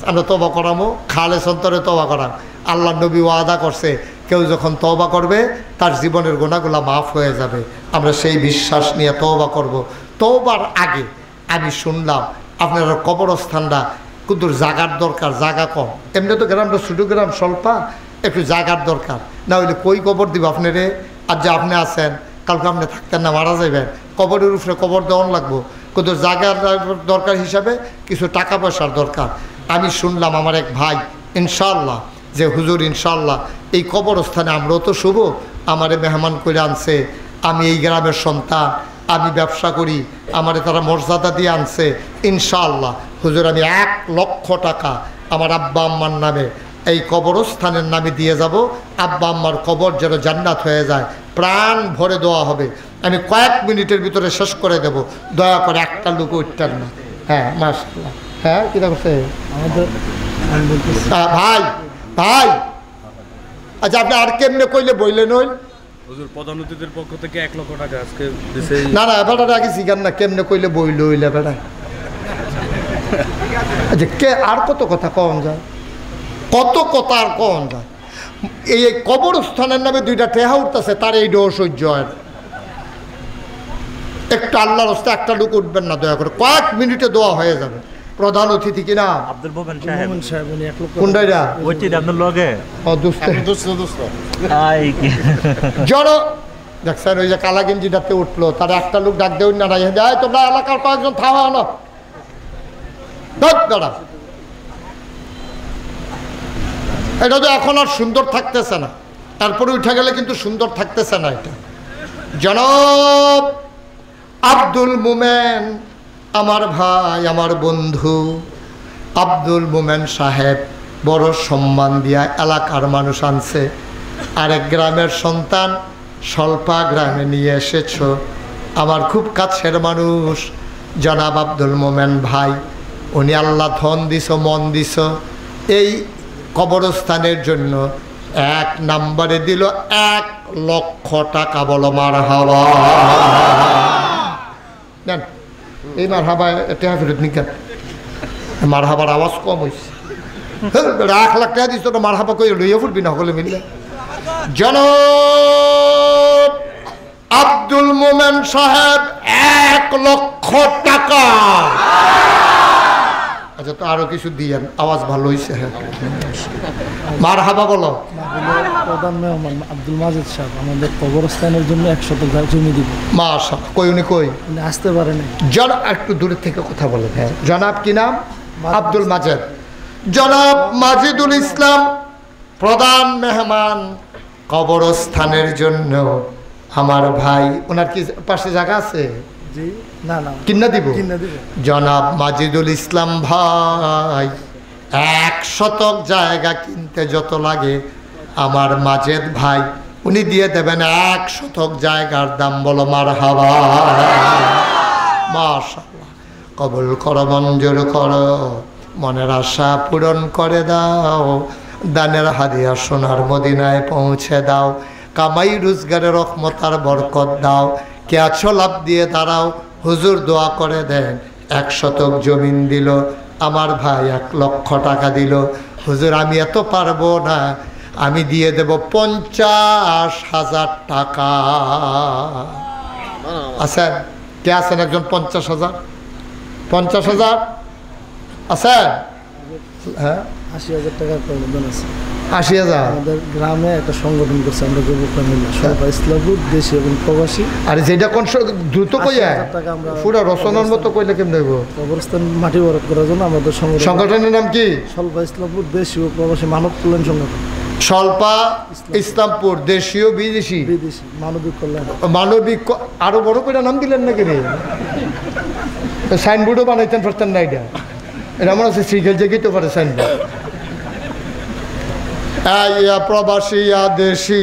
আমরা তওবা করামো, খালেস অন্তরে তওবা করাম। আল্লাহ নবী ওয়াদা করছে কেউ যখন তওবা করবে তার জীবনের গুনাহগুলো মাফ হয়ে যাবে। আমরা সেই বিশ্বাস নিয়ে তওবা করব। তওবার আগে আমি শুনলাম আপনারা কবরস্থানটা কিন্তু জাগার দরকার, জাগা কম। এমনি তো গ্রামটা ছোটো গ্রাম, স্বল্পা, একটু জাগার দরকার। না হইলে কই কবর দিব আপনারে? আর যে আপনি আছেন, কালকে আপনি থাকতেন না, মারা যাবেন, কবরের উপরে কবর দেওয়ান লাগবো। কিন্তু জায়গার দরকার হিসাবে কিছু টাকা পয়সার দরকার। আমি শুনলাম আমার এক ভাই ইনশাল্লাহ যে হুজুর ইনশাল্লাহ এই কবরস্থানে আমরাও তো শুভ, আমারে মেহমান করে আনছে, আমি এই গ্রামের সন্তান, আমি ব্যবসা করি, আমারে তারা মর্যাদা দিয়ে আনছে, ইনশাআল্লাহ হুজুর আমি 1 লক্ষ টাকা আমার আব্বা আম্মার নামে এই কবরস্থানের নামে দিয়ে যাব। আব্বা আম্মার কবর যেন জান্নাত হয়ে যায়, প্রাণ ভরে দেওয়া হবে। আমি কয়েক মিনিটের ভিতরে শেষ করে দেব, দয়া করে একটা লোক উঠতেন না। হ্যাঁ মাশাআল্লাহ। হ্যাঁ কীটা করছে ভাই? ভাই আচ্ছা আপনি আর কেমনে কইলে বইলেন? ওই হুজুর প্রধান অতিথির পক্ষ থেকে 1 লক্ষ টাকা আজকে দিছে। না না বেটাটা আগে শিখান না, কেমনে কইলে বইল হইলে বেটা। আচ্ছা কে আর কত কথা কন যায়, কত কথা আর কন যায়। এই কবরস্থানের নামে 2টা টেহা উঠতেছে, তার এই ডো সহ্য হয়। একটা আল্লাহর রাস্তায় একটা লোক উঠবেন না দয়া করে, কয়েক মিনিটে দোয়া হয়ে যাবে। প্রধান অতিথি কিনা আব্দুল মোমেন সাহেব, উনি 1 লক্ষ। কোনটা? ওইটি আপনার লগে ও দোস্ত আই কি জড়ো দেখছেন, ওই যে কালা গেঞ্জিটাতে উঠলো, তার একটা লোক ডাক দেউন না, যায় তোমরা এলাকার কয়েকজন থামা আনো দাঁড়া। এটা তো এখন আর সুন্দর থাকতেছে না, তারপরে উঠে গেলে কিন্তু সুন্দর থাকতেছে না। এটা জনাব আব্দুল মোমেন, আমার ভাই, আমার বন্ধু আব্দুল মোমেন সাহেব বড় সম্মান দিয়া এলাকার মানুষ আনছে। আরেক গ্রামের সন্তান স্বল্পা গ্রামে নিয়ে এসেছ, আমার খুব কাছের মানুষ জনাব আব্দুল মোমেন ভাই। উনি আল্লাহ ধন দিছ, মন দিছ, এই কবরস্থানের জন্য 1 নম্বরে দিল 1 লক্ষ টাকা। বলো মারহাবা। নেন এই মারহাবা টেহা ফেরত নিকেন, মারহাবার আওয়াজ কম হয়েছে। 1 লাখ টাকা দিস তো মারহাবা করে লইয়া ফুটবি না সকলে মিললে। জনাব আব্দুল মোমেন সাহেব 1 লক্ষ টাকা। আচ্ছা তো আরো কিছু দিয়েন, আওয়াজ ভালো হয়েছে। হ্যাঁ মারহাবা বলো। প্রধান মেহমান আব্দুল মাজেদ সাহেব আমাদের কবরস্থানের জন্য 1 শতক জমি দিব। মাশাআল্লাহ। কই উনি কই? উনি আসতে পারেন। জনাব একটু দূরে থেকে কথা বলেন। হ্যাঁ জনাব কি নাম? আব্দুল মাজেদ। জনাব মাজিদুল ইসলাম প্রধান মেহমান কবরস্থানের জন্য। আমার ভাই, ওনার কি পাশে জায়গা আছে? জি না না কিন্না দিব। জনাব মাজিদুল ইসলাম ভাই 1 শতক জায়গা কিনতে যত লাগে আমার মাজেদ ভাই উনি দিয়ে দেবেন 1 শতক জায়গার দাম। বলো মারহাবা। মাশাআল্লাহ। কবুল করো, মঞ্জুর করো, মনের আশা পূরণ করে দাও, দানের হাদিয়া সোনার মদিনায় পৌঁছে দাও, কামাই রোজগারের রহমত আর বরকত দাও। কে আছো লাভ দিয়ে দাঁড়াও, হুজুর দোয়া করে দেন। 1 শতক জমিন দিল আমার ভাই, 1 লক্ষ টাকা দিল। হুজুর আমি এত পারবো না, আমি দিয়ে দেব 50,000 টাকা। আছেন? কে আছেন একজন? 50,000 50,000 আছেন? হ্যাঁ 80,000 টাকার প্রবন্ধন আছে। 80,000। আমাদের গ্রামে একটা সংগঠন করছে, আমরা যুবকরা মিলে সরকার ইসলামপুর দেশি এবং প্রবাসী। আরে যেটা কোন দ্রুত কইয়া 80,000 টাকা আমরা পুরো রচনার মতো কইলে কেমন হইব? কবরস্থান মাটি বরাদ করার জন্য আমাদের সংগঠনের নাম কি? স্বল্পা ইসলামপুর দেশি ও প্রবাসী মানব কল্যাণ সংগঠন। স্বল্পা ইসলামপুর দেশীয় বিদেশি বিদেশি মানবিক কল্যাণ। মানবিক আরো বড় করে নাম দিলেন নাকি রে? সাইনবোর্ডও বানাইতেন পারতেন না? এটা আমার আছে শিখে জেগিতে পারে সাইনবোর্ড। প্রবাসী দেশি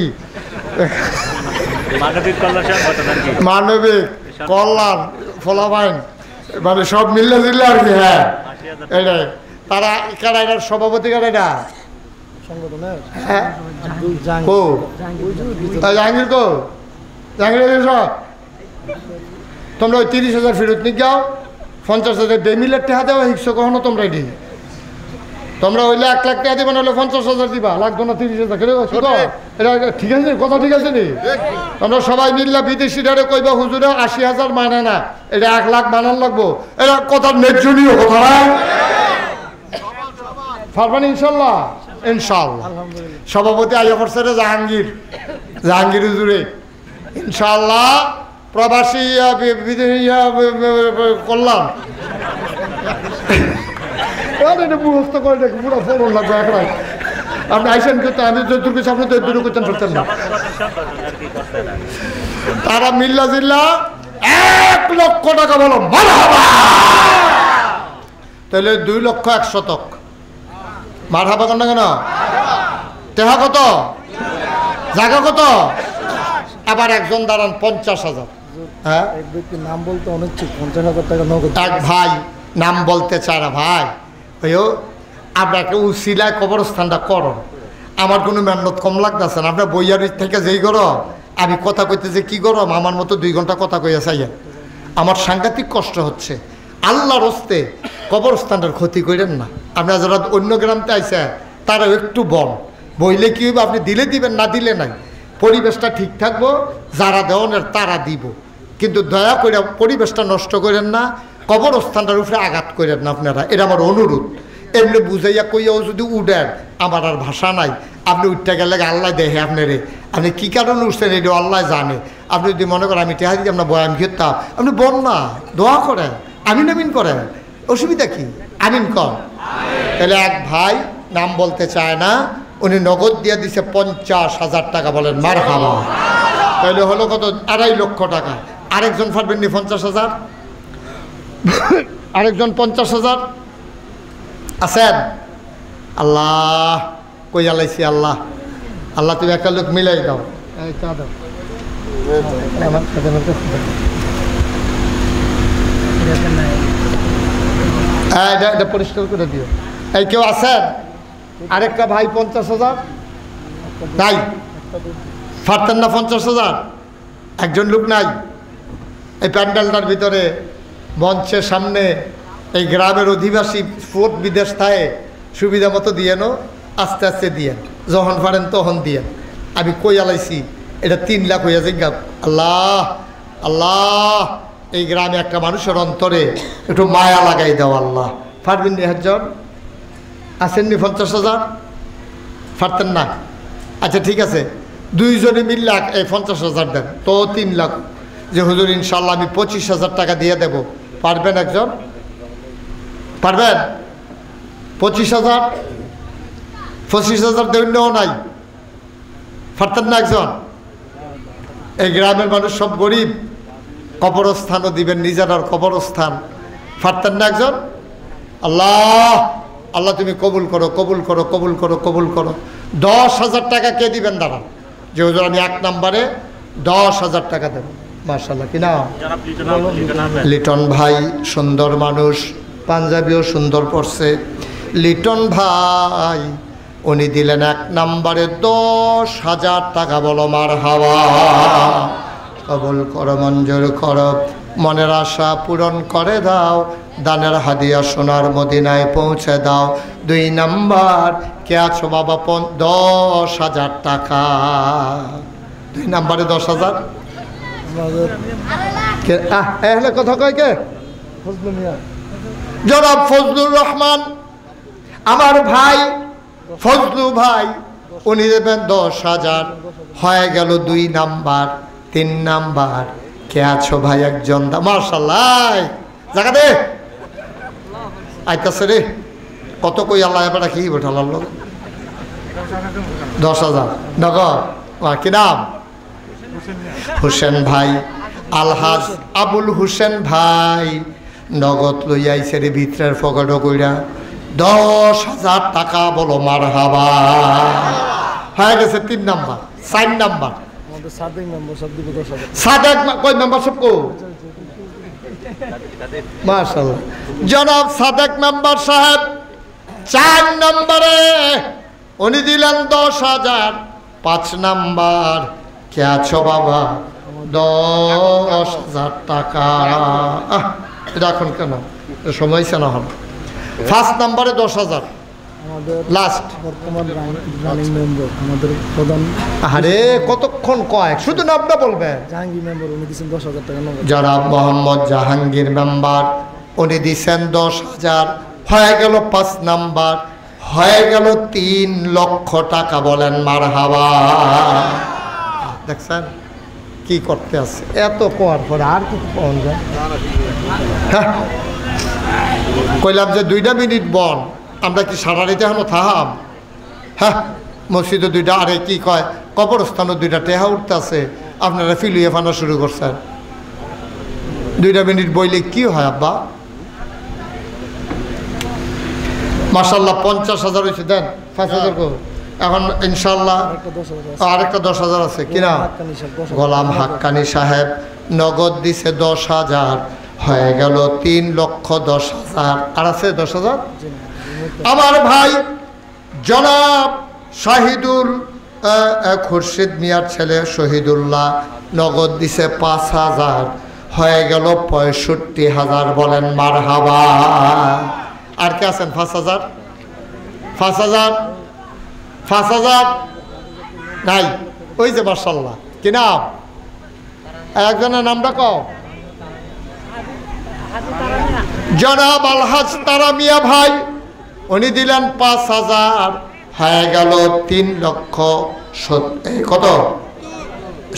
মানবিক কল্যাণ ফলাফাইন মানে সব মিললে দিলে আর কি। হ্যাঁ এটাই তারা কারা, এটার সভাপতি কারা? এটা সংগঠনের হ্যাঁ জাহাঙ্গীর জাহাঙ্গীর কো জাহাঙ্গীর সব তোমরা ওই 30,000 ফেরত নিয়ে যাও। 50,000 বেমিলের টেহা দেওয়া হিংস কখনো তোমরা এটি তোমরা হইলে 1 লাখ টাকা দিবা, নাহলে 50,000 দিবা, লাগতো না 30,000। এটা ঠিক আছে, কথা ঠিক আছে নি? তোমরা সবাই মিললে বিদেশিরারে কইবা হুজুরে 80,000 মানে না, এটা 1 লাখ বানান লাগবো। এটা কথার ন্যায্যনীয় কথা না? পারবেন ইনশাল্লাহ? ইনশাল্লাহ। সভাপতি আইয়া করছে রে জাহাঙ্গীর হুজুরে। ইনশাল্লাহ প্রবাসী করলাম মুখস্থ করে দেখি পুরো ফোন লাগবে একলাই। আপনি আইসেন করতে, আমি যতটুকু আপনি তো দূর করতেন পারতেন না। তারা মিল্লা জিল্লা 1 লক্ষ টাকা বলো মারহাবা, তাহলে 2 লক্ষ 1 শতক। মারহাবা কেন কেন? টেহা কত? জায়গা কত? আবার একজন দাঁড়ান 50,000। হ্যাঁ, এক ব্যক্তি নাম বলতে অনেক 50,000 টাকা নগদ। এক ভাই নাম বলতে চায় না। ভাই ওইও আপনাকে উসিলায় কবরস্থানটা করো, আমার কোনো মেহনত কম লাগতেছে না। আপনার বইয়ার থেকে যেই গরম, আমি কথা কইতে যে কি গরম, আমার মতো 2 ঘন্টা কথা কইয়া চাইয়া আমার সাংঘাতিক কষ্ট হচ্ছে। আল্লাহর হস্তে কবরস্থানের ক্ষতি করেন না। আপনারা যারা অন্য গ্রামতে আইসে তারা একটু বইলে কি হইব, আপনি দিলে দিবেন, না দিলে নাই। পরিবেশটা ঠিক থাকবো, যারা দেওয়ানের তারা দিব, কিন্তু দয়া করে পরিবেশটা নষ্ট করেন না, কবরস্থানটার উপরে আঘাত করেন না আপনারা। এটা আমার অনুরোধ। এমনি বুঝাইয়া কইয়াও যদি উঠেন, আমার আর ভাষা নাই। আপনি উঠতে গেলে আল্লাহ দেখে আপনারে, আপনি কী কারণে উঠছেন এটা আল্লাহ জানে। আপনি যদি মনে করেন আমি টেহা দিতে আপনার বয়ান খেতাম, আপনি বল না, দোয়া করেন, আমিন আমিন করেন, অসুবিধা কি? আমিন কর। তাহলে এক ভাই নাম বলতে চায় না, উনি নগদ দিয়ে দিছে 50,000 টাকা, বলেন মারহাবা। তাহলে হলো কত? 2.5 লক্ষ টাকা। আরেকজন পারবেন নি 50,000? আরেকজন 50,000 আছেন? আল্লাহ কই আলাইছি, আল্লাহ আল্লাহ তুমি একটা লোক মিলাই দাও। চা দাও, এটা পরিষ্কার করে দিও। এই কেউ আছেন? আরেকটা ভাই 50,000 নাই? পারতেন না 50,000? একজন লোক নাই? এই প্যান্ডেলটার ভিতরে মঞ্চের সামনে এই গ্রামের অধিবাসী ফুট বিদেশ থাকে, সুবিধা মতো দিয়েন, আস্তে আস্তে দিয়েন, যখন পারেন তখন দিয়েন। আমি কই আলাইছি এটা 3 লাখ হইয়া জিজ্ঞা। আল্লাহ আল্লাহ, এই গ্রামে একটা মানুষের অন্তরে একটু মায়া লাগাই দাও আল্লাহ। পারবেন নি? একজন আসেননি 50,000? পারতেন না? আচ্ছা ঠিক আছে, 2 জনে মিললে এই 50,000 দেন, তো 3 লাখ। যে হুজুর ইনশাল্লাহ আমি 25,000 টাকা দিয়ে দেব, পারবেন একজন? পারবেন? 25,000? 25,000 দেউন্যও নাই, পারতেন না একজন? এই গ্রামের মানুষ সব গরিব, কবরস্থানও দিবেন, নিজেরার কবরস্থান, পারতেন না একজন? আল্লাহ আল্লাহ তুমি কবুল করো, কবুল করো, কবুল করো, কবুল করো। 10,000 টাকা কে দিবেন? দাঁড়ান, যে হুজুর আমি 1 নম্বরে 10,000 টাকা দেব। মাশাআল্লাহ, কি নাম? লিটন ভাই, সুন্দর মানুষ, পাঞ্জাবিও সুন্দর পড়ছে। লিটন ভাই উনি দিলেন 1 নম্বরে 10,000 টাকা, বলো মারহাবা। কবুল করো, মঞ্জুর করো, মনের আশা পূরণ করে দাও, দানের হাদিয়া সোনার মদিনায় পৌঁছে দাও। 2 নম্বর কে আছো বাবা? 10,000 টাকা। 2 নম্বরে 10,000 এহলে কথা কয় কে? জনাব ফজলুর রহমান, আমার ভাই ফজলু ভাই, উনি দেবেন 10,000। হয়ে গেল 2 নাম্বার। 3 নাম্বার কে আছো ভাই? একজন। মাশাআল্লাহ, জায়গা দে আইতাছে রে। কত কই আল্লাহ এবার কি বঠাল? 10,000 নগদ। কি নাম? হোসেন ভাই, আলহাজ আবুল হোসেন ভাই নগদ লই আইছে রে ভিতরের পকেটও কইরা 10,000 টাকা, বলো মারহাবা। হয়ে গেছে 3 নাম্বার। 4 নাম্বার সাদেক কয় মেম্বারশিপ কো? মাশাআল্লাহ, জনাব সাদেক মেম্বার সাহেব 4 নম্বরে উনি দিলেন 10,000। 5 নাম্বার কে আছো বাবা? 10,000 টাকা। এটা এখন কেন সময় সে না হল? 1 নম্বরে 10,000, আমাদের লাস্ট বর্তমান রানিং মেম্বার আমাদের প্রধান আরে কতক্ষণ কয় শুধু নামটা বলবেন। জাহাঙ্গীর মেম্বার উনি দিচ্ছেন 10,000 টাকা নগদ। জনাব মোহাম্মদ জাহাঙ্গীর মেম্বার উনি দিচ্ছেন 10,000, হয়ে গেল 5 নাম্বার, হয়ে গেল 3 লক্ষ টাকা। বলেন মারহাবা। দেখছেন কি করতে আছে, এত কোয়ার পরে আর কিছু পাওয়া যায়? হ্যাঁ কইলাম যে 2 মিনিট বন, আমরা কি সারা রাতে এখনো থাহাম? হ্যাঁ মসজিদে 2টা, আরে কি কয় কবরস্থানও 2টা টেহা উঠতে আছে, আপনারা ফিলুয়ে ফানা শুরু করছেন। 2 মিনিট বইলে কি হয় আব্বা? মাশাল্লাহ 50,000 হয়েছে, দেন 5,000 কো। এখন ইনশাল্লাহ আরেকটা 10,000 আছে কিনা? গোলাম হাক্কানি সাহেব নগদ দিছে 10,000, হয়ে গেল 3,10,000। আর আছে 10,000। আমার ভাই জনাব শাহিদুল খুরশিদ মিয়ার ছেলে শহীদুল্লাহ নগদ দিছে 5,000, হয়ে গেল 65,000। বলেন মারহাবা। আর কে আছেন? 5,000 5,000 নাই। ওই যে মাশাল্লাহ কি নাম? একজনের নামটা কও। জনাব আলহাজ তারা মিয়া ভাই, উনি দিলেন 5,000, হয়ে গেল 3,70,000 কত?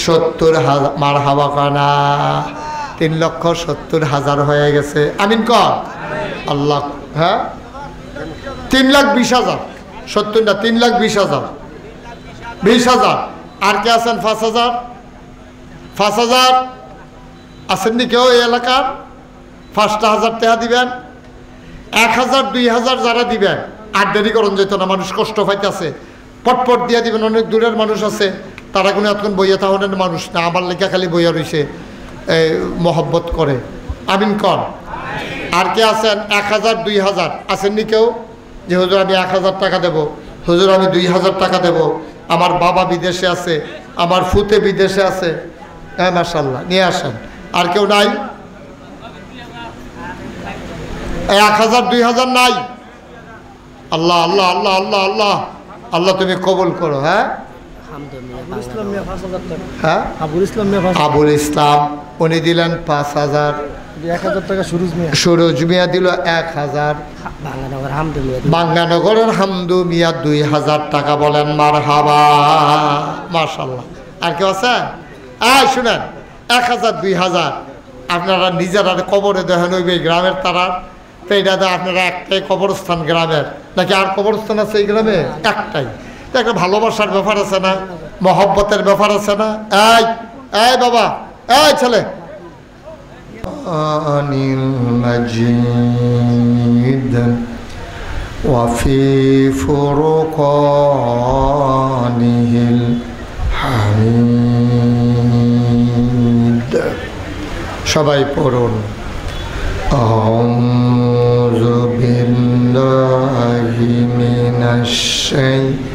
70,000। মারহাবা কানা। 3,70,000 হয়ে গেছে। আমিন ক আল্লাহ। হ্যাঁ 3,20,000, 70 না 3,20,000, 20,000। আর কে আছেন? 5,000 আসেননি কেউ এই এলাকার? 5,000 টাকা দিবেন। 1,000 2,000 যারা দিবেন আর দেরি করুন যেত না, মানুষ কষ্ট পাইতেছে, পটপট দিয়ে দিবেন। অনেক দূরের মানুষ আছে, তারা কোনো এতক্ষণ বইয়া তাহলে মানুষ না, আমার লেখা খালি বইয়া রয়েছে, মহব্বত করে। আমিন কন। আর কে আছেন? 1,000 2,000 আসেননি কেউ? যে হুজুর আমি 1,000 টাকা দেবো, হুজুর আমি 2,000 টাকা দেবো, আমার বাবা বিদেশে আছে, আমার ফুতে বিদেশে আছে। হ্যাঁ মাশাল্লাহ, নিয়ে আসেন। আর কেউ নাই? 1,000 2,000 নাই? আল্লাহ আল্লাহ আল্লাহ আল্লাহ আল্লাহ আল্লাহ তুমি কবুল করো। হ্যাঁ হ্যাঁ আবুল ইসলাম উনি দিলেন 5,000। 1,000 টাকা সুরজ মিয়া দিল 1,000। বাঙ্গানগরের হামদু মিয়া 2,000 টাকা। বলেন মারহাবা। মাশাল্লাহ। আর কেউ আছে? শুনেন 1,000 2,000 আপনারা নিজেরা কবরে দেখেন, ওই গ্রামের তারা তো এটা আপনারা একটাই কবরস্থান গ্রামের, নাকি আর কবরস্থান আছে এই গ্রামে? একটাই। তো একটা ভালোবাসার ব্যাপার আছে না, মহব্বতের ব্যাপার আছে না? এই বাবা, এই ছেলে, আনিল মাজিদ ওয়াফি ফুরকানিহিল হামিদ। সবাই পড়ুন। আউযু বিল্লাহি মিনাশ শাইতানির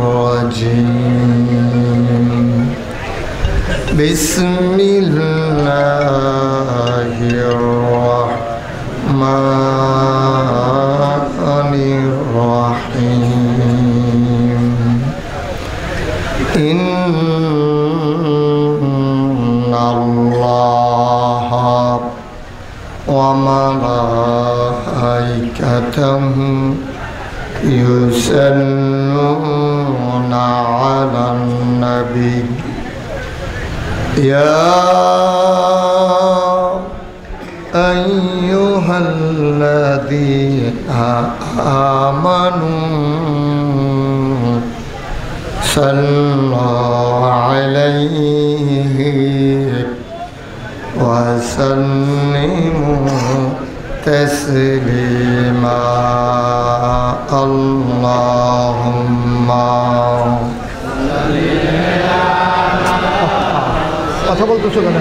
রাজিম। বিসমিল্লাহির রাহমানির রাহিম। ইন্নাল্লাহা ওয়া মালাইকাতাহু ইউসাল্লুনা আলান নাবী ইয়া আইয়ুহাল্লাযীনা আমানু সাল্লু আলাইহি ওয়া সাল্লিমু তাসলিমা। আল্লাহুম্মা কথা বলতেছো কেন?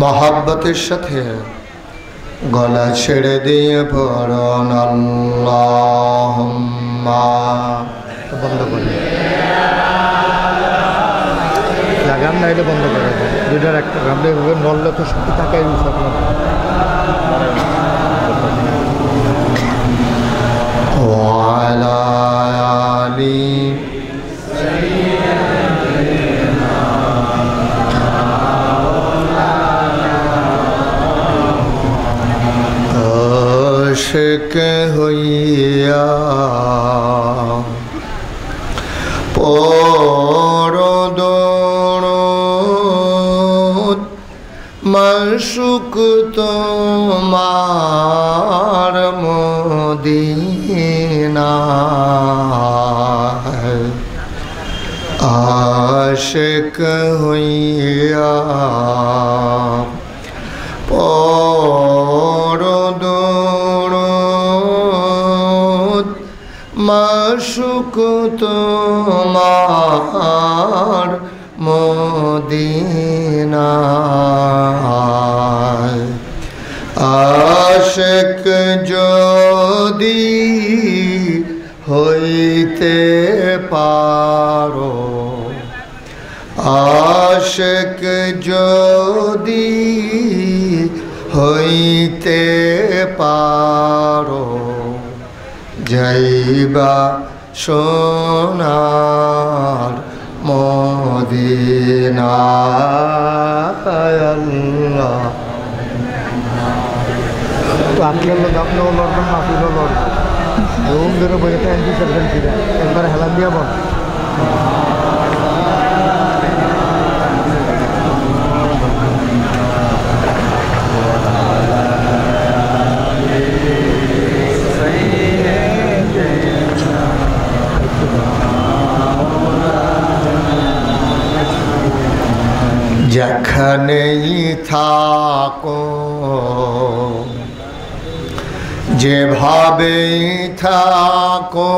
মহাব্বতের সাথে গলা ছেড়ে দিয়ে পড়ুন আল্লাহুম্মা। বন্ধ করে লাগাম না, এটা বন্ধ করে দেয়। দুইটার একটা গামলে এভাবে নড়লে তো শক্তি থাকে। وعلى آل आशिक হইয়া পরদরদ মাশুক তোমার মদিনা আশিক হইয়া পরদরদ মাশুক তোমার মদিনা আশিক যদি হইতে পারো আশিক যদি হইতে পারো যাইবা সোনার মদিনা আল্লাহ। তো আপনিও লড়বেন মাফিও লড়বেন ঘুম ধরে বসে ট্যান্টি চলবেন ফিরে একবার হেলান দিয়ে বল। যেখানেই থাকো যেভাবেই থাকো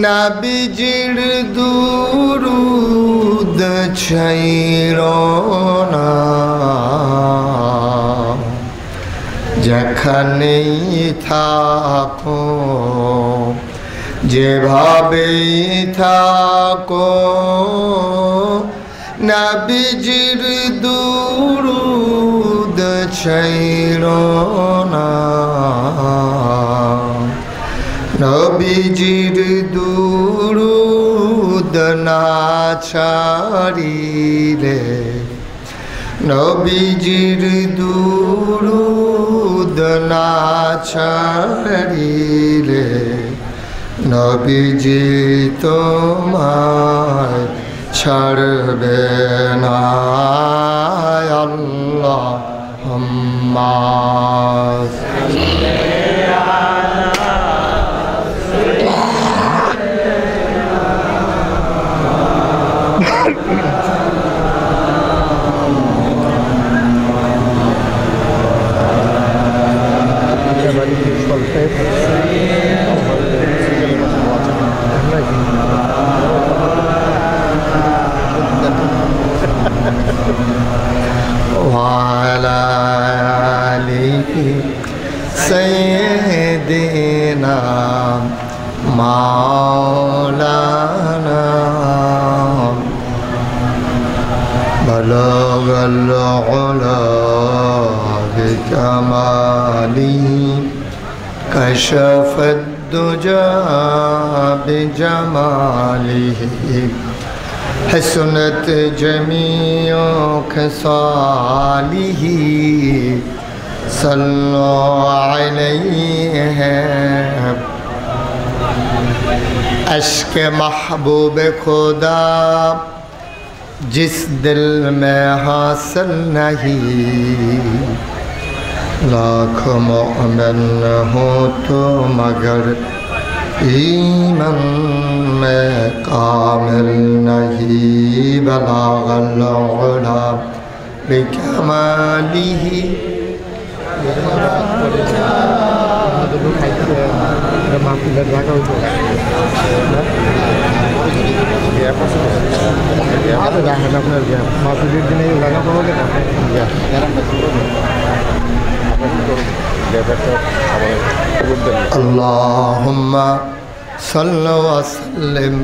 নবীজির দুরূদ ছাইরো না। যেখানেই থাকো যেভাবেই থাকো নবীজির দুরূদ ছাইরো না। নবীজির দুরূদ না ছাড়িলে নবীজির দুরূদ না ছাড়িলে নবীজি তোমায় ছাড়বে না। আল্লাহুম্মা وعلى آله سيدنا مولانا بلغ العلا بكماله كشف الدجى بجماله حسنت جميع خصاله صلوا عليه عشق محبوب خدا जिस दिल में हासिल नहीं लाख मोमिन हो तो मगर ईमान में कामिल नहीं बलागल उला बिकमालिही দেখেন আপনার গ্যাপ মাসুদের দিনে লাগাতে হবে না আল্লাহুম্মা সাল্লি ওয়া সাল্লিম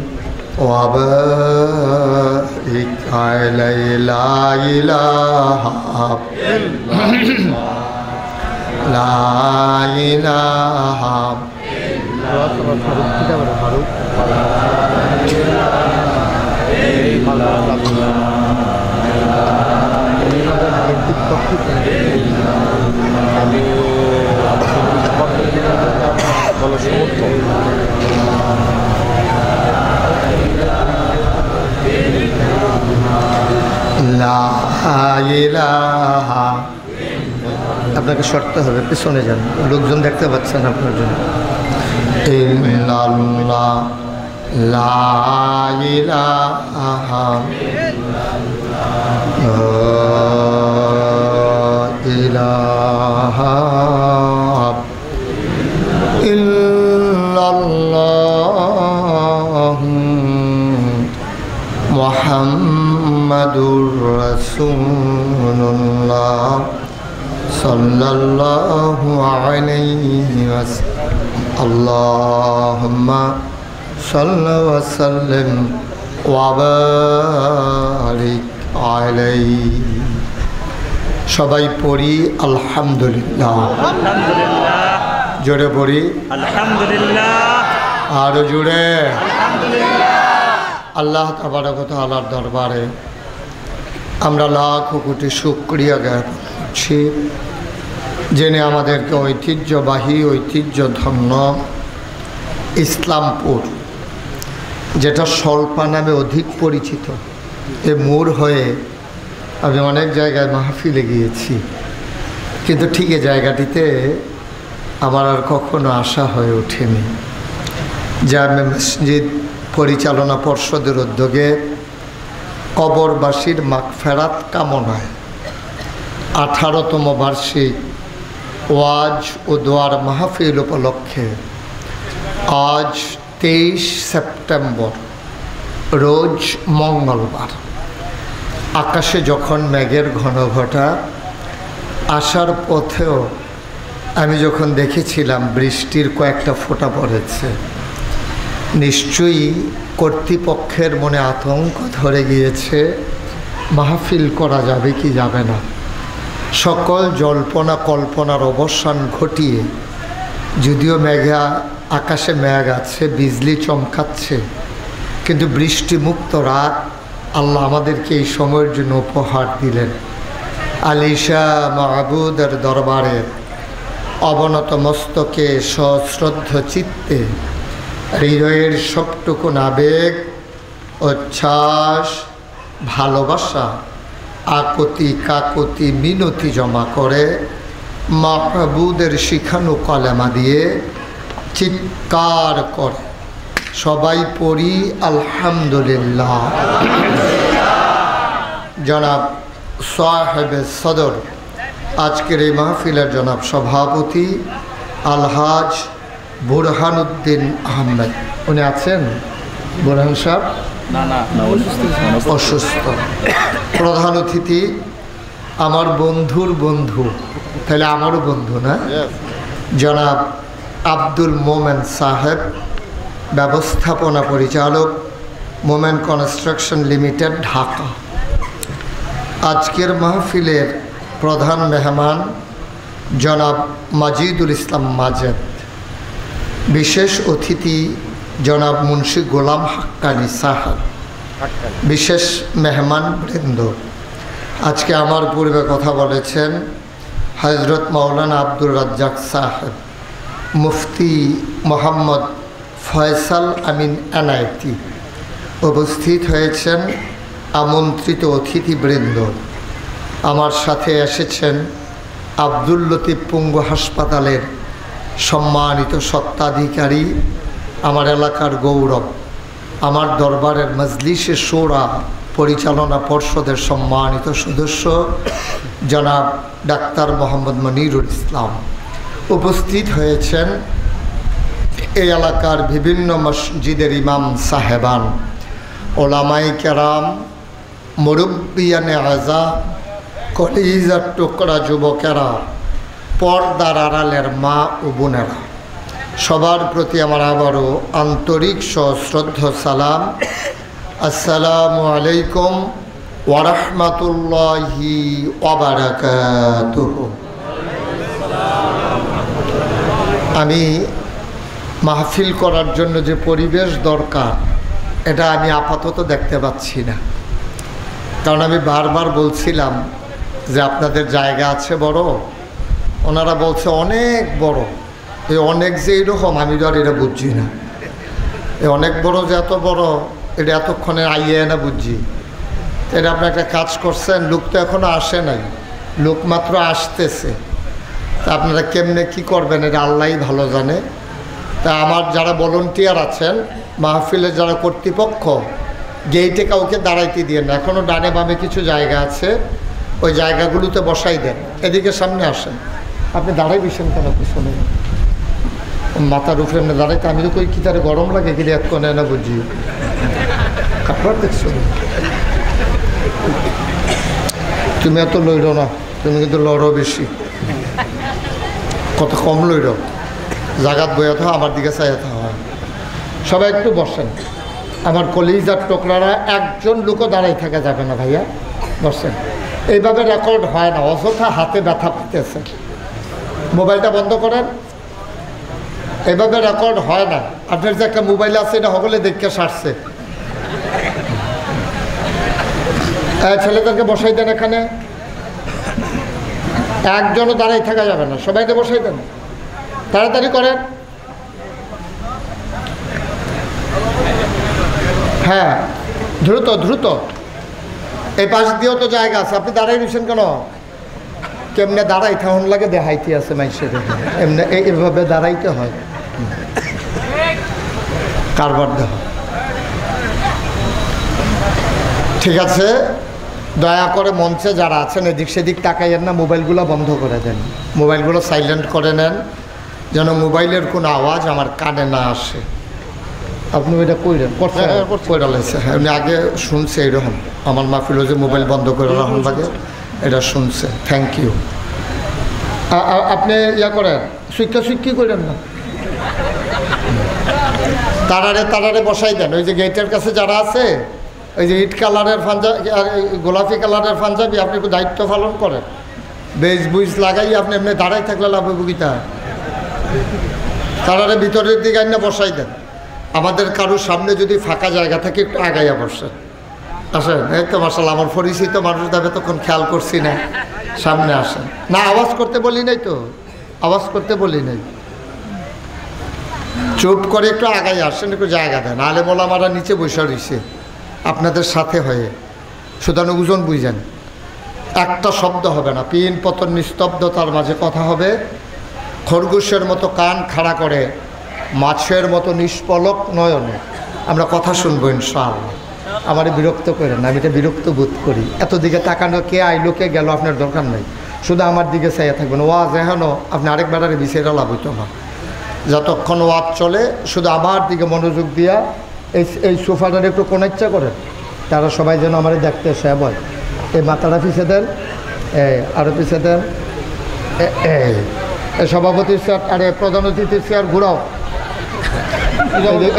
ওয়া বারিক আলাইহি লা ইলাহা আপনাকে সরতে হবে, পিছনে যান, লোকজন দেখতে পাচ্ছেন আপনার জন্য। ইল্লাল্লাহ লা ইলাহা ইলাহা ইল্লাল্লাহ মুহাম্মাদুর রাসূলুল্লাহ সাল্লাল্লাহু আলাইহি ওয়াসাল্লাম। আল্লাহুম্মা সাল্লি ওয়া সাল্লিম ওয়া বারিক আলাইহি। সবাই পড়ি আলহামদুলিল্লাহ। জোরে পড়ি আলহামদুলিল্লাহ। আরো জোরে আল্লাহ তাবারক ওয়া তাআলার দরবারে আমরা লাখো কোটি শুকরিয়া জ্ঞাপন করছি, যিনি আমাদেরকে ঐতিহ্যধন্য ইসলামপুর, যেটা স্বল্পা নামে অধিক পরিচিত, এ মোড় হয়ে আমি অনেক জায়গায় মাহফিলে গিয়েছি, কিন্তু ঠিক এই জায়গাটিতে আমার আর কখনো আসা হয়ে ওঠেনি। জামে মসজিদ পরিচালনা পর্ষদের উদ্যোগে কবরবাসীর মাগফিরাত কামনায় 18তম বার্ষিক ওয়াজ ও দোয়ার মাহফিল উপলক্ষে আজ 23 সেপ্টেম্বর রোজ মঙ্গলবার আকাশে যখন মেঘের ঘনঘটা, আসার পথেও আমি যখন দেখেছিলাম বৃষ্টির কয়েকটা ফোঁটা পড়েছে, নিশ্চয়ই কর্তৃপক্ষের মনে আতঙ্ক ধরে গিয়েছে, মাহফিল করা যাবে কি যাবে না। সকল জল্পনা কল্পনার অবসান ঘটিয়ে, যদিও আকাশে মেঘ আছে, বিজলি চমকাচ্ছে, কিন্তু বৃষ্টিমুক্ত রাত আল্লাহ আমাদেরকে এই সময়ের জন্য উপহার দিলেন। আলিশা মাহবুদের দরবারে অবনত মস্তকে সশ্রদ্ধ চিত্তে হৃদয়ের সবটুকু আবেগ, উচ্ছ্বাস, ভালোবাসা, আকতি কাকতি মিনতি জমা করে মাহবুদের শিখানো কলেমা দিয়ে চিৎকার করে সবাই পড়ি আলহামদুলিল্লাহ। জনাব সাহেবে সদর, আজকের এই মাহফিলের জনাব সভাপতি আলহাজ বুরহানুদ্দিন আহমেদ, উনি আছেন? বুরহান সাহেব অসুস্থ। প্রধান অতিথি আমার বন্ধুর বন্ধু, তাহলে আমারও বন্ধু না, জনাব আব্দুল মোমেন সাহেব, ব্যবস্থাপনা পরিচালক, মোমেন কনস্ট্রাকশন লিমিটেড, ঢাকা। আজকের মাহফিলের প্রধান মেহমান জনাব মাজিদুল ইসলাম মাজেদ, বিশেষ অতিথি জনাব মুন্সি গোলাম হাক্কানি সাহেব, বিশেষ মেহমান বৃন্দ। আজকে আমার পূর্বে কথা বলেছেন হজরত মাওলানা আব্দুর রাজ্জাক সাহেব, মুফতি মোহাম্মদ ফয়সাল আমিন এনায়েতি, উপস্থিত হয়েছেন আমন্ত্রিত অতিথিবৃন্দ। আমার সাথে এসেছেন আব্দুল লতিফ পঙ্গু হাসপাতালের সম্মানিত স্বত্বাধিকারী, আমার এলাকার গৌরব, আমার দরবারের মজলিসে শোরা পরিচালনা পর্ষদের সম্মানিত সদস্য জনাব ডাক্তার মোহাম্মদ মনিরুল ইসলাম। উপস্থিত হয়েছেন এই এলাকার বিভিন্ন মসজিদের ইমাম সাহেবান, ওলামায়ে কেরাম, মুরব্বিয়ানে আযাম, কলিজার টুকরা যুবকেরা, পর্দার আড়ালের মা ও বোনেরা, সবার প্রতি আমার আবারও আন্তরিক সশ্রদ্ধ সালাম। আসসালামু আলাইকুম ওয়া রাহমাতুল্লাহি ওয়া বারাকাতুহু। আমি মাহফিল করার জন্য যে পরিবেশ দরকার এটা আমি আপাতত দেখতে পাচ্ছি না, কারণ আমি বারবার বলছিলাম যে আপনাদের জায়গা আছে বড়, ওনারা বলছে অনেক বড়। এই অনেক যে এইরকম আমি তো আর এটা বুঝছি না। এই অনেক বড় যে এত বড় এটা এতক্ষণে আইয়ে না বুঝছি। এটা আপনি একটা কাজ করছেন, লোক তো এখনও আসে নাই, লোক মাত্র আসতেছে। তা আপনারা কেমনে কি করবেন এটা আল্লাহই ভালো জানে। তা আমার যারা ভলান্টিয়ার আছেন, মাহফিলের যারা কর্তৃপক্ষ, গেইটে কাউকে দাঁড়াইতে দিয়ে না, এখনও ডানে বামে কিছু জায়গা আছে, ওই জায়গাগুলোতে বসাই দেন। এদিকে সামনে আসেন। আপনি দাঁড়াই বসেন কেন পিছনে? মাথার উপরে এমনি দাঁড়াইতে আমি তো কই কি তার গরম লাগে কি এক কোনে না বুঝি। কাপড় দেখছো তুমি এত লইল না, তুমি কিন্তু লড়ো বেশি, কত কম লইল। জাগাত বইয়া থাকা আমার দিকে চাইয়া থাকা হয়। সবাই একটু বসেন। আমার কলিজার টোকরারা, একজন লোকও দাঁড়াই থাকা যাবে না ভাইয়া, বসেন। এইভাবে রেকর্ড হয় না, অযথা হাতে ব্যথা পেতেছে। মোবাইলটা বন্ধ করেন। এভাবে রেকর্ড হয় না। আপনার যে একটা মোবাইল আছে এটা সকলে দেখে সারছে। ছেলেদেরকে বসাই দেন এখানে, একজনও দাঁড়াই থাকা যাবে না, সবাইকে বসাই দেন, তাড়াতাড়ি করেন। হ্যাঁ, দ্রুত দ্রুত। এই পাশ দিয়েও তো জায়গা আছে, আপনি দাঁড়াই দিচ্ছেন কেন? কেমনে দাঁড়াইতে হন লাগে দেখাইতে আছে মানুষের, এমনি এইভাবে দাঁড়াইতে হয়, কারবার দেহ। ঠিক আছে, দয়া করে মঞ্চে যারা আছেন এদিক সেদিক তাকাইয়েন না, মোবাইলগুলো বন্ধ করে দেন, মোবাইলগুলো সাইলেন্ট করে নেন, যেন মোবাইলের কোনো আওয়াজ আমার কানে না আসে। আপনি ওইটা কইলেন কইরালাইছে, এমনি আগে শুনছে এইরকম আমার মাহফিলও যে মোবাইল বন্ধ করে রাখুন লাগে, এটা শুনছে। Thank you. আপনি ইয়া করেন, শিক্ষা করেন না, তারারে বসাই দেন। ওই যে গেটের কাছে যারা আছে, ওই যে ইট কালারের পাঞ্জাবি, গোলাপি কালারের পাঞ্জাবি, আপনি একটু দায়িত্ব পালন করেন। বেজ বুইজ লাগাই আপনি এমনি দাঁড়াই থাকলে লাভ বুকিতা, তারারে ভিতরের দিকে আইনা বসাই দেন। আমাদের কারোর সামনে যদি ফাঁকা জায়গা থাকে একটু আগাইয়া বসেন। আসেন, এই তো মাশাআল্লাহ আমার পরিচিত মানুষ যাবে, তখন খেয়াল করছি না, সামনে আসেন। না আওয়াজ করতে বলি নাই তো, আওয়াজ করতে বলি নাই, চুপ করে একটু আগাই আসেন, একটু জায়গা দেন। আলেম ওলামারা নিচে বসে রয়েছে আপনাদের সাথে হয়ে, সুতরাং ওজন বুঝেন। একটা শব্দ হবে না, পিন পতন নিস্তব্ধতার মাঝে কথা হবে। খরগোশের মতো কান খাড়া করে, মাছের মতো নিষ্পলক নয়নে আমরা কথা শুনবো ইনশাআল্লাহ। আমারে বিরক্ত করেন না, আমি এটা বিরক্ত বোধ করি। এত দিকে তাকানো, কে আইলো কে গেল আপনার দরকার নেই, শুধু আমার দিকে চাইয়া থাকবেন। ওয়াজ এখনও আপনি আরেকবারে বিষয়টা লাভ হইতো না। যতক্ষণ ওয়াজ চলে শুধু আমার দিকে মনোযোগ দিয়া এই সোফাটার একটু কোন ইচ্ছা করেন, তারা সবাই যেন আমার দেখতে সে বল। এই মাথাটা পিছিয়ে দেন, আরও পিছিয়ে দেন, এই সভাপতির চেয়ার, আরে প্রধান অতিথির চেয়ার ঘুরাও,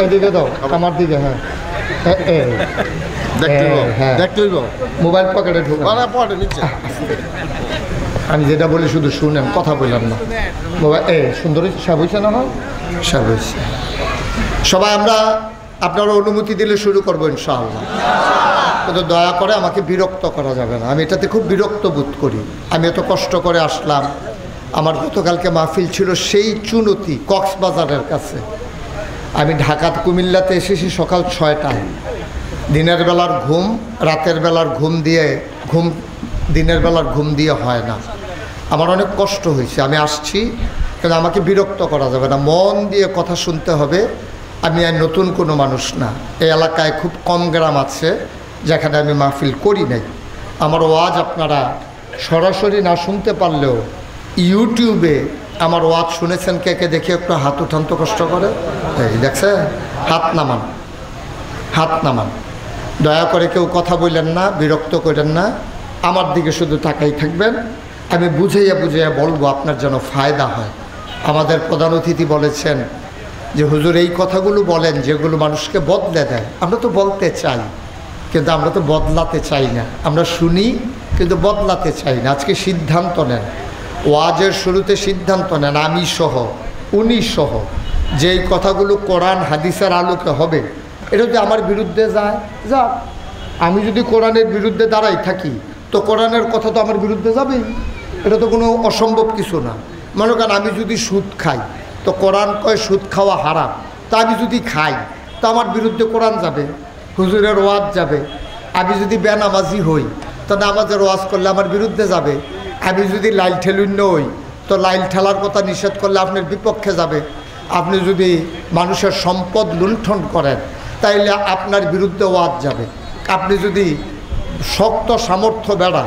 এদিকে দাও আমার দিকে। হ্যাঁ মোবাইল পকেটে ঢুকা, আমি যেটা বলি শুধু শুনেন, কথা বললাম না। মোবাইল সুন্দর সব হয়েছে না? সব হয়েছে। সবাই আমরা আপনারা অনুমতি দিলে শুরু করবো ইনশাআল্লাহ। কিন্তু দয়া করে আমাকে বিরক্ত করা যাবে না, আমি এটাতে খুব বিরক্ত বোধ করি। আমি এত কষ্ট করে আসলাম, আমার গতকালকে মাহফিল ছিল সেই চুনতি কক্সবাজারের কাছে। আমি ঢাকা কুমিল্লাতে এসেছি সকাল 6টায়। দিনের বেলার ঘুম রাতের বেলার ঘুম দিয়ে দিনের বেলার ঘুম দিয়ে হয় না। আমার অনেক কষ্ট হয়েছে, আমি আসছি, কিন্তু আমাকে বিরক্ত করা যাবে না, মন দিয়ে কথা শুনতে হবে। আমি আর নতুন কোনো মানুষ না, এই এলাকায় খুব কম গ্রাম আছে যেখানে আমি মাহফিল করি নাই। আমার ওয়াজ আপনারা সরাসরি না শুনতে পারলেও ইউটিউবে আমার ওয়াজ শুনেছেন কে কে, দেখে একটু হাত উঠান তো কষ্ট করে। এই দেখছে, হাত নামান, হাত নামান। দয়া করে কেউ কথা বললেন না, বিরক্ত করেন না, আমার দিকে শুধু তাকাই থাকবেন। আমি বুঝাইয়া বুঝাইয়া বলবো, আপনার যেন ফায়দা হয়। আমাদের প্রধান অতিথি বলেছেন যে হুজুর এই কথাগুলো বলেন যেগুলো মানুষকে বদলে দেয়। আমরা তো বলতে চাই, কিন্তু আমরা তো বদলাতে চাই না। আমরা শুনি কিন্তু বদলাতে চাই না। আজকে সিদ্ধান্ত নেন, ওয়াজের শুরুতে সিদ্ধান্ত নেন, আমি সহ, উনি সহ, যেই কথাগুলো কোরআন হাদিসের আলোকে হবে, এটা যদি আমার বিরুদ্ধে যায় যাক। আমি যদি কোরআনের বিরুদ্ধে দাঁড়াই থাকি তো কোরআনের কথা তো আমার বিরুদ্ধে যাবেই। এটা তো কোনো অসম্ভব কিছু না। মনে করেন আমি যদি সুদ খাই তো কোরআন কয় সুদ খাওয়া হারাম, তা আমি যদি খাই তো আমার বিরুদ্ধে কোরআন যাবে, হুজুরের ওয়াজ যাবে। আমি যদি বেনামাজি হই তো নামাজের ওয়াজ করলে আমার বিরুদ্ধে যাবে। আমি যদি লাইল ঠেলুন্য হই তো লাইল ঠেলার কথা নিষেধ করলে আপনার বিপক্ষে যাবে। আপনি যদি মানুষের সম্পদ লুণ্ঠন করেন তাইলে আপনার বিরুদ্ধে ওয়াজ যাবে। আপনি যদি শক্ত সামর্থ্য বেড়া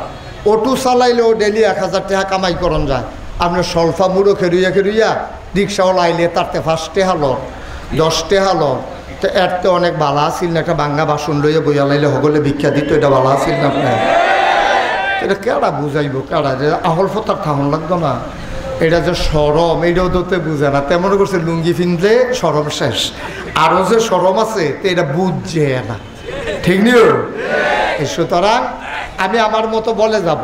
অটো চালাইলেও ডেলি 1000 টাকা কামাই করন যায়, আপনার সলফা মুড়ো খেরুইয়া রিক্সাওয়ালা আইলে তারতে 5 টাকা লন 10 টাকা লন, তো এরতে অনেক বালা আসিল না। একটা বাঙ্গা বাসন লইয়া বইয়া লাইলে হগলে ভিক্ষা দিত, এটা বালা আসিল না আপনার? এটা কেডা বুঝাইব? কেডা যে আহল ফতার থাহন লাগতো না? এটা যে সরম, এইটাও তো বুঝে না। তেমন করছে লুঙ্গি ফিনলে সরম শেষ, আরও যে সরম আছে তো এটা বুঝছে না, ঠিক নিও। সুতরাং আমি আমার মতো বলে যাব।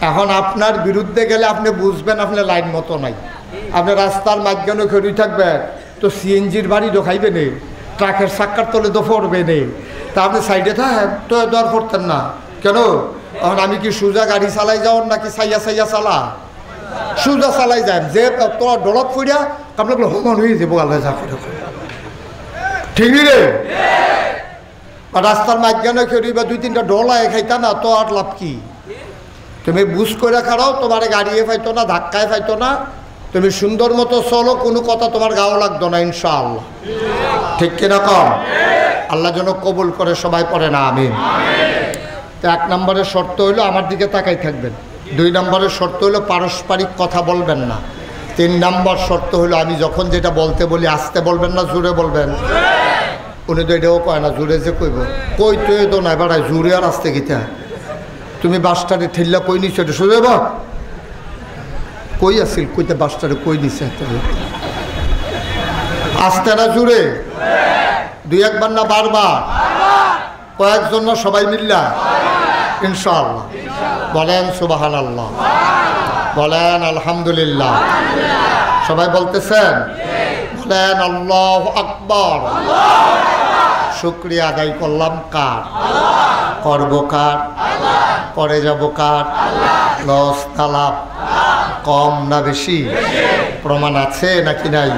এখন আপনার বিরুদ্ধে গেলে আপনি বুঝবেন আপনার লাইন মতো নাই। আপনি রাস্তার মাঝখানে খেরুই থাকবেন তো সিএনজির বাড়ি ঢোকাইবে নেই, ট্রাকের চাক্কার তলে তো পড়বে নেই, তা আপনি সাইডে থাকেন তো দর করতেন না কেন? এখন আমি কি সোজা গাড়ি চালাই যাওয়ার নাকি সাইয়া চালা? সোজা চালাই যায় যে তোর ডলত ফুড়িয়া আপনার সমান হয়ে যাবো আল্লাহ যা করে, ঠিক রে? রাস্তার মাঝখানে খেরি বা 2-3টা ডলায় খাইতা না তো আর লাভ কি? তুমি বুঝ করে খাড়াও, তোমার গাড়িয়ে পাইতো না, ধাক্কায় পাইতো না, তুমি সুন্দর মতো চলো, কোনো কথা তোমার গাও লাগতো না ইনশাআল্লাহ, ঠিক কিনা কম? আল্লাহ যেন কবুল করে, সবাই পড়ে না আমিন। তো 1 নম্বরের শর্ত হইলো আমার দিকে তাকাই থাকবেন। 2 নম্বরের শর্ত হলো পারস্পরিক কথা বলবেন না। 3 নম্বর শর্ত হলো আমি যখন যেটা বলতে বলি আস্তে বলবেন না, জোরে বলবেন। উনি তো এটাও কয় না, জোরে যে কইব কই তো তো না বেড়ায় জোরে আর আসতে গিতা। তুমি বাসটারে ঠেললা কই নিছো, এটা সোজা বা কই আসিল কইতে বাসটারে কই নিছে, আস্তে না জোরে? 2-1 বার না বারবার? কয়েকজন না সবাই মিল্লা? ইনশাআল্লাহ বলেন সুবহানাল্লাহ, বলেন আলহামদুলিল্লাহ। সবাই বলতেছেন? বলেন আল্লাহু আকবার। শুকরিয়া আদায় করলাম কার? করব কার? করে যাব কার? লস তালাব কম না বেশি? প্রমাণ আছে নাকি নাই?